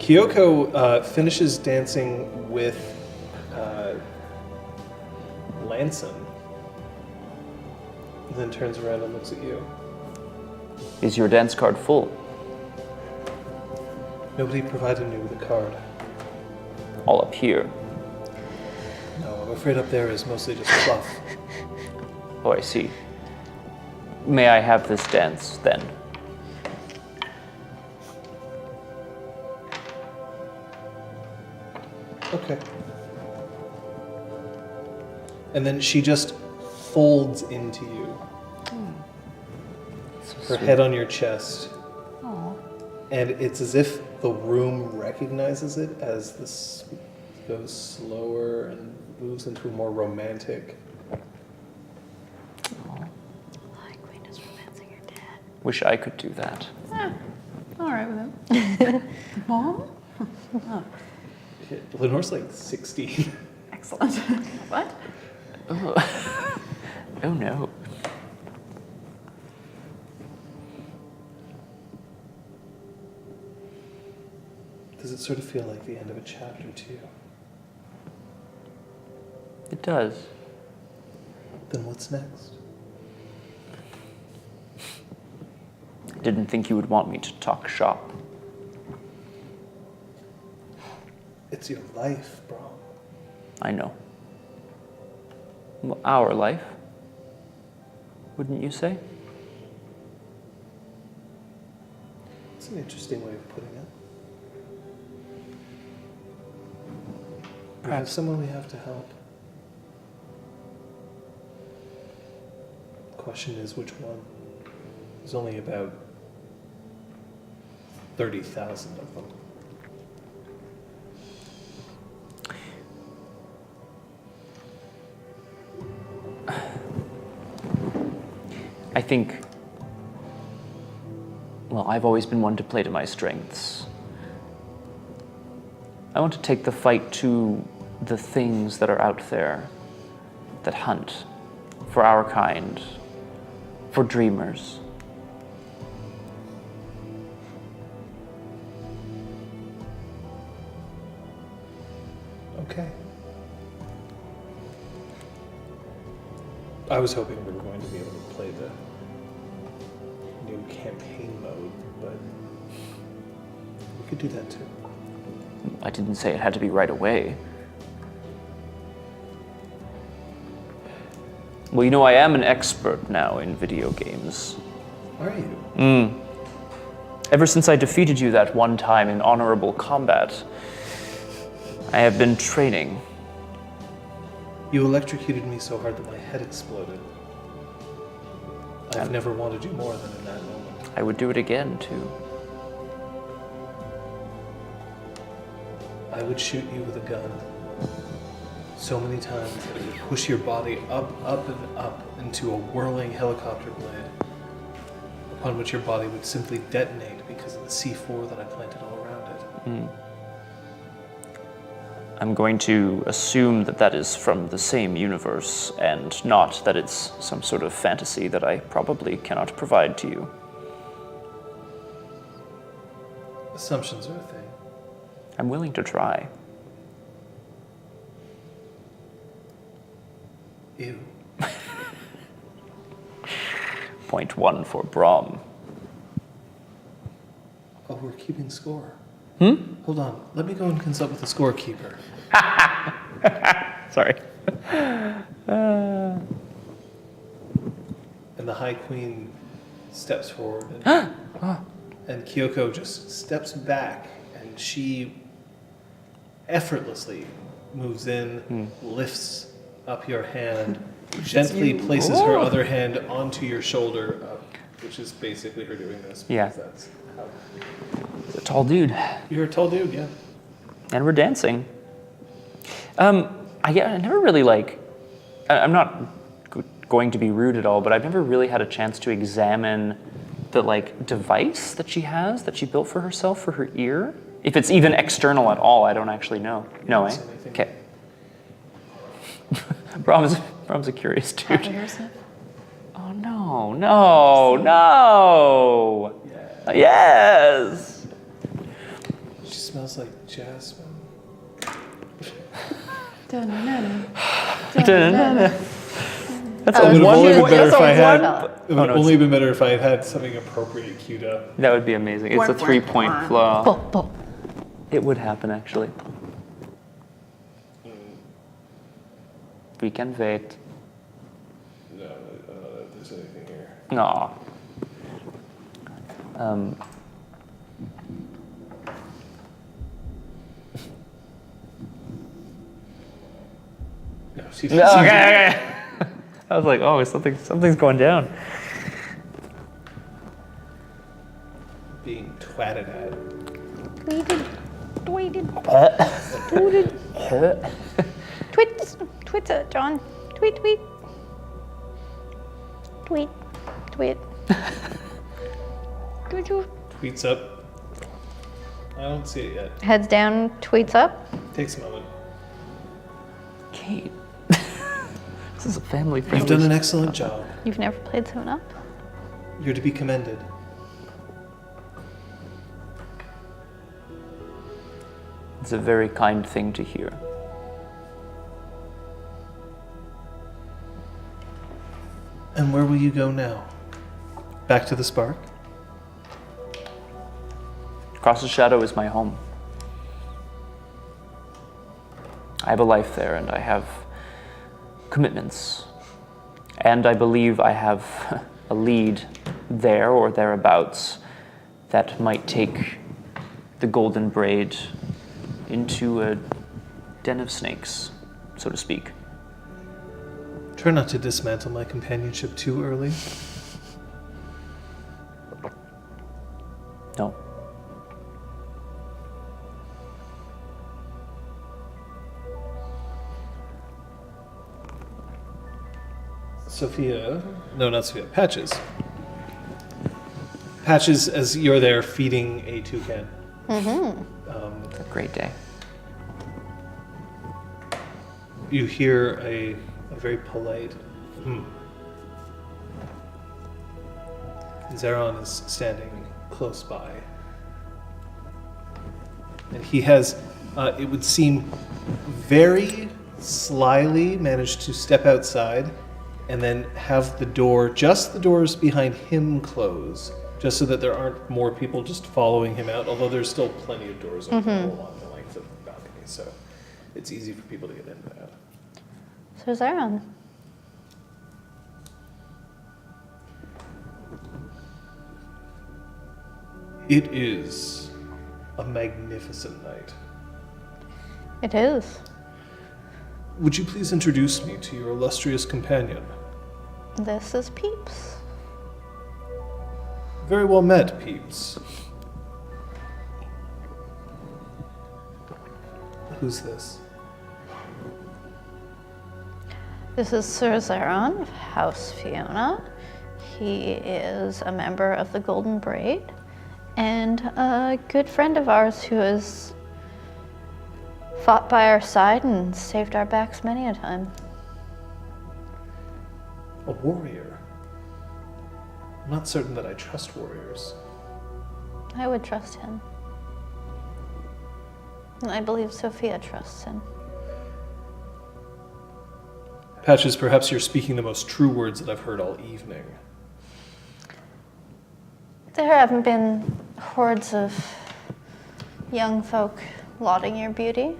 Kyoko finishes dancing with Lanson, and then turns around and looks at you. Is your dance card full? Nobody provided me with a card. All up here. No, I'm afraid up there is mostly just fluff. Oh, I see. May I have this dance, then? Okay. And then she just folds into you. Her head on your chest. And it's as if the room recognizes it as this goes slower and moves into a more romantic. Queen is romancing her dad. Wish I could do that. All right with him. Mom? Lenore's like 16. Excellent. What? Oh no. Does it sort of feel like the end of a chapter to you? It does. Then what's next? I didn't think you would want me to talk shop. It's your life, bro. I know. Well, our life, wouldn't you say? It's an interesting way of putting it. We have someone we have to help. The question is which one? There's only about 30,000 of them. I think, well, I've always been one to play to my strengths. I want to take the fight to the things that are out there that hunt for our kind, for dreamers. Okay. I was hoping we were going to be able to play the new campaign mode, but we could do that too. I didn't say it had to be right away. Well, you know, I am an expert now in video games. Are you? Ever since I defeated you that one time in honorable combat, I have been training. You electrocuted me so hard that my head exploded. I've never wanted you more than in that moment. I would do it again, too. I would shoot you with a gun so many times that it would push your body up, up, and up into a whirling helicopter blade, upon which your body would simply detonate because of the C4 that I planted all around it. I'm going to assume that that is from the same universe, and not that it's some sort of fantasy that I probably cannot provide to you. Assumptions are a thing. I'm willing to try. Ew. Point 1 for Brahm. Oh, we're keeping score. Hold on. Let me go and consult with the scorekeeper. Sorry. And the High Queen steps forward, and, and Kyoko just steps back, and she effortlessly moves in, lifts up your hand, gently places her other hand onto your shoulder, which is basically her doing this. Because Yeah. That's how... He's a tall dude. You're a tall dude, yeah. And we're dancing. I never really I'm not going to be rude at all, but I've never really had a chance to examine the device that she has, that she built for herself for her ear. If it's even external at all, I don't actually know. No, eh? Okay. Brahm's a curious dude. Oh no, no, no! Yes! She smells like jasmine. That's Oh, a it would one only be point. better That's if I a had- one. It would only been better if I had had something appropriate queued up. That would be amazing. It's a 3-point flaw. It would happen actually. We can wait. No, I don't know if there's anything here. Aw. No, she No, okay. I was like, oh, something's going down. being twatted at. Tweet it, John. Tweet. Tweets up. I don't see it yet. Heads down, tweets up. Takes a moment. Kate. This is a family You've friendly. done an excellent job. You've never played 7-Up? You're to be commended. It's a very kind thing to hear. And where will you go now? Back to the Spark? Across the Shadow is my home. I have a life there, and I have commitments. And I believe I have a lead there or thereabouts that might take the Golden Braid into a den of snakes, so to speak. Try not to dismantle my companionship too early. No. Sophia. No, not Sophia. Patches. Patches, as you're there feeding a toucan. It's a great day. You hear a very polite Zeron is standing close by. And he has, it would seem, very slyly managed to step outside and then have the door, just the doors behind him close, just so that there aren't more people just following him out, although there's still plenty of doors open along the length of the balcony, so it's easy for people to get in and out. So Zeron. It is a magnificent night. It is. Would you please introduce me to your illustrious companion? This is Peeps. Very well met, Peeps. Who's this? This is Sir Zeron of House Fiona. He is a member of the Golden Braid and a good friend of ours who has fought by our side and saved our backs many a time. A warrior. I'm not certain that I trust warriors. I would trust him. And I believe Sophia trusts him. Patches, perhaps you're speaking the most true words that I've heard all evening. There haven't been hordes of young folk lauding your beauty,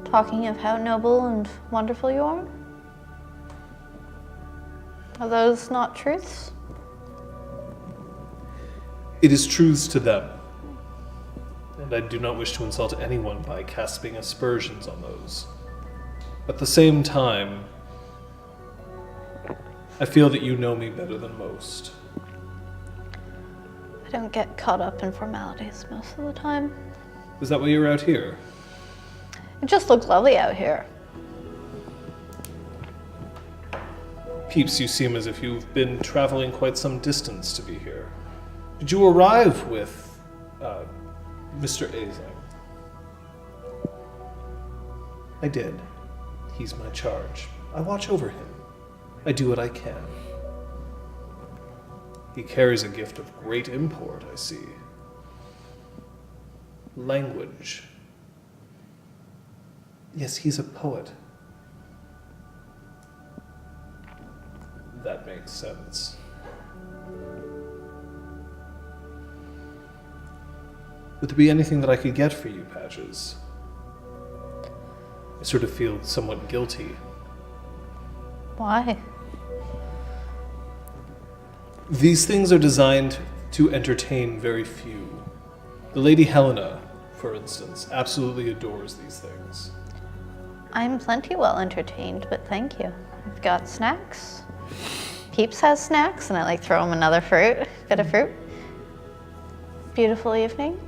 talking of how noble and wonderful you are. Are those not truths? It is truths to them. And I do not wish to insult anyone by casting aspersions on those. At the same time, I feel that you know me better than most. I don't get caught up in formalities most of the time. Is that why you're out here? It just looks lovely out here. Peeps, you seem as if you've been traveling quite some distance to be here. Did you arrive with Mr. Azing? I did. He's my charge. I watch over him. I do what I can. He carries a gift of great import, I see. language. Yes, he's a poet. That makes sense. Would there be anything that I could get for you, Patches? I sort of feel somewhat guilty. Why? These things are designed to entertain very few. The Lady Helena, for instance, absolutely adores these things. I'm plenty well entertained, but thank you. I've got snacks. Peeps has snacks, and I like throw him another bit of fruit. Beautiful evening.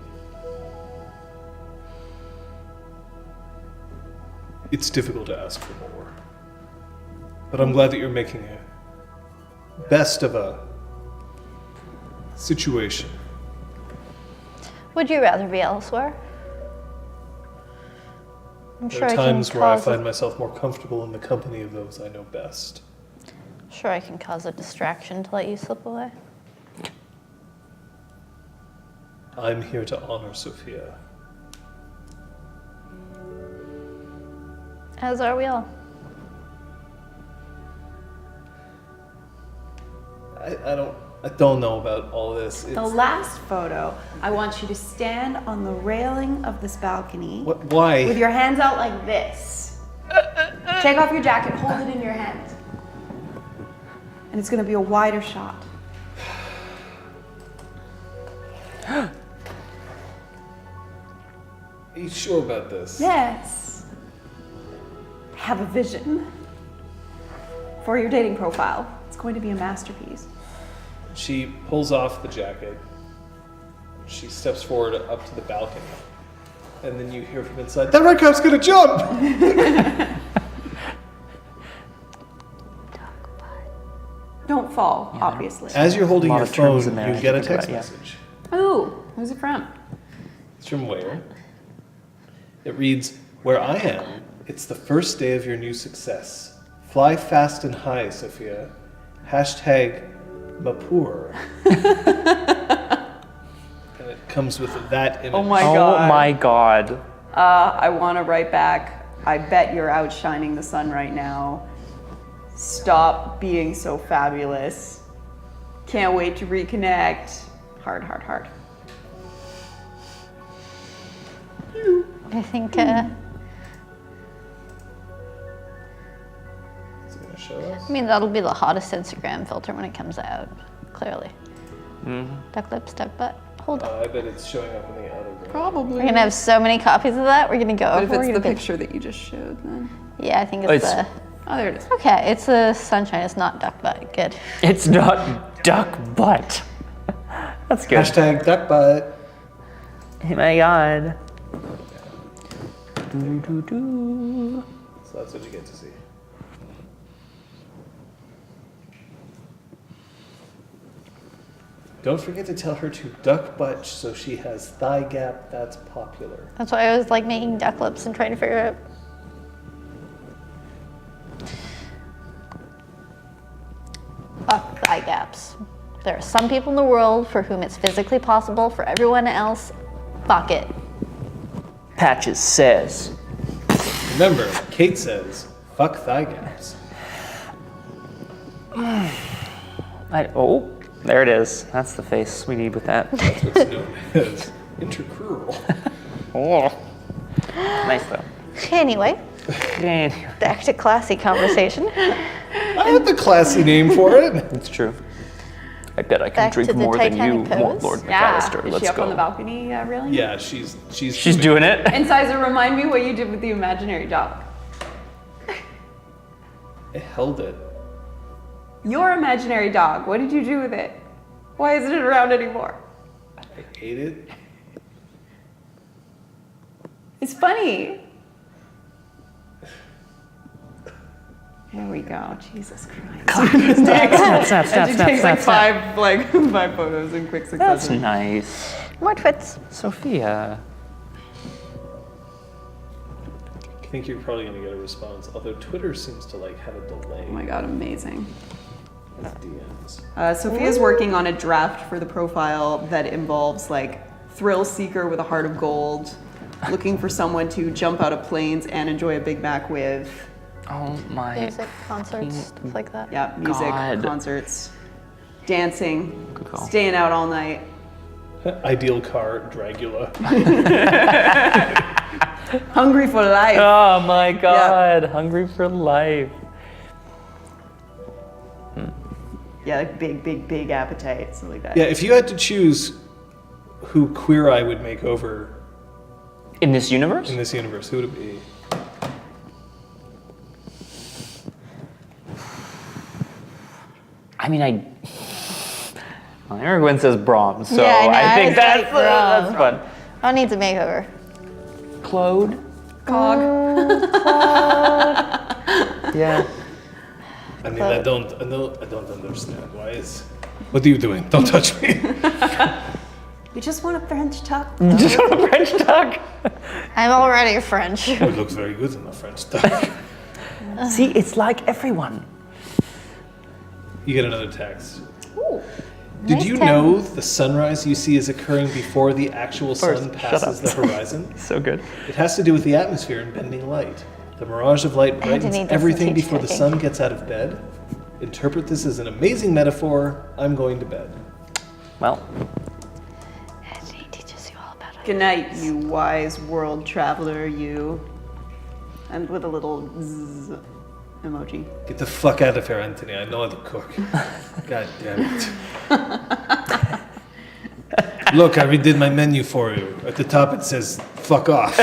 It's difficult to ask for more. But I'm glad that you're making a best of a situation. Would you rather be elsewhere? I'm There sure are I can times where I cause find myself more comfortable in the company of those I know best. Sure, I can cause a distraction to let you slip away. I'm here to honor Sophia. As are we all. I don't know about all this. The last photo, I want you to stand on the railing of this balcony Why? with your hands out like this. Take off your jacket, hold it in your hands. And it's gonna be a wider shot. Are you sure about this? Yes. Have a vision for your dating profile. It's going to be a masterpiece. She pulls off the jacket. She steps forward up to the balcony. And then you hear from inside, that red cop's gonna jump! Don't fall, obviously. As you're holding A lot your of terms phone, in there you I get a think about, text yeah. message. Ooh, who's it from? It's from where? It reads, where I am, it's the first day of your new success. Fly fast and high, Sophia. Hashtag Mapur. And it comes with that image. Oh my Oh god. my god. I want to write back. I bet you're outshining the sun right now. Stop being so fabulous. Can't wait to reconnect. Heart, heart, heart. I think Is it gonna show us? I mean, that'll be the hottest Instagram filter when it comes out, clearly. Duck lips, duck butt. Hold on. I bet it's showing up in the other room. Probably. We're gonna have so many copies of that. We're gonna go But if over. it's we're the gonna picture that you just showed, then. Yeah, I think It's- it's the. Oh, there it is. Okay, it's the sunshine. It's not duck butt. Good. It's not duck butt. That's good. Hashtag duck butt. Oh my god. Do, do, do. So that's what you get to see. Don't forget to tell her to duck butt so she has thigh gap that's popular. That's why I was like making duck lips and trying to figure out. Fuck thigh gaps. There are some people in the world for whom it's physically possible. For everyone else, fuck it. Patches says. Remember, Kate says, fuck thigh gaps. Oh, there it is. That's the face we need with that. That's what's known as intercrural. Oh. Nice though. Anyway, Anyway, back to classy conversation. I had the classy name for it. it's true. I bet I can Back to drink the more than you, Titanic pose? Lord Yeah. McAllister. Is Let's she up go. on the balcony railing? Yeah, she's She's doing it. And Sizer, remind me what you did with the imaginary dog. I held it. Your imaginary dog, what did you do with it? Why isn't it around anymore? I ate it. It's funny. There we go. Jesus Christ. Snap. She takes like five photos in quick That's succession. nice. More twits. Sophia. I think you're probably gonna get a response, although Twitter seems to have a delay Oh my god, amazing. with DMs. Sophia's working on a draft for the profile that involves thrill seeker with a heart of gold, looking for someone to jump out of planes and enjoy a Big Mac with. Oh my. Music, concerts, stuff like that. Yeah, music, God. concerts, dancing, Good call. staying out all night. Ideal car, Dragula. Hungry for life. Oh my God. Hungry for life. Yeah, like big appetite, something like that. Yeah, if you had to choose who Queer Eye would make over In this universe? in this universe, who would it be? I mean, well, Aragorn says Brahms, so Yeah, I know, I think I was like, that's fun. I need to makeover. Claude? Cog. Yeah. I mean, I don't understand. Why is... What are you doing? Don't touch me. We just want a French tuck. Just want a French duck. I'm already French. It looks very good in the French duck. See, it's like everyone. You get another text. Ooh. Did Nice you text. know the sunrise you see is occurring before the actual sun Shut passes up. the horizon? So good. It has to do with the atmosphere and bending light. The mirage of light brightens Anthony doesn't everything teach before the cooking. sun gets out of bed. Interpret this as an amazing metaphor. I'm going to bed. Well, He teaches you all about it. Good night, you wise world traveler, you. And with a little zzz emoji. Get the fuck out of here, Anthony. I know how to cook. God damn it. Look, I redid my menu for you. At the top it says, fuck off.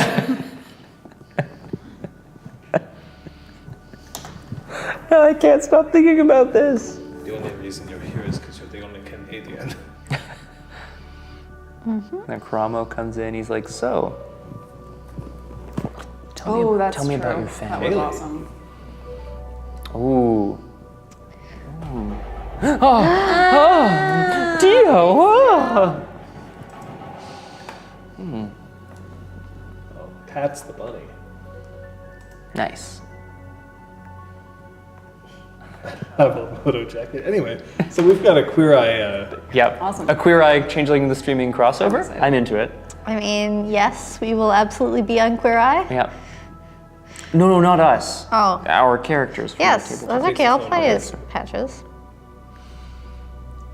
I can't stop thinking about this. The only reason you're here is because you're the only Canadian. Then Cromwell comes in. He's like, "So, tell me, That's tell me true. about your That family." was awesome. Ooh. Oh, Dio. Oh. Oh, Pat's the bunny. Nice. I have a photo jacket. Anyway, so we've got a Queer Eye. Yep. Awesome. A Queer Eye Changeling the streaming crossover. Awesome. I'm into it. I mean, yes, we will absolutely be on Queer Eye. Yep. No, not us. Oh. Our characters. from Yes, the table. that's okay. I'll play as Patches.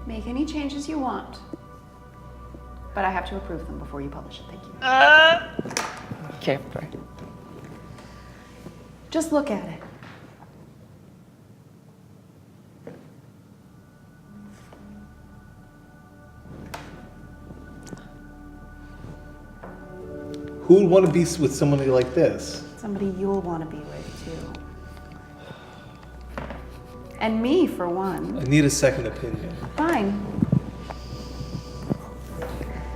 Make any changes you want. But I have to approve them before you publish it. Thank you. Okay, sorry. Just look at it. Who would want to be with somebody like this? Somebody you'll want to be with, too. And me, for one. I need a second opinion. Fine.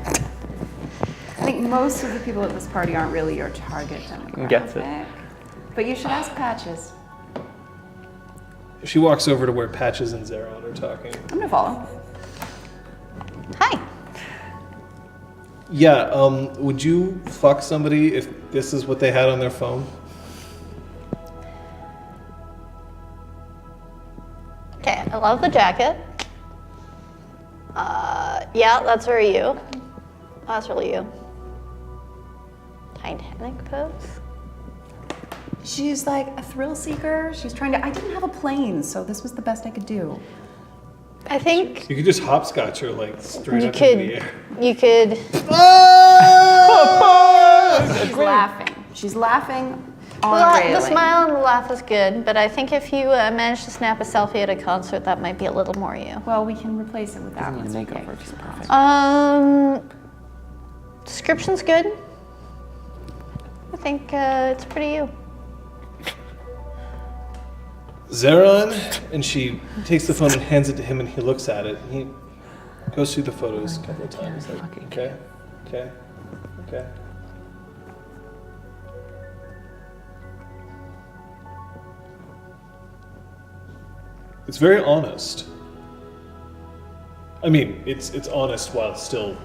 I think most of the people at this party aren't really your target demographic. Gets it. But you should ask Patches. She walks over to where Patches and Zeron are talking. I'm gonna follow. Hi. Yeah, would you fuck somebody if this is what they had on their phone? Okay, I love the jacket. Yeah, that's very you. That's really you. Titanic pose. She's like a thrill seeker. She's trying to. I didn't have a plane, so this was the best I could do. I think You could just hopscotch her like straight you up into the could. air. You could. She's laughing. She's laughing on Well, railing. the smile and the laugh is good, but I think if you manage to snap a selfie at a concert, that might be a little more you. Well, we can replace it with that Need one. a makeover. Just perfect. Description's good. I think it's pretty you. Zeron, and she takes the phone and hands it to him, and he looks at it. And he goes through the photos a couple of times. Like, okay, okay, okay. It's very honest. I mean, it's honest while still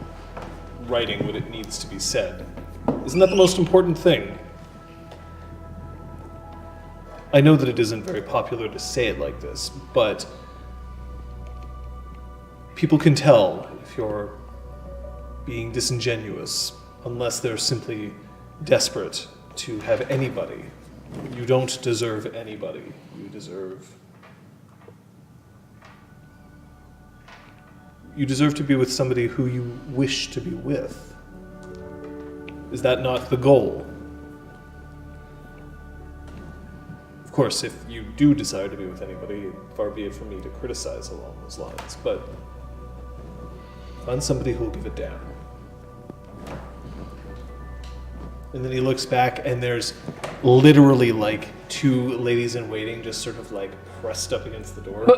writing what it needs to be said. Isn't that the most important thing? I know that it isn't very popular to say it like this, but people can tell if you're being disingenuous unless they're simply desperate to have anybody. You don't deserve anybody. You deserve to be with somebody who you wish to be with. Is that not the goal? Of course, if you do desire to be with anybody, far be it from me to criticize along those lines, but find somebody who will give a damn. And then he looks back, and there's literally like two ladies in waiting just sort of like pressed up against the door.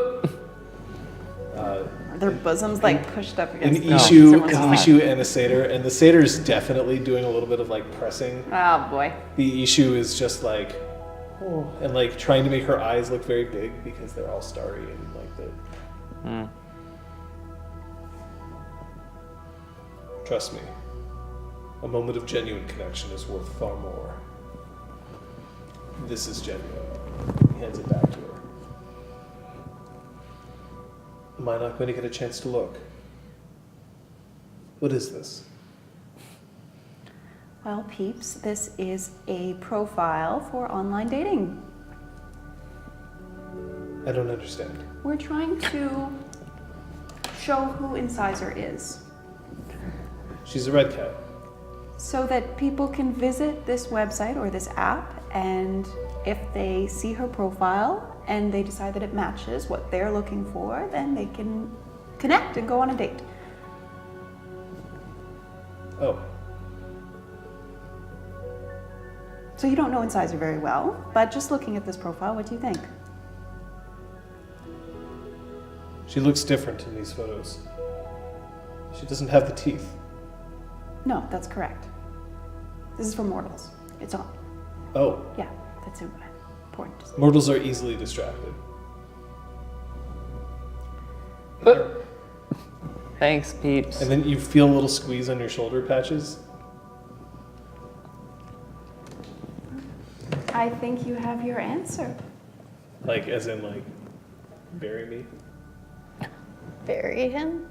Are their bosoms like pushed up An against the Ishu and a satyr, and the satyr is definitely doing a little bit of like pressing. Oh boy. The Ishu is just like, oh, and like trying to make her eyes look very big because they're all starry and like the. Trust me, a moment of genuine connection is worth far more. This is genuine. He hands it back to her. Am I not going to get a chance to look? What is this? Well, peeps, this is a profile for online dating. I don't understand. We're trying to show who Incisor is, She's a red cat. so that people can visit this website or this app, and if they see her profile and they decide that it matches what they're looking for, then they can connect and go on a date. Oh, So you don't know Incisor very well, but just looking at this profile, what do you think? she looks different in these photos. She doesn't have the teeth. No, that's correct. This is for mortals. It's on. Oh, Yeah, that's important. mortals are easily distracted. Thanks, peeps. And then you feel a little squeeze on your shoulder patches. I think you have your answer. Like, as in, like, bury me. Bury him?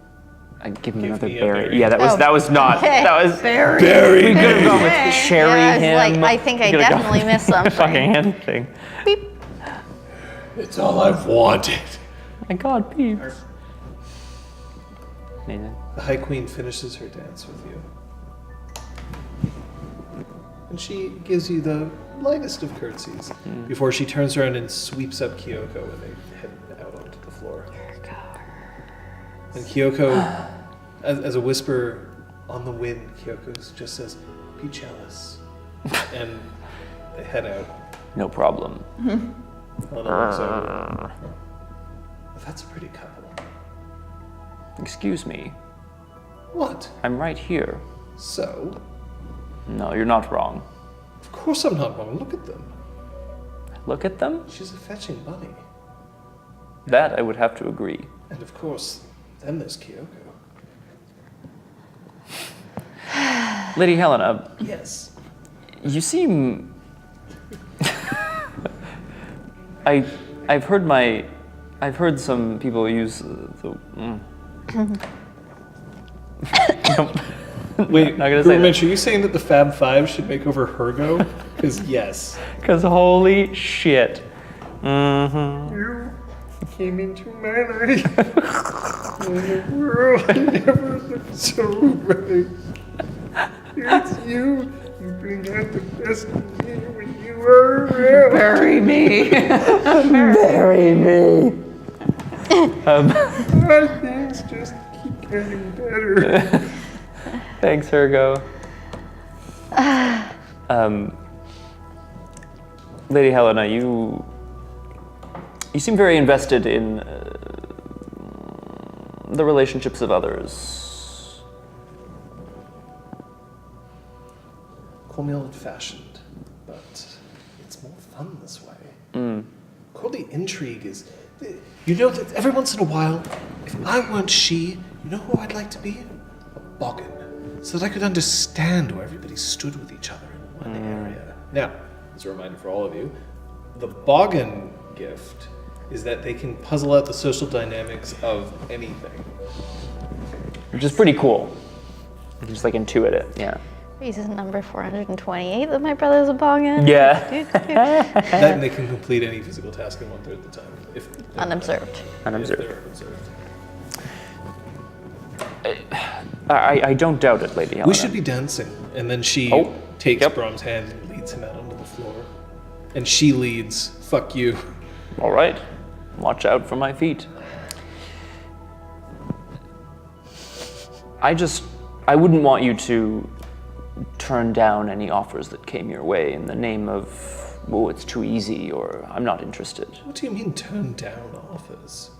Give me Give another me a berry. berry. Yeah, that was not. Okay. That was Very. We could have gone with cherry Yeah, I was him. like, I think I We could've gone definitely with missed the something. fucking hand thing. Beep. It's all I've wanted. My God, peeps. Amazing. The High Queen finishes her dance with you. And she gives you the lightest of curtsies before she turns around and sweeps up Kyoko and they head out onto the floor. And Kyoko, as a whisper on the wind, Kyoko just says, "Be jealous." And they head out. No problem. Helena looks over. That's a pretty couple. Excuse me. What? I'm right here. So? No, you're not wrong. Of course I'm not wrong. Look at them. Look at them. She's a fetching bunny. That I would have to agree. And of course, then there's Kyoko. Lady Helena, Yes. you seem. I've heard some people use the. Nope. Wait, Not gonna say Mitch, are you saying that the Fab Five should make over Hergo? Because yes. Because holy shit. You came into my life. And the world never looked so right. It's you. You bring out the best in me when you are around. Bury me. Bury me. My things just keep getting better. Thanks, Hergo. Lady Helena, you seem very invested in the relationships of others. Call me old-fashioned, but it's more fun this way. Call the intrigue is... You know that every once in a while, if I weren't she, you know who I'd like to be? A boggin. So that I could understand where everybody stood with each other in one area. Now, as a reminder for all of you, the boggin gift is that they can puzzle out the social dynamics of anything. Which is pretty cool. You just like intuit it, yeah. This is number 428 that my brother's a bong at. Yeah. That and they can complete any physical task in 1/3 of the time. If Unobserved. Unobserved. If they're observed. I don't doubt it, Lady Helena. We should be dancing. And then she takes Yep. Brom's hand and leads him out onto the floor. And she leads, fuck you. All right. Watch out for my feet. I wouldn't want you to turn down any offers that came your way in the name of, oh, it's too easy, or I'm not interested. What do you mean turn down offers?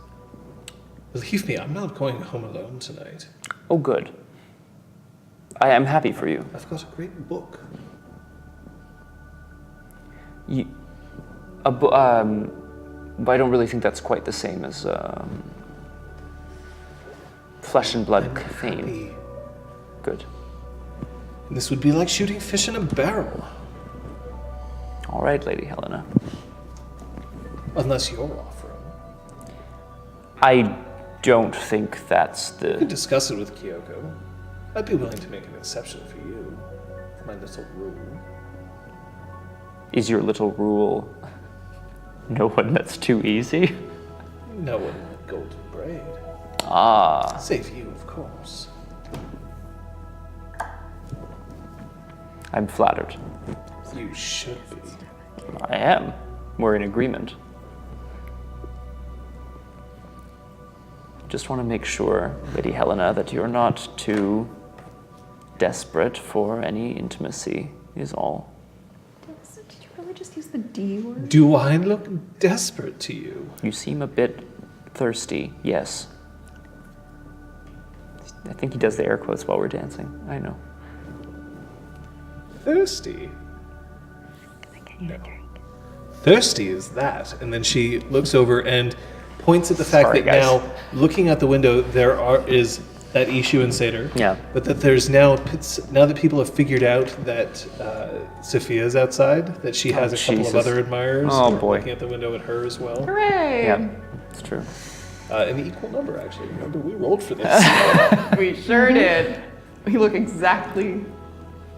Believe me, I'm not going home alone tonight. Oh, good. I am happy for you. I've got a great book. But I don't really think that's quite the same as flesh and blood theme. Happy. Good. This would be like shooting fish in a barrel. All right, Lady Helena. Unless you're offering. I don't think that's We could the... discuss it with Kyoko. I'd be willing to make an exception for you. My little rule. Is your little rule no one that's too easy? No one with golden braid. Ah, Save you, of course. I'm flattered. You should be. I am. We're in agreement. Just want to make sure, Lady Helena, that you're not too desperate for any intimacy, is all. Did you really just use the D word? Do I look desperate to you? You seem a bit thirsty, yes. I think he does the air quotes while we're dancing. I know. Thirsty? No. Thirsty is that. And then she looks over and points at the fact Sorry, that guys. now, looking at the window, is that Ishu and Seder. Yeah. But that there's now that people have figured out that Sophia's outside, that she has a couple Jesus. of other admirers Oh, who are boy. looking at the window at her as well. Hooray! Yeah, it's true. An equal number, actually. Remember, we rolled for this. We sure did. We look exactly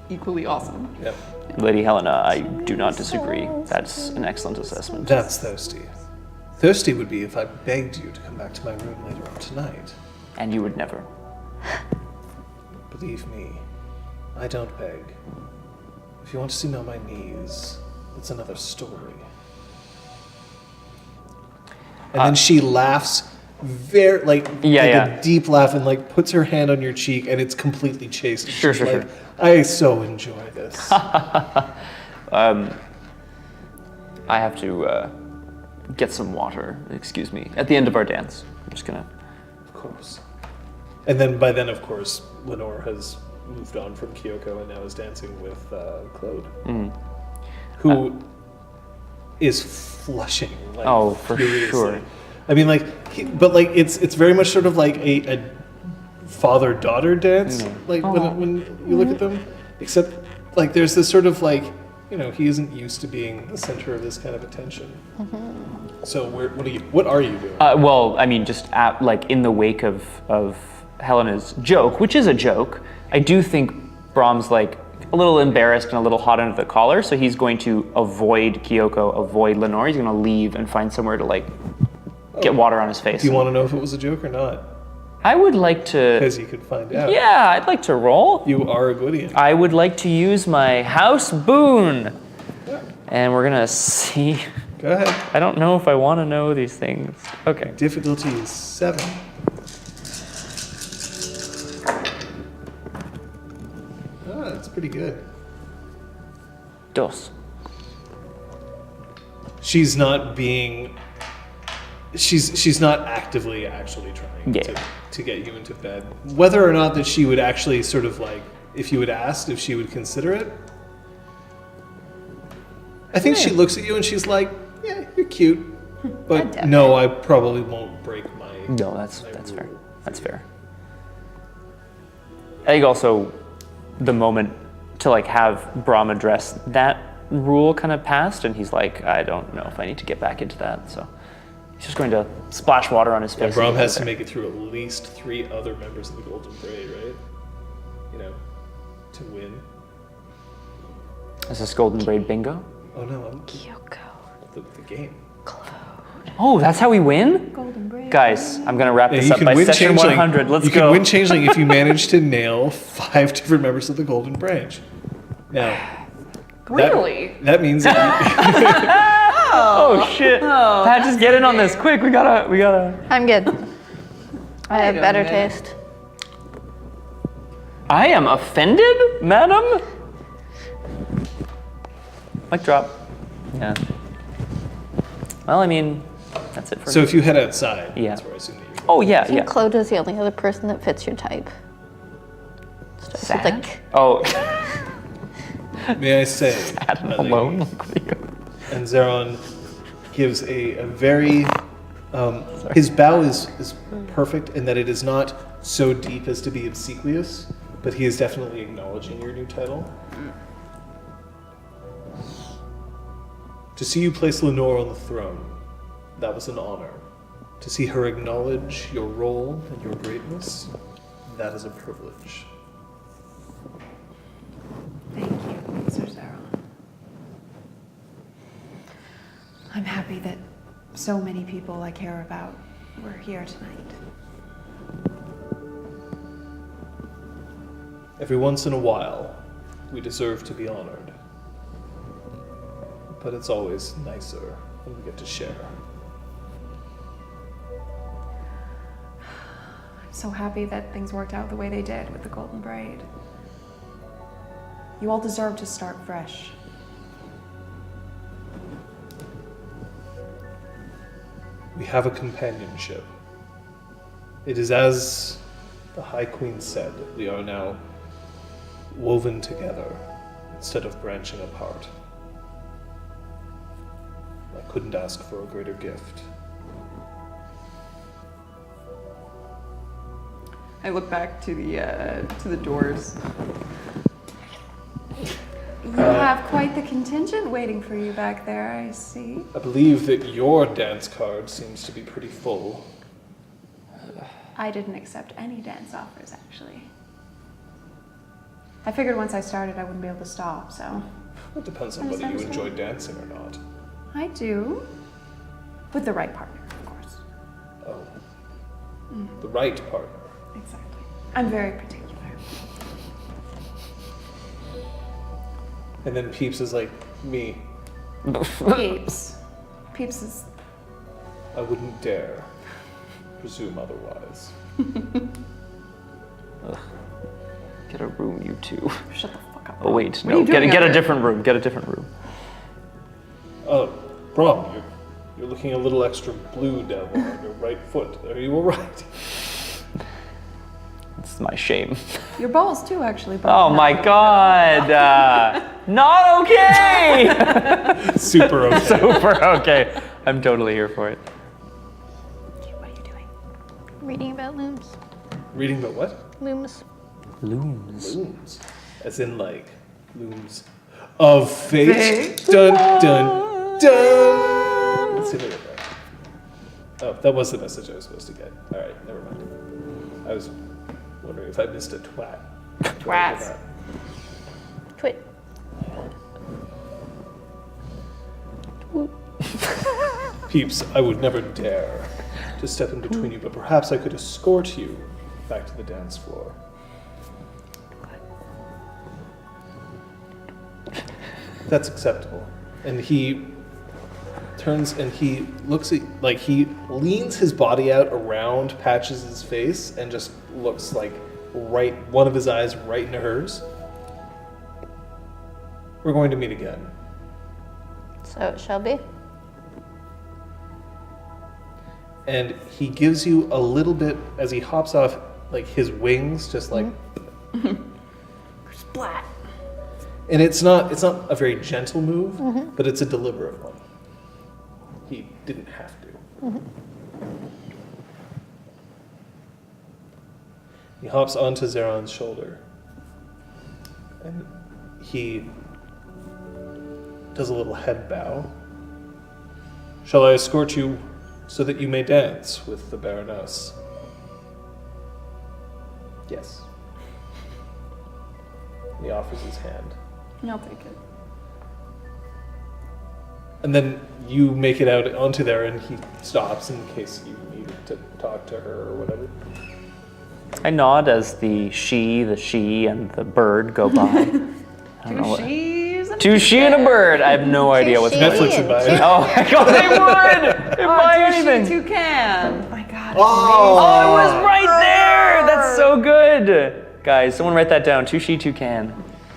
equally awesome. Yep. Lady Helena, I do not disagree. That's an excellent assessment. That's thirsty. Thirsty would be if I begged you to come back to my room later on tonight. And you would never. Believe me, I don't beg. If you want to see me on my knees, it's another story. And then she laughs very, a deep laugh and puts her hand on your cheek and it's completely chaste. Sure, She's sure, like, I so enjoy this. I have to get some water, excuse me, at the end of our dance. I'm just gonna... Of course. And then by then, of course, Lenore has moved on from Kyoko and now is dancing with Claude, who is flushing. Oh, for furiously. sure. I mean, it's very much sort of like a father-daughter dance, when you look at them. Except, there's this sort of he isn't used to being the center of this kind of attention. So what are you doing? Well, I mean, just in the wake of Helena's joke, which is a joke, I do think Brahm's a little embarrassed and a little hot under the collar, so he's going to avoid Kyoko, avoid Lenore. He's going to leave and find somewhere to get water on his face. Do you want to know if it was a joke or not? I would like to... Because you could find out. Yeah, I'd like to roll. You are a Gwydion. I would like to use my house boon. And we're going to see... Go ahead. I don't know if I want to know these things. Okay. Difficulty is 7. That's pretty good. Dos. She's not being... She's not actively actually trying to get you into bed. Whether or not that she would actually sort of if you had asked if she would consider it, I think she looks at you and she's like, yeah, you're cute, but no, I probably won't break my... No, that's fair. That's fair. I think also the moment to have Brahm address that rule kind of passed, and he's like, I don't know if I need to get back into that, so he's just going to splash water on his face. Brahm has to make it through at least 3 other members of the Golden Braid, right? to win. Is this Golden Braid bingo? Oh no, Kyoko. the game. Oh, that's how we win? Golden braid. Guys, I'm gonna wrap Yeah, this you up can by win session Changeling. 100. Let's you go. can win Changeling if you manage to nail 5 different members of the Golden Branch. Now, Really? that means that Oh shit! Pat, just get in on this quick. We gotta. I'm good. I have Wait a better minute. taste. I am offended, madam. Mic drop. Yeah. Well, I mean, that's it for so me. if you head outside, Yeah. that's where I assume that you're Oh yeah, I think yeah. Claudia's the only other person that fits your type. Starts with a Sad? K. Oh, going. May I say, Adam my lady, alone. Like, what do you go? and Zeron gives a very his bow is perfect in that it is not so deep as to be obsequious, but he is definitely acknowledging your new title. To see you place Lenore on the throne, that was an honor. To see her acknowledge your role and your greatness, that is a privilege. Thank you, Sir Zeron. I'm happy that so many people I care about were here tonight. Every once in a while, we deserve to be honored. But it's always nicer when we get to share. I'm so happy that things worked out the way they did with the Golden Braid. You all deserve to start fresh. We have a companionship. It is as the High Queen said, we are now woven together instead of branching apart. I couldn't ask for a greater gift. I look back to the doors. You have quite the contingent waiting for you back there, I see. I believe that your dance card seems to be pretty full. I didn't accept any dance offers, actually. I figured once I started, I wouldn't be able to stop, so. It depends on whether you enjoy dancing or not. I do. With the right partner, of course. Oh. The right partner. Exactly. I'm very particular. And then Peeps is like, me. Peeps. Peeps is. I wouldn't dare presume otherwise. Get a room, you two. Shut the fuck up. Oh wait, What are no. you doing Get out a there? different room. Get a different room. Oh, Brom, you're looking a little extra blue down there on your right foot. Are you alright? It's my shame. Your balls too, actually. But Oh my god. Not okay. Super okay. Super okay. I'm totally here for it. What are you doing? Reading about looms. Reading about what? Looms. Looms. Looms. As in, like, looms of fate. Dun, dun, dun. Let's see if I get that. Oh, that was the message I was supposed to get. Alright, never mind. I was wondering if I missed a twat. Twats. Twit. Peeps, I would never dare to step in between you, but perhaps I could escort you back to the dance floor. That's acceptable. And he turns and he looks at, like, he leans his body out around Patches' face and just looks like right, one of his eyes right into hers. We're going to meet again. So it shall be. And he gives you a little bit as he hops off, like his wings, just like, Splat. and it's not a very gentle move, but it's a deliberate one. He didn't have to. He hops onto Zeron's shoulder, and he does a little head bow. Shall I escort you so that you may dance with the Baroness? Yes. He offers his hand. I'll take it. And then you make it out onto there, and he stops in case you need to talk to her or whatever. I nod as the she, and the bird go by. I don't know what- Two she and a bird. I have no idea what's going on. Netflix would buy it. Oh my god, they would! They'd buy anything. Toucan. Oh my god. Oh, it was right there! That's so good! Guys, someone write that down. Two she, two can.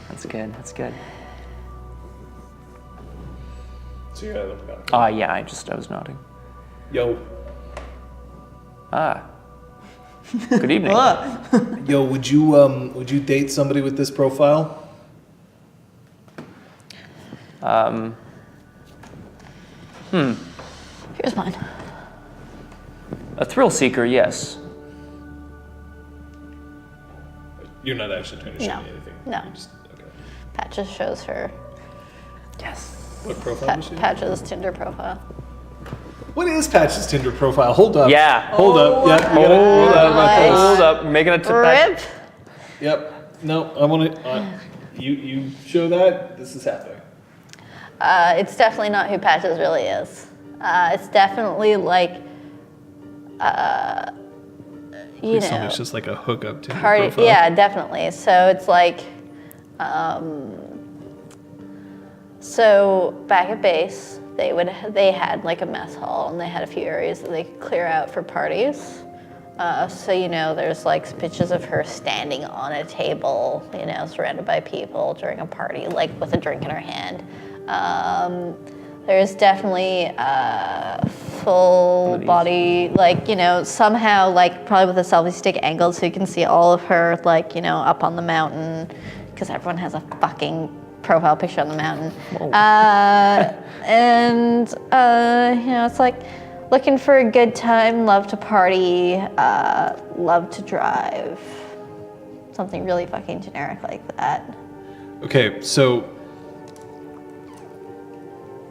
That's good, that's good. So you're gonna look up. Yeah, I was nodding. Yo. Good evening. Yo, would you date somebody with this profile? Here's mine. A thrill seeker, yes. You're not actually trying to show No. me anything. No. You just, okay. Pat just shows her Yes. What profile is she? Patch's Tinder profile. What is Patch's Tinder profile? Hold up. Yeah. Hold up. Yep. Hold up. Making it to Rip. Yep. No, I want to. You show that. This is happening. It's definitely not who Patches really is. It's definitely like, Please tell me it's just like a hookup Tinder party. profile. Yeah, definitely. So it's like, so back at base, they had like a mess hall, and they had a few areas that they could clear out for parties. So there's like pictures of her standing on a table, surrounded by people during a party, like with a drink in her hand. There's definitely full body, like, somehow, like, probably with a selfie stick angle so you can see all of her, like, up on the mountain, because everyone has a fucking profile picture on the mountain. It's like looking for a good time, love to party, love to drive. Something really fucking generic like that. Okay, so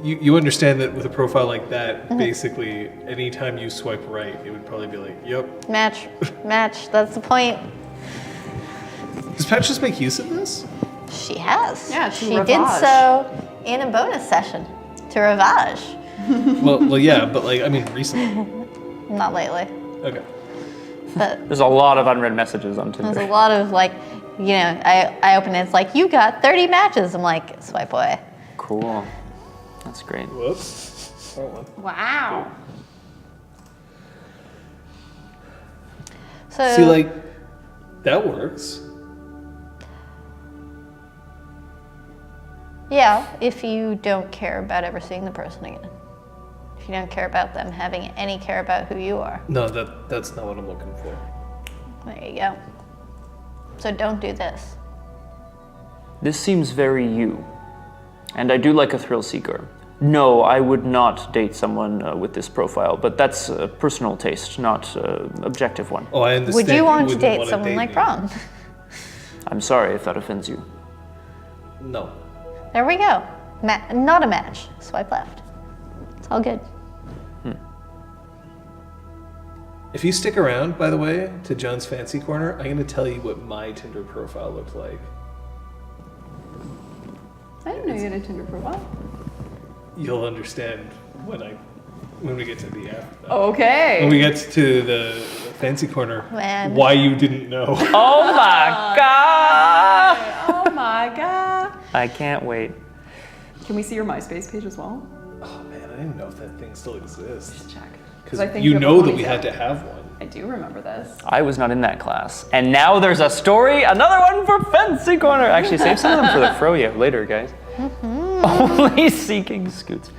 you understand that with a profile like that, basically, anytime you swipe right, it would probably be like, yep. Match, that's the point. Does Patch just make use of this? She has. Yeah, she to did Ravage. so in a bonus session to Ravage. well, yeah, but like, I mean, recently. Not lately, Okay. but There's a lot of unread messages on Tinder. there's a lot of like, I open it, it's like, you got 30 matches. I'm like, swipe away. Cool. That's great. Whoops. Wrong one. Wow. So See, like, that works. yeah, if you don't care about ever seeing the person again. If you don't care about them having any care about who you are. No, that's not what I'm looking for. There you go. So don't do this. This seems very you. And I do like a thrill seeker. No, I would not date someone with this profile, but that's a personal taste, not an objective one. Oh, I understand. Would you want to wouldn't date wanna someone like me. Prom? I'm sorry if that offends you. No. There we go. Not a match. Swipe left. It's all good. If you stick around, by the way, to John's Fancy Corner, I'm going to tell you what my Tinder profile looked like. I didn't know you had a Tinder profile. You'll understand when we get to the after. Okay. When we get to the Fancy Corner, Man. why you didn't know. Oh my god! Oh my god. I can't wait. Can we see your MySpace page as well? Oh man, I don't even know if that thing still exists. Just check. Because I think you have a know that we ponytail. had to have one. I do remember this. I was not in that class. And now there's a story, another one for Fancy Corner. Actually, save some of them for the Froyo later, guys. Only seeking scoots.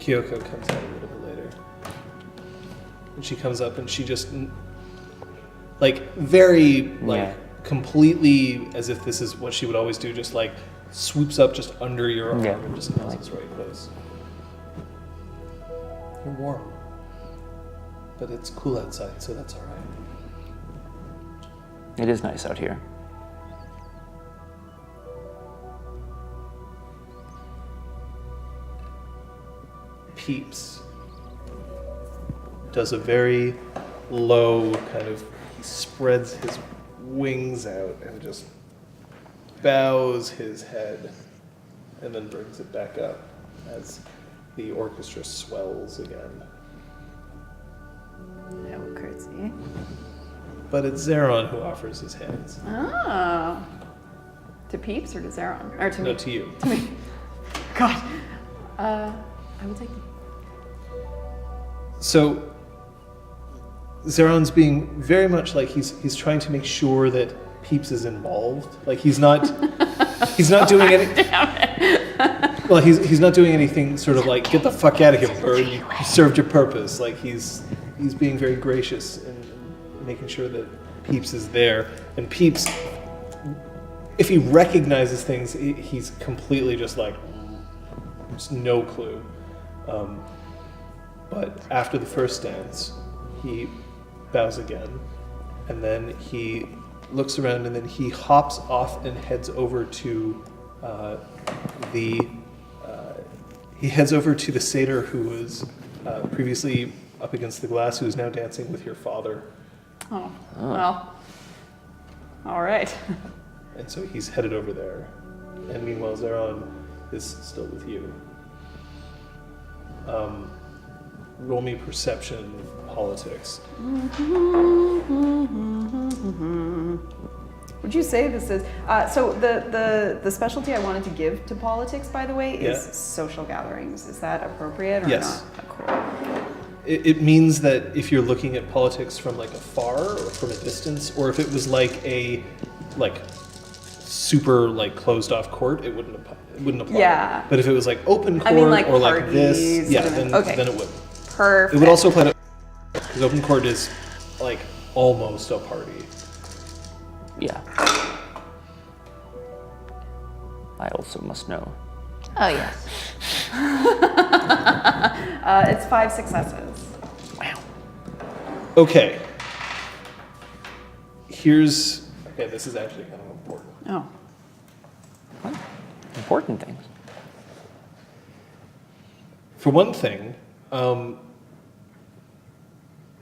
Kyoko comes out a little bit later. And she comes up and she just, like, very, like, Yeah. completely as if this is what she would always do, just like swoops up just under your arm Yeah. and just nestles right close. You're warm. But it's cool outside, so that's alright. It is nice out here. Peeps does a very low kind of, he spreads his wings out and just bows his head and then brings it back up as the orchestra swells again. I will curtsy. But it's Zeron who offers his hands. Oh. To Peeps or to Zeron? Or to No, me? to you. To me. God. I will take them. So Zeron's being very much like he's trying to make sure that Peeps is involved. Like he's not doing any. Well, he's not doing anything sort of like get the fuck out of here, bird. You served your purpose. Like he's being very gracious and making sure that Peeps is there. And Peeps, if he recognizes things, he's completely just like just no clue. But after the first dance, he bows again, and then he looks around, and then he hops off and heads over to the satyr who was previously up against the glass, who is now dancing with your father. Oh, well. All right. And so he's headed over there. And meanwhile, Zeron is still with you. Roll me perception, politics. Would you say this is so? The specialty I wanted to give to politics, by the way, is social gatherings. Is that appropriate or Yes. not? Cool. It means that if you're looking at politics from like afar or from a distance, or if it was like a super like closed off court, it wouldn't apply. Yeah. But if it was like open court I mean, like or like this, parties yeah, and- then it would. Perfect. It would also apply to because open court is like almost a party. Yeah. I also must know. Oh, yes. It's 5 successes. Wow. Okay. This is actually kind of important. Oh. What? Important things. For one thing,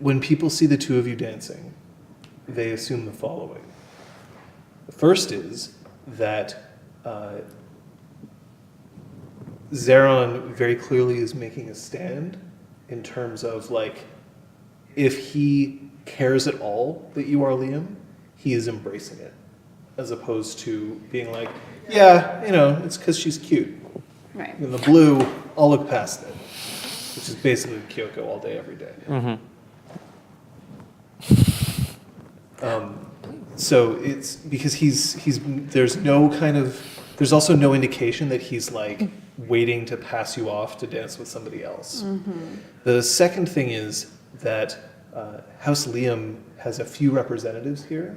when people see the two of you dancing, they assume the following. The first is that Zeron very clearly is making a stand in terms of like, if he cares at all that you are Liam, he is embracing it, as opposed to being like, yeah, it's because she's cute. Right. In the blue, I'll look past it, which is basically Kyoko all day, every day. So it's because there's also no indication that he's like waiting to pass you off to dance with somebody else. The second thing is that House Liam has a few representatives here,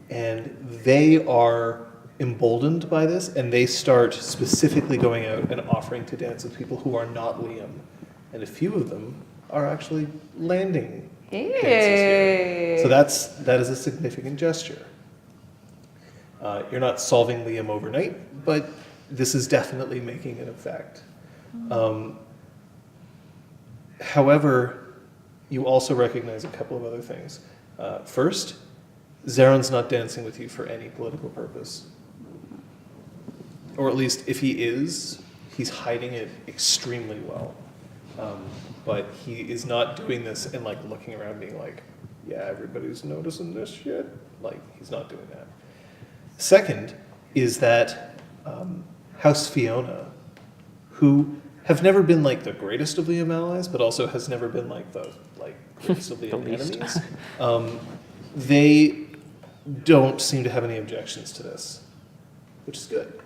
and they are emboldened by this, and they start specifically going out and offering to dance with people who are not Liam, and a few of them are actually landing dances here. So that is a significant gesture. You're not solving Liam overnight, but this is definitely making an effect. However, you also recognize a couple of other things. First, Zeron's not dancing with you for any political purpose. Or at least if he is, he's hiding it extremely well. But he is not doing this and like looking around being like, yeah, everybody's noticing this shit. Like, he's not doing that. Second is that House Fiona, who have never been like the greatest of Liam allies, but also has never been like the greatest of Liam enemies, they don't seem to have any objections to this, which is good.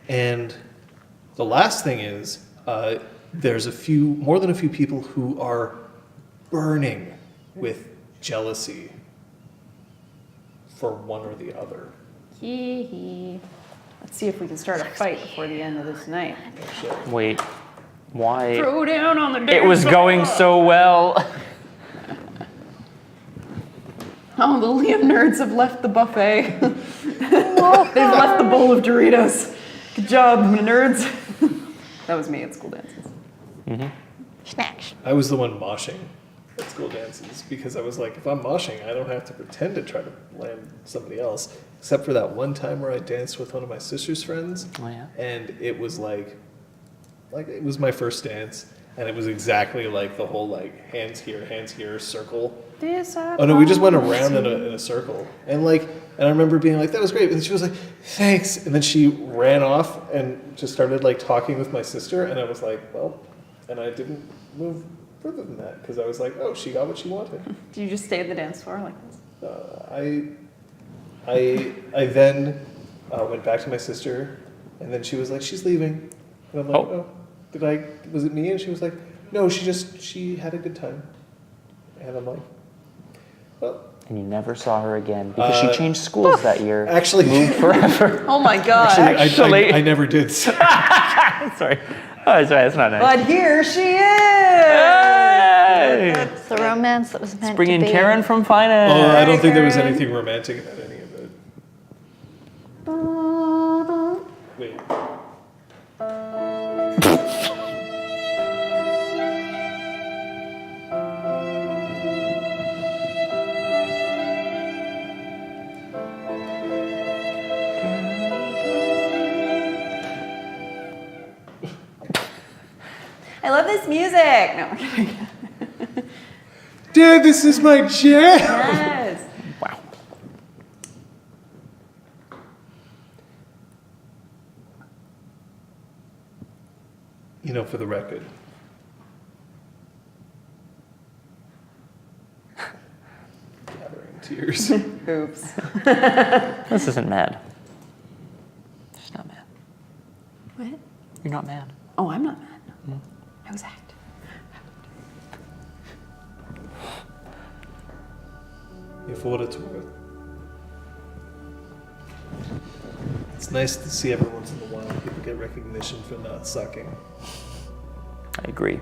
And the last thing is, there's more than a few people who are burning with jealousy for one or the other. Hee hee. Let's see if we can start a fight before the end of this night. Wait. Why? Throw down on the dance It was going floor. so well. Oh, the Liam nerds have left the buffet. They've left the bowl of Doritos. Good job, nerds. That was me at school dances. Snacks. I was the one moshing. at school dances because I was like, if I'm moshing, I don't have to pretend to try to land somebody else. Except for that one time where I danced with one of my sister's friends. Oh, yeah? And it was like it was my first dance, and it was exactly like the whole like hands here, circle. Oh no, we just went around in a circle, and I remember being like, that was great, and she was like, thanks, and then she ran off and just started like talking with my sister, and I was like, well, and I didn't move further than that because I was like, oh, she got what she wanted. Do you just stay at the dance floor like this? I then went back to my sister, and then she was like, she's leaving, and I'm like, oh, was it me? And she was like, no, she had a good time, and I'm like, well. And you never saw her again because she changed schools that year. Actually, moved forever. Oh my god. Actually, I never did. Sorry. Oh, sorry, that's not nice. But here she is! Hey! It's the romance that was meant Bring to in be. Karen from finance. Oh, I don't think there was anything romantic about any of it. Wait. I love this music! No, I'm kidding. Dad, this is my jam! Yes! Wow. You know, for the record. Gathering tears. Oops. This isn't mad. She's not mad. What? You're not mad. Oh, I'm not mad. No. I was acting. Yeah, for what it's worth. It's nice to see every once in a while people get recognition for not sucking. I agree.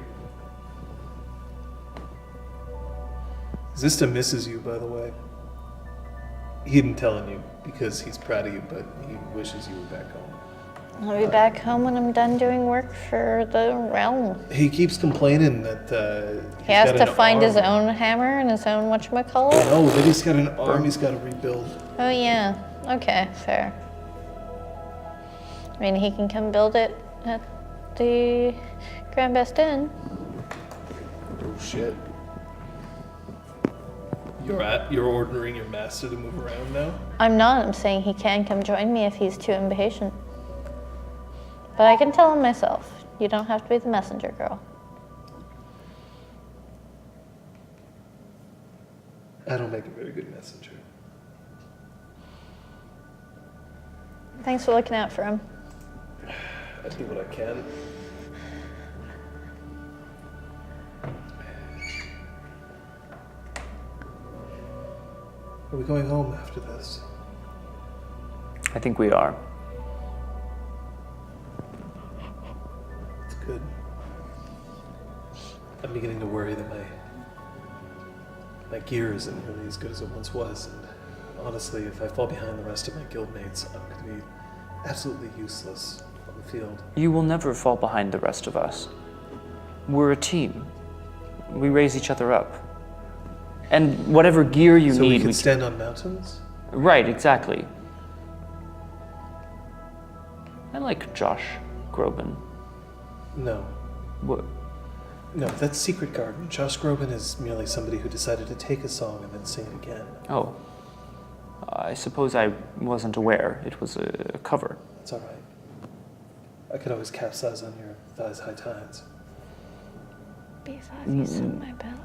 Zista misses you, by the way. He didn't tell you because he's proud of you, but he wishes you were back home. I'll be back home when I'm done doing work for the realm. He keeps complaining that He has to find his own hammer and his own whatchamacallit. No, that he's got an arm he's got to rebuild. Oh yeah, okay, fair. I mean, he can come build it at the Grand Best Inn. Oh shit. You're ordering your master to move around now? I'm not, I'm saying he can come join me if he's too impatient. But I can tell him myself. You don't have to be the messenger girl. I don't make a very good messenger. Thanks for looking out for him. I do what I can. Are we going home after this? I think we are. It's good. I'm beginning to worry that my gear isn't really as good as it once was, and honestly, if I fall behind the rest of my guildmates, I'm going to be absolutely useless on the field. You will never fall behind the rest of us. We're a team. We raise each other up. And whatever gear you So need, we can stand on mountains? Right, exactly. I like Josh Groban. No. What? No, that's Secret Garden. Josh Groban is merely somebody who decided to take a song and then sing it again. Oh. I suppose I wasn't aware. It was a cover. It's alright. I could always capsize on your thighs high tides.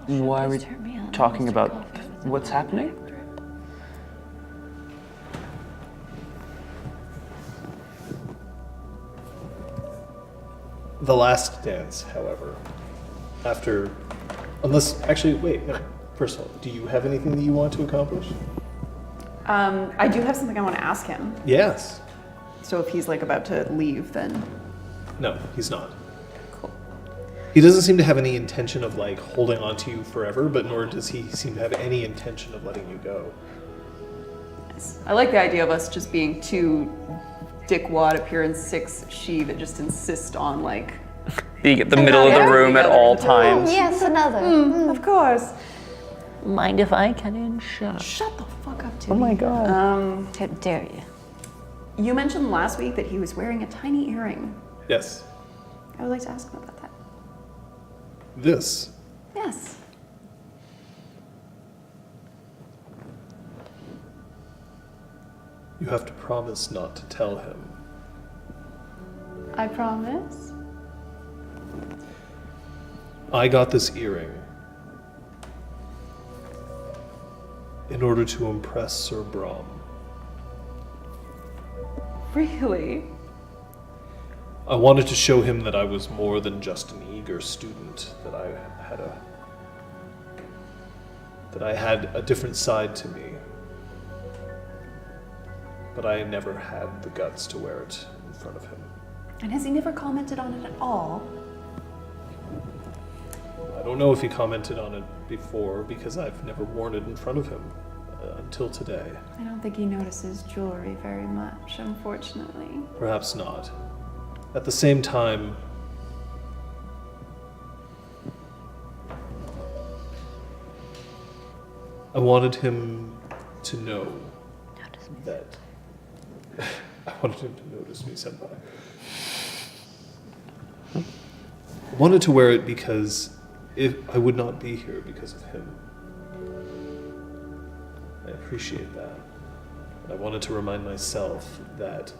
Why are we talking about what's happening? The last dance, however, after... Unless... Actually, wait, no. First of all, do you have anything that you want to accomplish? I do have something I want to ask him. Yes. So if he's like about to leave, then No, he's not. cool. He doesn't seem to have any intention of, like, holding on to you forever, but nor does he seem to have any intention of letting you go. Nice. I like the idea of us just being two dickwad appearance 6 she that just insist on like being at the middle of the room at all times. Yes, another. Of course. Mind if I cut in? Shut up. Shut the fuck up, Timmy. Oh my god. How dare you? You mentioned last week that he was wearing a tiny earring. Yes. I would like to ask him about that. This. Yes. You have to promise not to tell him. I promise. I got this earring in order to impress Sir Brahm. Really? I wanted to show him that I was more than just an eager student, that I had a different side to me. But I never had the guts to wear it in front of him. And has he never commented on it at all? I don't know if he commented on it before because I've never worn it in front of him until today. I don't think he notices jewelry very much, unfortunately. Perhaps not. At the same time, I wanted him to know that I wanted him to notice me, senpai. I wanted to wear it because I would not be here because of him. I appreciate that. And I wanted to remind myself that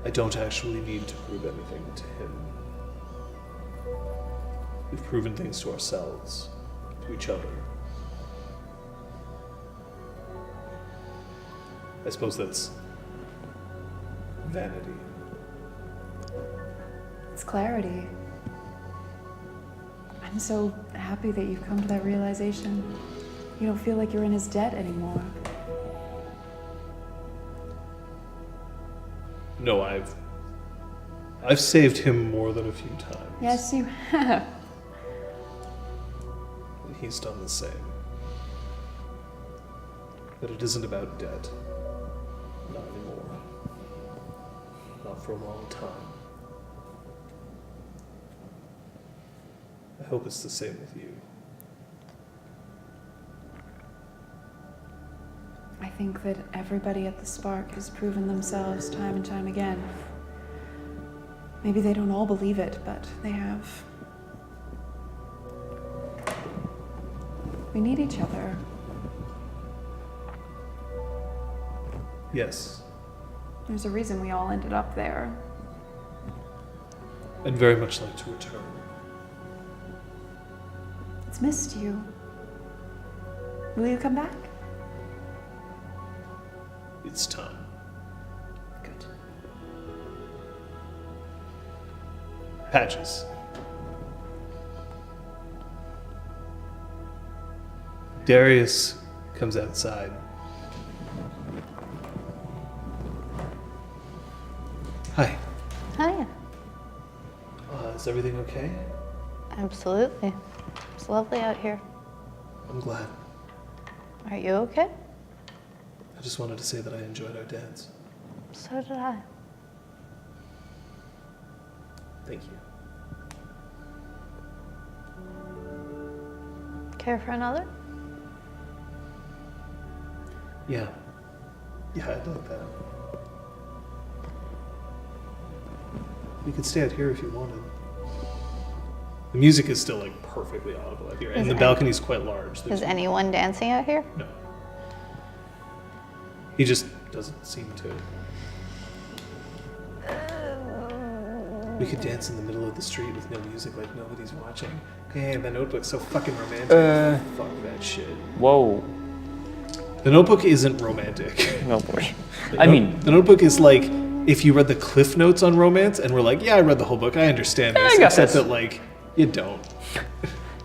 I don't actually need to prove anything to him. We've proven things to ourselves, to each other. I suppose that's vanity. It's clarity. I'm so happy that you've come to that realization. You don't feel like you're in his debt anymore. No, I've saved him more than a few times. Yes, you have. And he's done the same. But it isn't about debt. Not anymore. Not for a long time. I hope it's the same with you. I think that everybody at the Spark has proven themselves time and time again. Maybe they don't all believe it, but they have. We need each other. Yes. There's a reason we all ended up there. I'd very much like to return. It's missed you. Will you come back? It's time. Good. Patches. Darius comes outside. Hi. Hiya. Is everything okay? Absolutely. It's lovely out here. I'm glad. Are you okay? I just wanted to say that I enjoyed our dance. So did I. Thank you. Care for another? Yeah. Yeah, I'd like that. We could stay out here if you wanted. The music is still like perfectly audible out here, and the balcony's quite large. Is anyone dancing out here? No. He just doesn't seem to. We could dance in the middle of the street with no music, like nobody's watching. Hey, The Notebook's so fucking romantic. Fuck that shit. Whoa. The Notebook isn't romantic. Oh boy. I mean, The Notebook is like if you read the cliff notes on romance and were like, yeah, I read the whole book, I understand this, I got except this. that like you don't.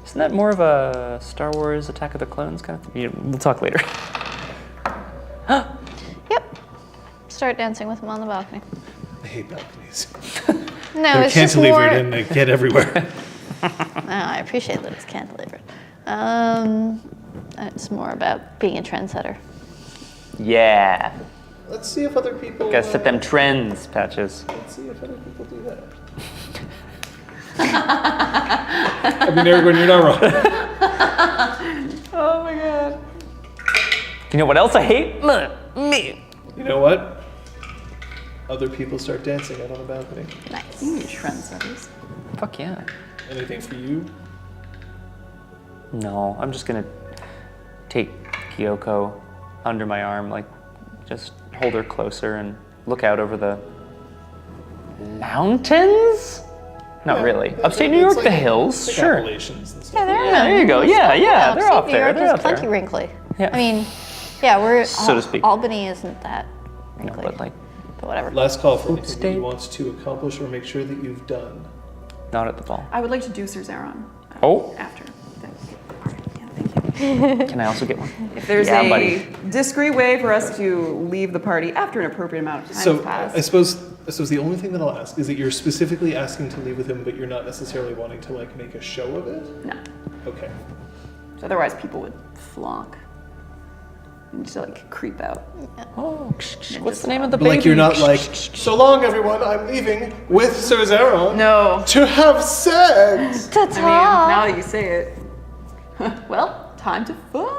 isn't that more of a Star Wars Attack of the Clones kind of thing? We'll talk later. Yep. Start dancing with him on the balcony. I hate balconies. No, They're it's just cantilevered more. and they get everywhere. No, I appreciate that it's cantilevered. It's more about being a trendsetter. Yeah. Let's see if other people. Gotta set them trends, Patches. Let's see if other people do that. I mean, Aragorn, you're not wrong. Oh my god. You know what else I hate? Me. You know what? Other people start dancing out on the balcony. Nice. You need trendsetters. Fuck yeah. Anything for you? No, I'm just gonna take Kyoko under my arm, like just hold her closer and look out over the mountains? Not really. Upstate New It's York, like- the hills, it's like sure. Appalachians and stuff. Yeah, there Yeah, there you go. Yeah, yeah, they're up there. They're up plenty there. wrinkly. Yeah. I mean, yeah, we're So to speak. Albany isn't that No, wrinkly, but like, but whatever. Last call for anything that Upstate. you want to accomplish or make sure that you've done. not at the ball. I would like to do Sir Zeron. Oh. After. Thanks. Yeah, thank you. Can I also get one? If there's Yeah, a buddy. discreet way for us to leave the party after an appropriate amount of time So has passed. I suppose the only thing that I'll ask is that you're specifically asking to leave with him, but you're not necessarily wanting to like make a show of it. No. Okay. So otherwise people would flock. And just like creep out. Oh, what's the name of the But baby? like you're not like, so long everyone, I'm leaving with Sir Zeron No. to have sex. I mean, now that you say it. Well, time to fuck.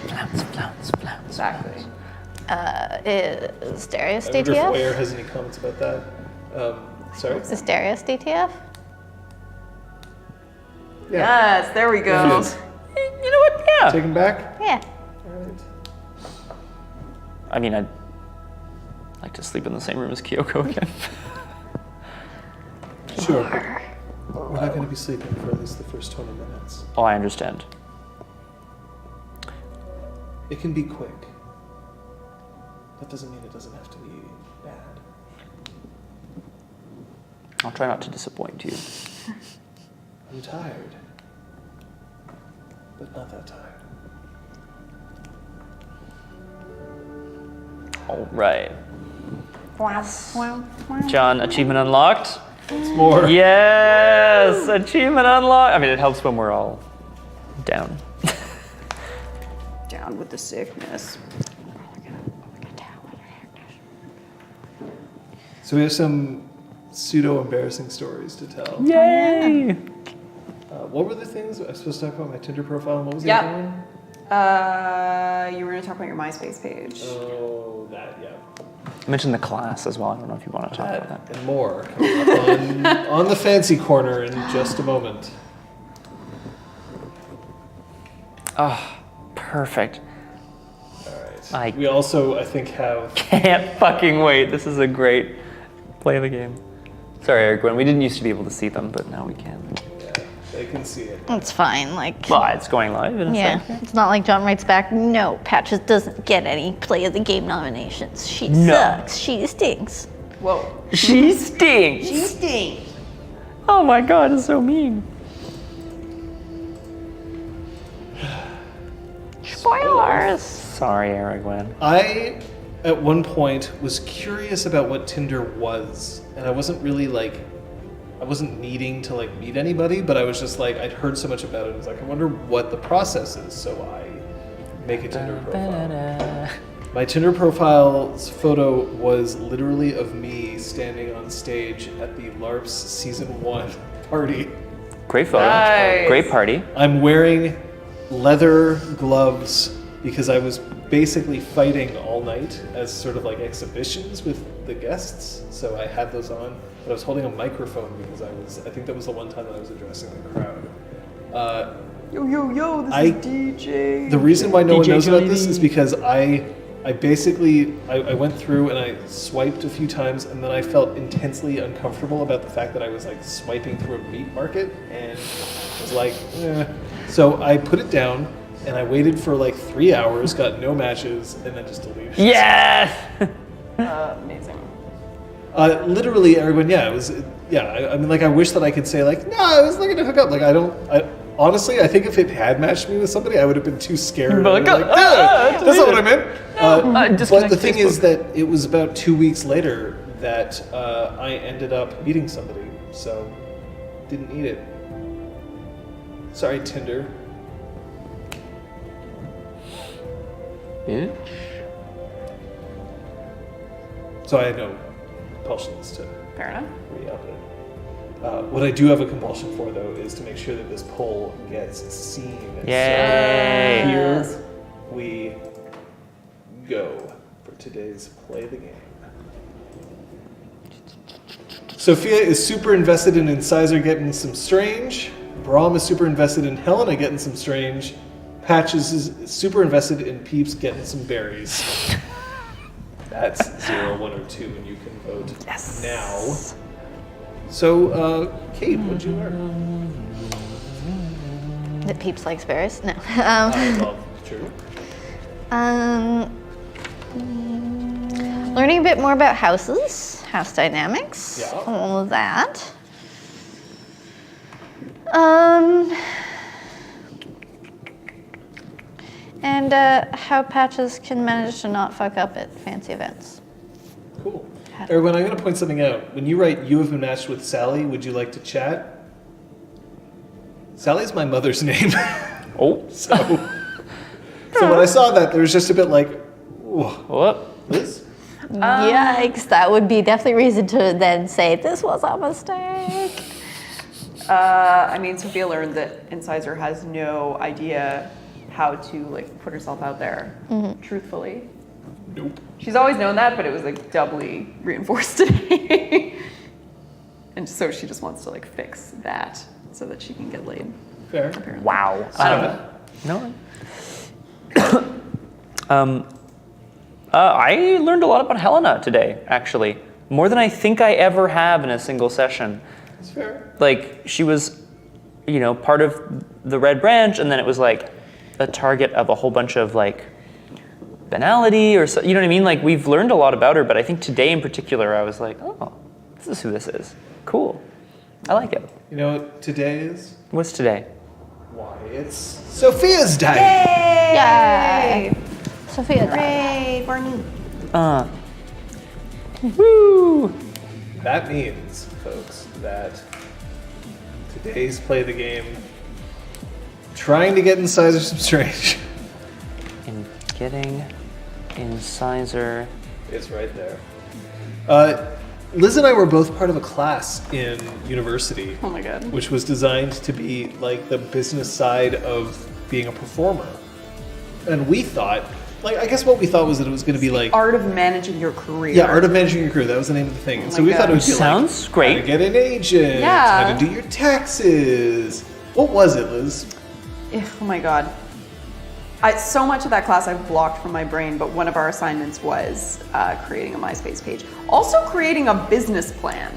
Flounce, flounce, flounce. Exactly. Is Darius I wonder if DTF? Ware has any comments about that. Sorry? Is Darius DTF? Yes, there we It go. is. You know what? Yeah. Take him back? Yeah. Alright. I mean, I'd like to sleep in the same room as Kyoko again. Sure. We're not going to be sleeping for at least the first 20 minutes. Oh, I understand. It can be quick. That doesn't mean it doesn't have to be bad. I'll try not to disappoint you. I'm tired. But not that tired. All right. John, achievement unlocked. It's more. Yes, achievement unlocked. I mean, it helps when we're all down. Down with the sickness. So we have some pseudo-embarrassing stories to tell. Yay! What were the things I was supposed to talk about? My Tinder profile and what was the Yep. other one? You were gonna talk about your MySpace page. Oh, that, yeah. I mentioned the class as well. I don't know if you want to talk about that. That and more coming up on the fancy corner in just a moment. Oh, perfect. All right. I We also, I think, have can't fucking wait. This is a great play of the game. Sorry, Eric, Gwen. We didn't used to be able to see them, but now we can. they can see it. It's fine. Like, Well, it's going live in a yeah, second. it's not like John writes back. No, Patches doesn't get any play of the game nominations. She No. sucks. She stinks. Whoa. She stinks. stinks. Oh my god, it's so mean. Spoilers. Sorry, Eric, Gwen. I, at one point, was curious about what Tinder was, and I wasn't really like, I wasn't needing to like meet anybody, but I was just like, I'd heard so much about it. I was like, I wonder what the process is, so I make a Tinder profile. My Tinder profile's photo was literally of me standing on stage at the LARP's season 1 party. Great photo. Nice. Great party. I'm wearing leather gloves because I was basically fighting all night as sort of like exhibitions with the guests. So I had those on, but I was holding a microphone because I think that was the one time that I was addressing the crowd. Yo, yo, yo, this I- is DJ. The reason why no one DJ knows about Johnny this V. is because I basically went through and I swiped a few times and then I felt intensely uncomfortable about the fact that I was like swiping through a meat market and was like, eh. So I put it down and I waited for like 3 hours, got no matches, and then just deleted it. Yes! Amazing. Literally, everyone, yeah, it was, yeah. I mean, like, I wish that I could say, like, no, I was looking to hook up. Like, honestly, I think if it had matched me with somebody, I would have been too scared. But like, I'd be "No, that's not what I meant. But disconnect the thing Facebook. is that it was about 2 weeks later that I ended up meeting somebody, so didn't need it. Sorry, Tinder. Bitch. So I had no compulsions to Fair enough. re-up it. What I do have a compulsion for, though, is to make sure that this poll gets seen. Yay. So here we go for today's Play the Game. Sophia is super invested in Incisor getting some strange. Brahm is super invested in Helena getting some strange. Patches is super invested in Peeps getting some berries. That's 0, 1, or 2, and you can vote now. So, Kate, what'd you learn? That Peeps likes berries? No. Well, true. Learning a bit more about houses, house dynamics, Yeah. all of that. And how Patches can manage to not fuck up at fancy events. Cool. Erwin, I'm going to point something out. When you write, you have been matched with Sally, would you like to chat? Sally's my mother's name. Oh. So when I saw that, there was just a bit like, whoa. What? Liz? Yikes, that would be definitely reason to then say, this was a mistake. I mean, Sophia learned that Incisor has no idea how to like put herself out there truthfully. Nope. She's always known that, but it was like doubly reinforced today. And so she just wants to like fix that so that she can get laid. Fair. Apparently. Wow. No. I learned a lot about Helena today, actually. More than I think I ever have in a single session. That's fair. Like, she was, part of the Red Branch, and then it was like a target of a whole bunch of like banality or so, you know what I mean? Like, we've learned a lot about her, but I think today in particular, I was like, oh, this is who this is. Cool. I like it. You know what today is? What's today? Why, it's Sophia's day. Yay! Sophia. Hooray for me. Woo! That means, folks, that today's Play the Game, trying to get Incisor some strange, In getting Incisor. is right there. Liz and I were both part of a class in university, Oh my god. which was designed to be like the business side of being a performer. And we thought, I guess what we thought was that it was going to be like, Art of managing your career. yeah, Art of Managing Your Career. That was the name of the thing. And Oh so my we thought it would God. be Sounds like, great. how to get an agent, Yeah. how to do your taxes. What was it, Liz? Oh my god. So much of that class I've blocked from my brain, but one of our assignments was creating a MySpace page. Also creating a business plan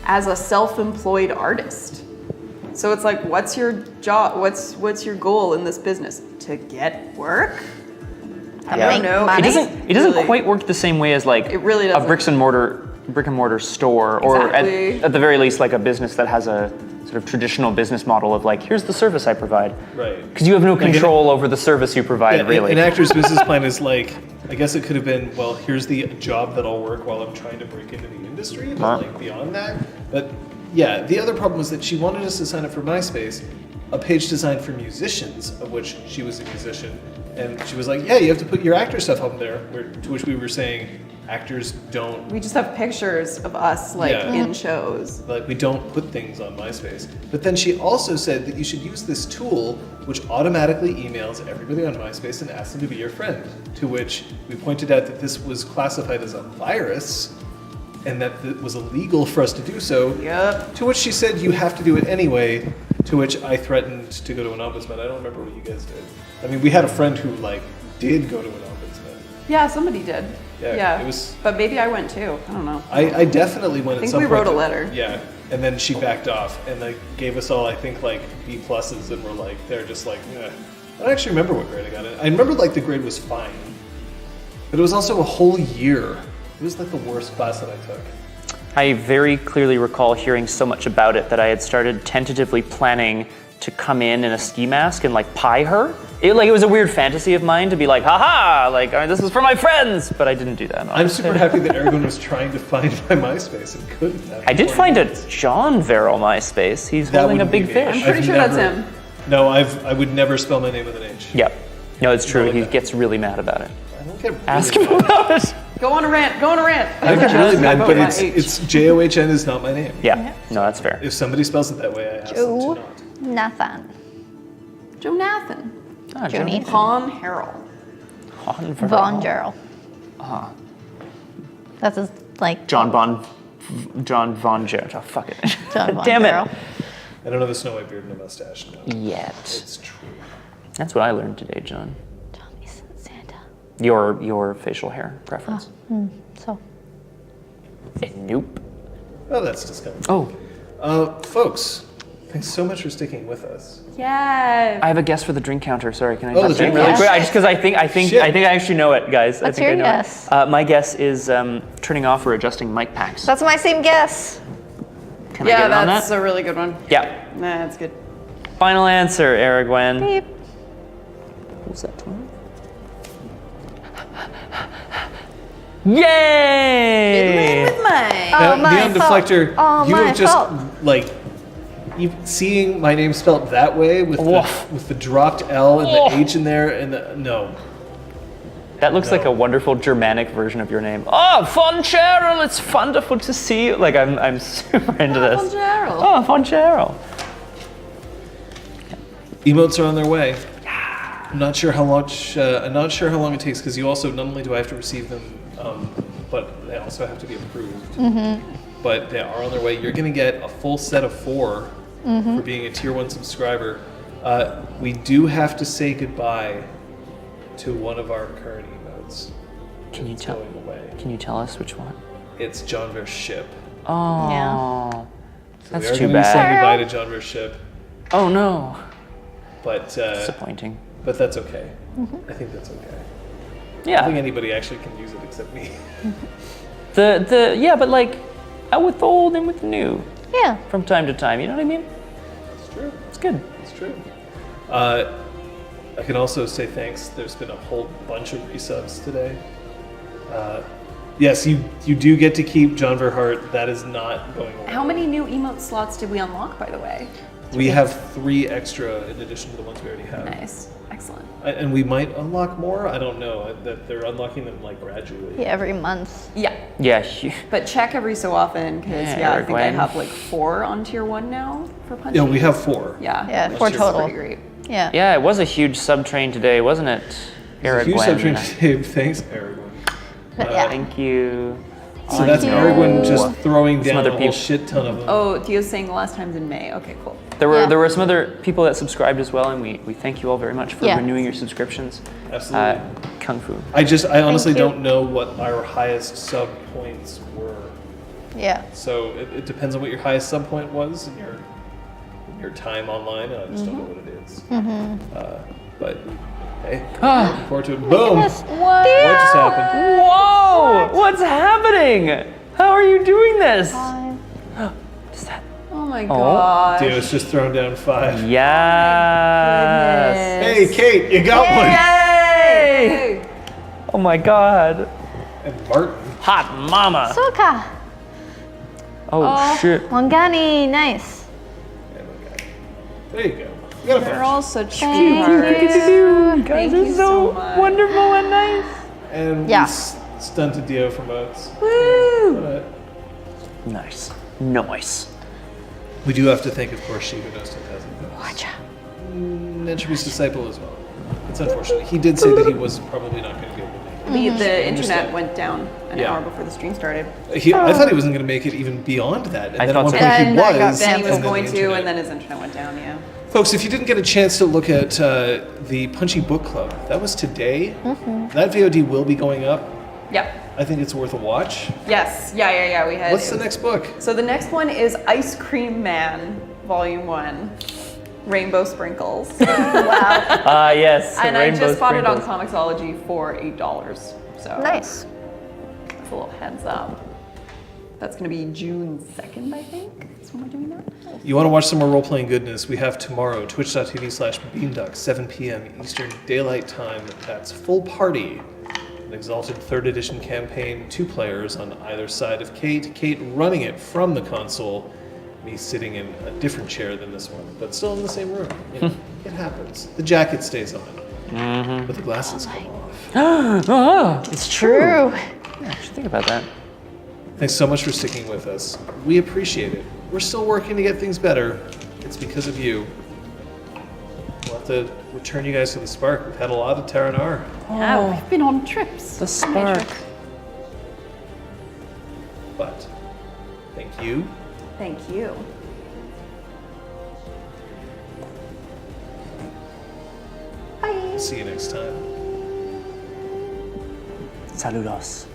as a self-employed artist. So it's like, what's your job? What's your goal in this business? To get work? I don't know. money? It doesn't Really- quite work the same way as like It really a doesn't. brick and mortar store, or Exactly. at the very least like a business that has a sort of traditional business model of like, here's the service I provide. Right. Because you have no control over the service you provide, really. An actor's business plan is like, I guess it could have been, well, here's the job that I'll work while I'm trying to break into the industry, but like beyond that. But yeah, the other problem was that she wanted us to sign up for MySpace, a page designed for musicians, of which she was a musician. And she was like, yeah, you have to put your actor stuff up there, to which we were saying, actors don't, We just have pictures of us like Yeah. in shows. like we don't put things on MySpace. But then she also said that you should use this tool which automatically emails everybody on MySpace and asks them to be your friend. To which we pointed out that this was classified as a virus and that it was illegal for us to do so. Yep. To which she said you have to do it anyway. To which I threatened to go to an ombudsman. I don't remember what you guys did. I mean, we had a friend who like did go to an ombudsman. Yeah, somebody did. Yeah, it was- But maybe I went too. I don't know. I definitely went. I think at some we point wrote a to- letter. Yeah, and then she backed off and like gave us all, I think, like B pluses, and we're like, they're just like, eh. I don't actually remember what grade I got in. I remember like the grade was fine, but it was also a whole year. It was like the worst class that I took. I very clearly recall hearing so much about it that I had started tentatively planning to come in a ski mask and like pie her. It was a weird fantasy of mine to be like, haha, like this is for my friends, but I didn't do that. I'm super happy that everyone was trying to find my MySpace and couldn't. I did find a John Verrill MySpace. He's That holding a wouldn't be big me. fish. I'm pretty I've sure that's never- him. No, I would never spell my name with an H. Yep. No, it's true. Really He bad. gets really mad about it. I don't get really Ask him mad. about it. Go on a rant. I'm really mad, but my it's H. it's John is not my name. Yeah. No, that's fair. If somebody spells it that way, I ask them to not. Nathan. Jonathan. Ah, Joni. Con Harrell. Von Gerald. Ah. That's his, like, John Von Gerald. Oh, fuck it. John Von Damn Gerald. it. I don't have a snow white beard and a mustache. No. Yet. It's true. That's what I learned today, John. Johnny's Santa. Your facial hair preference. So, Nope. Oh, that's disgusting. Oh, Folks, thanks so much for sticking with us. Yeah. I have a guess for the drink counter. Sorry, can I Oh, the just drink really counter. quick? I just because I think Shit. I actually know it, guys. What's I think your I know guess? It. My guess is turning off or adjusting mic packs. that's my same guess. Can I get in on that's that? a really good one. Yeah. Nah, that's good. Final answer, Aragwen. Beep. What's that? 12? Yay! With mine. Now, my Neon fault. Deflector, Oh, you my have just fault. like seeing my name spelled that way with Woof. the dropped L and Woof. the H in there and no. That looks like No. a wonderful Germanic version of your name. Oh, Von Cheryl, it's wonderful to see you. Like I'm super into this. Von Gerald. Oh, Von Cheryl. Emotes are on their way. I'm not sure how much. I'm not sure how long it takes because you also not only do I have to receive them, but they also have to be approved. But they are on their way. You're going to get a full set of 4 for being a tier 1 subscriber. We do have to say goodbye to one of our current emotes. Can you It's tell? going away. Can you tell us which one? It's John Ver's ship. Oh, Yeah. So that's we are too going to be saying bad. goodbye to John Ver's ship, Oh no, but disappointing. that's okay. I think that's okay. I don't think Yeah, anybody actually can use it except me. yeah, but like out with the old and with the new Yeah. from time to time. You know what I mean? It's true. It's good. It's true. I can also say thanks. There's been a whole bunch of resubs today. Yes, you do get to keep John Verhart. That is not going away. How many new emote slots did we unlock, by the way? We have 3 extra in addition to the ones we already have. Nice. Excellent. And we might unlock more. I don't know. That they're unlocking them like gradually. Yeah, every month. Yeah. Yeah. But check every so often because Yeah, I think I Gwen. have like 4 on tier 1 now for punching. Yeah, we have 4. Yeah. Yeah, which 4 is total. Pretty great. Yeah. Yeah, it was a huge sub train today, wasn't it? Huge Aragwen. subtrain today. Thanks, Aragwen. But yeah. Thank you. So that's you. Aragwen just throwing down other a whole people. shit ton of them. Oh, Theo's saying the last time's in May. Okay, cool. There were Yeah. there were some other people that subscribed as well, and we thank you all very much for Yeah. renewing your subscriptions. Absolutely. Kung Fu. I honestly you. don't know what our highest sub points were. Yeah. So it depends on what your highest sub point was in your time online. I just don't know what it is. But hey, looking forward to it. Boom! Yes. What just happened? Whoa! What's happening? How are you doing this? Is that? Oh my god. Dude, it's just thrown down 5. Yes. Hey, Kate, you got Yay! Oh my God. one. And Martin. Hot mama. Soka. Oh shit. Wangani. Nice. Oh my God. There you go. You got a They're bunch. all such Thank sweethearts. you. You guys Thank are you so so much. wonderful and nice. And Yeah. we stunted Dio for modes. Woo! But Nice. Nice. we do have to thank, of course, she who knows 10,000 modes. And Entropy's disciple as well. It's unfortunate. He did say that he was probably not going to be able to make it. The internet Understand. went down an Yeah. hour before the stream started. I thought he wasn't going to make it even beyond that. And I then thought at one so. point he And that got was. banned. Then he was and then going the to, internet. and then his internet went down, yeah. Folks, if you didn't get a chance to look at the Punchy Book Club, that was today. That VOD will be going up. Yep. I think it's worth a watch. Yes. Yeah. We had. What's the next book? So the next one is Ice Cream Man, Volume 1. Rainbow Sprinkles. Yes. the And I rainbow just bought it on sprinkles. Comixology for $8. So Nice. that's a little heads up. That's going to be June 2nd, I think. That's when we're doing that. You want to watch some more role-playing goodness? We have tomorrow, twitch.tv/beamduck, 7 p.m. Eastern Daylight Time. That's Full Party, an Exalted 3rd Edition campaign, 2 players on either side of Kate. Kate running it from the console, me sitting in a different chair than this one, but still in the same room. You know, it happens. The jacket stays on, but the glasses come off. Oh, it's true. True. Yeah, I should think about that. Thanks so much for sticking with us. We appreciate it. We're still working to get things better. It's because of you. We'll have to return you guys to the Spark. We've had a lot of Terranar. Yeah, we've been on trips. The spark. But thank you. Thank you. Bye. See you next time. Saludos.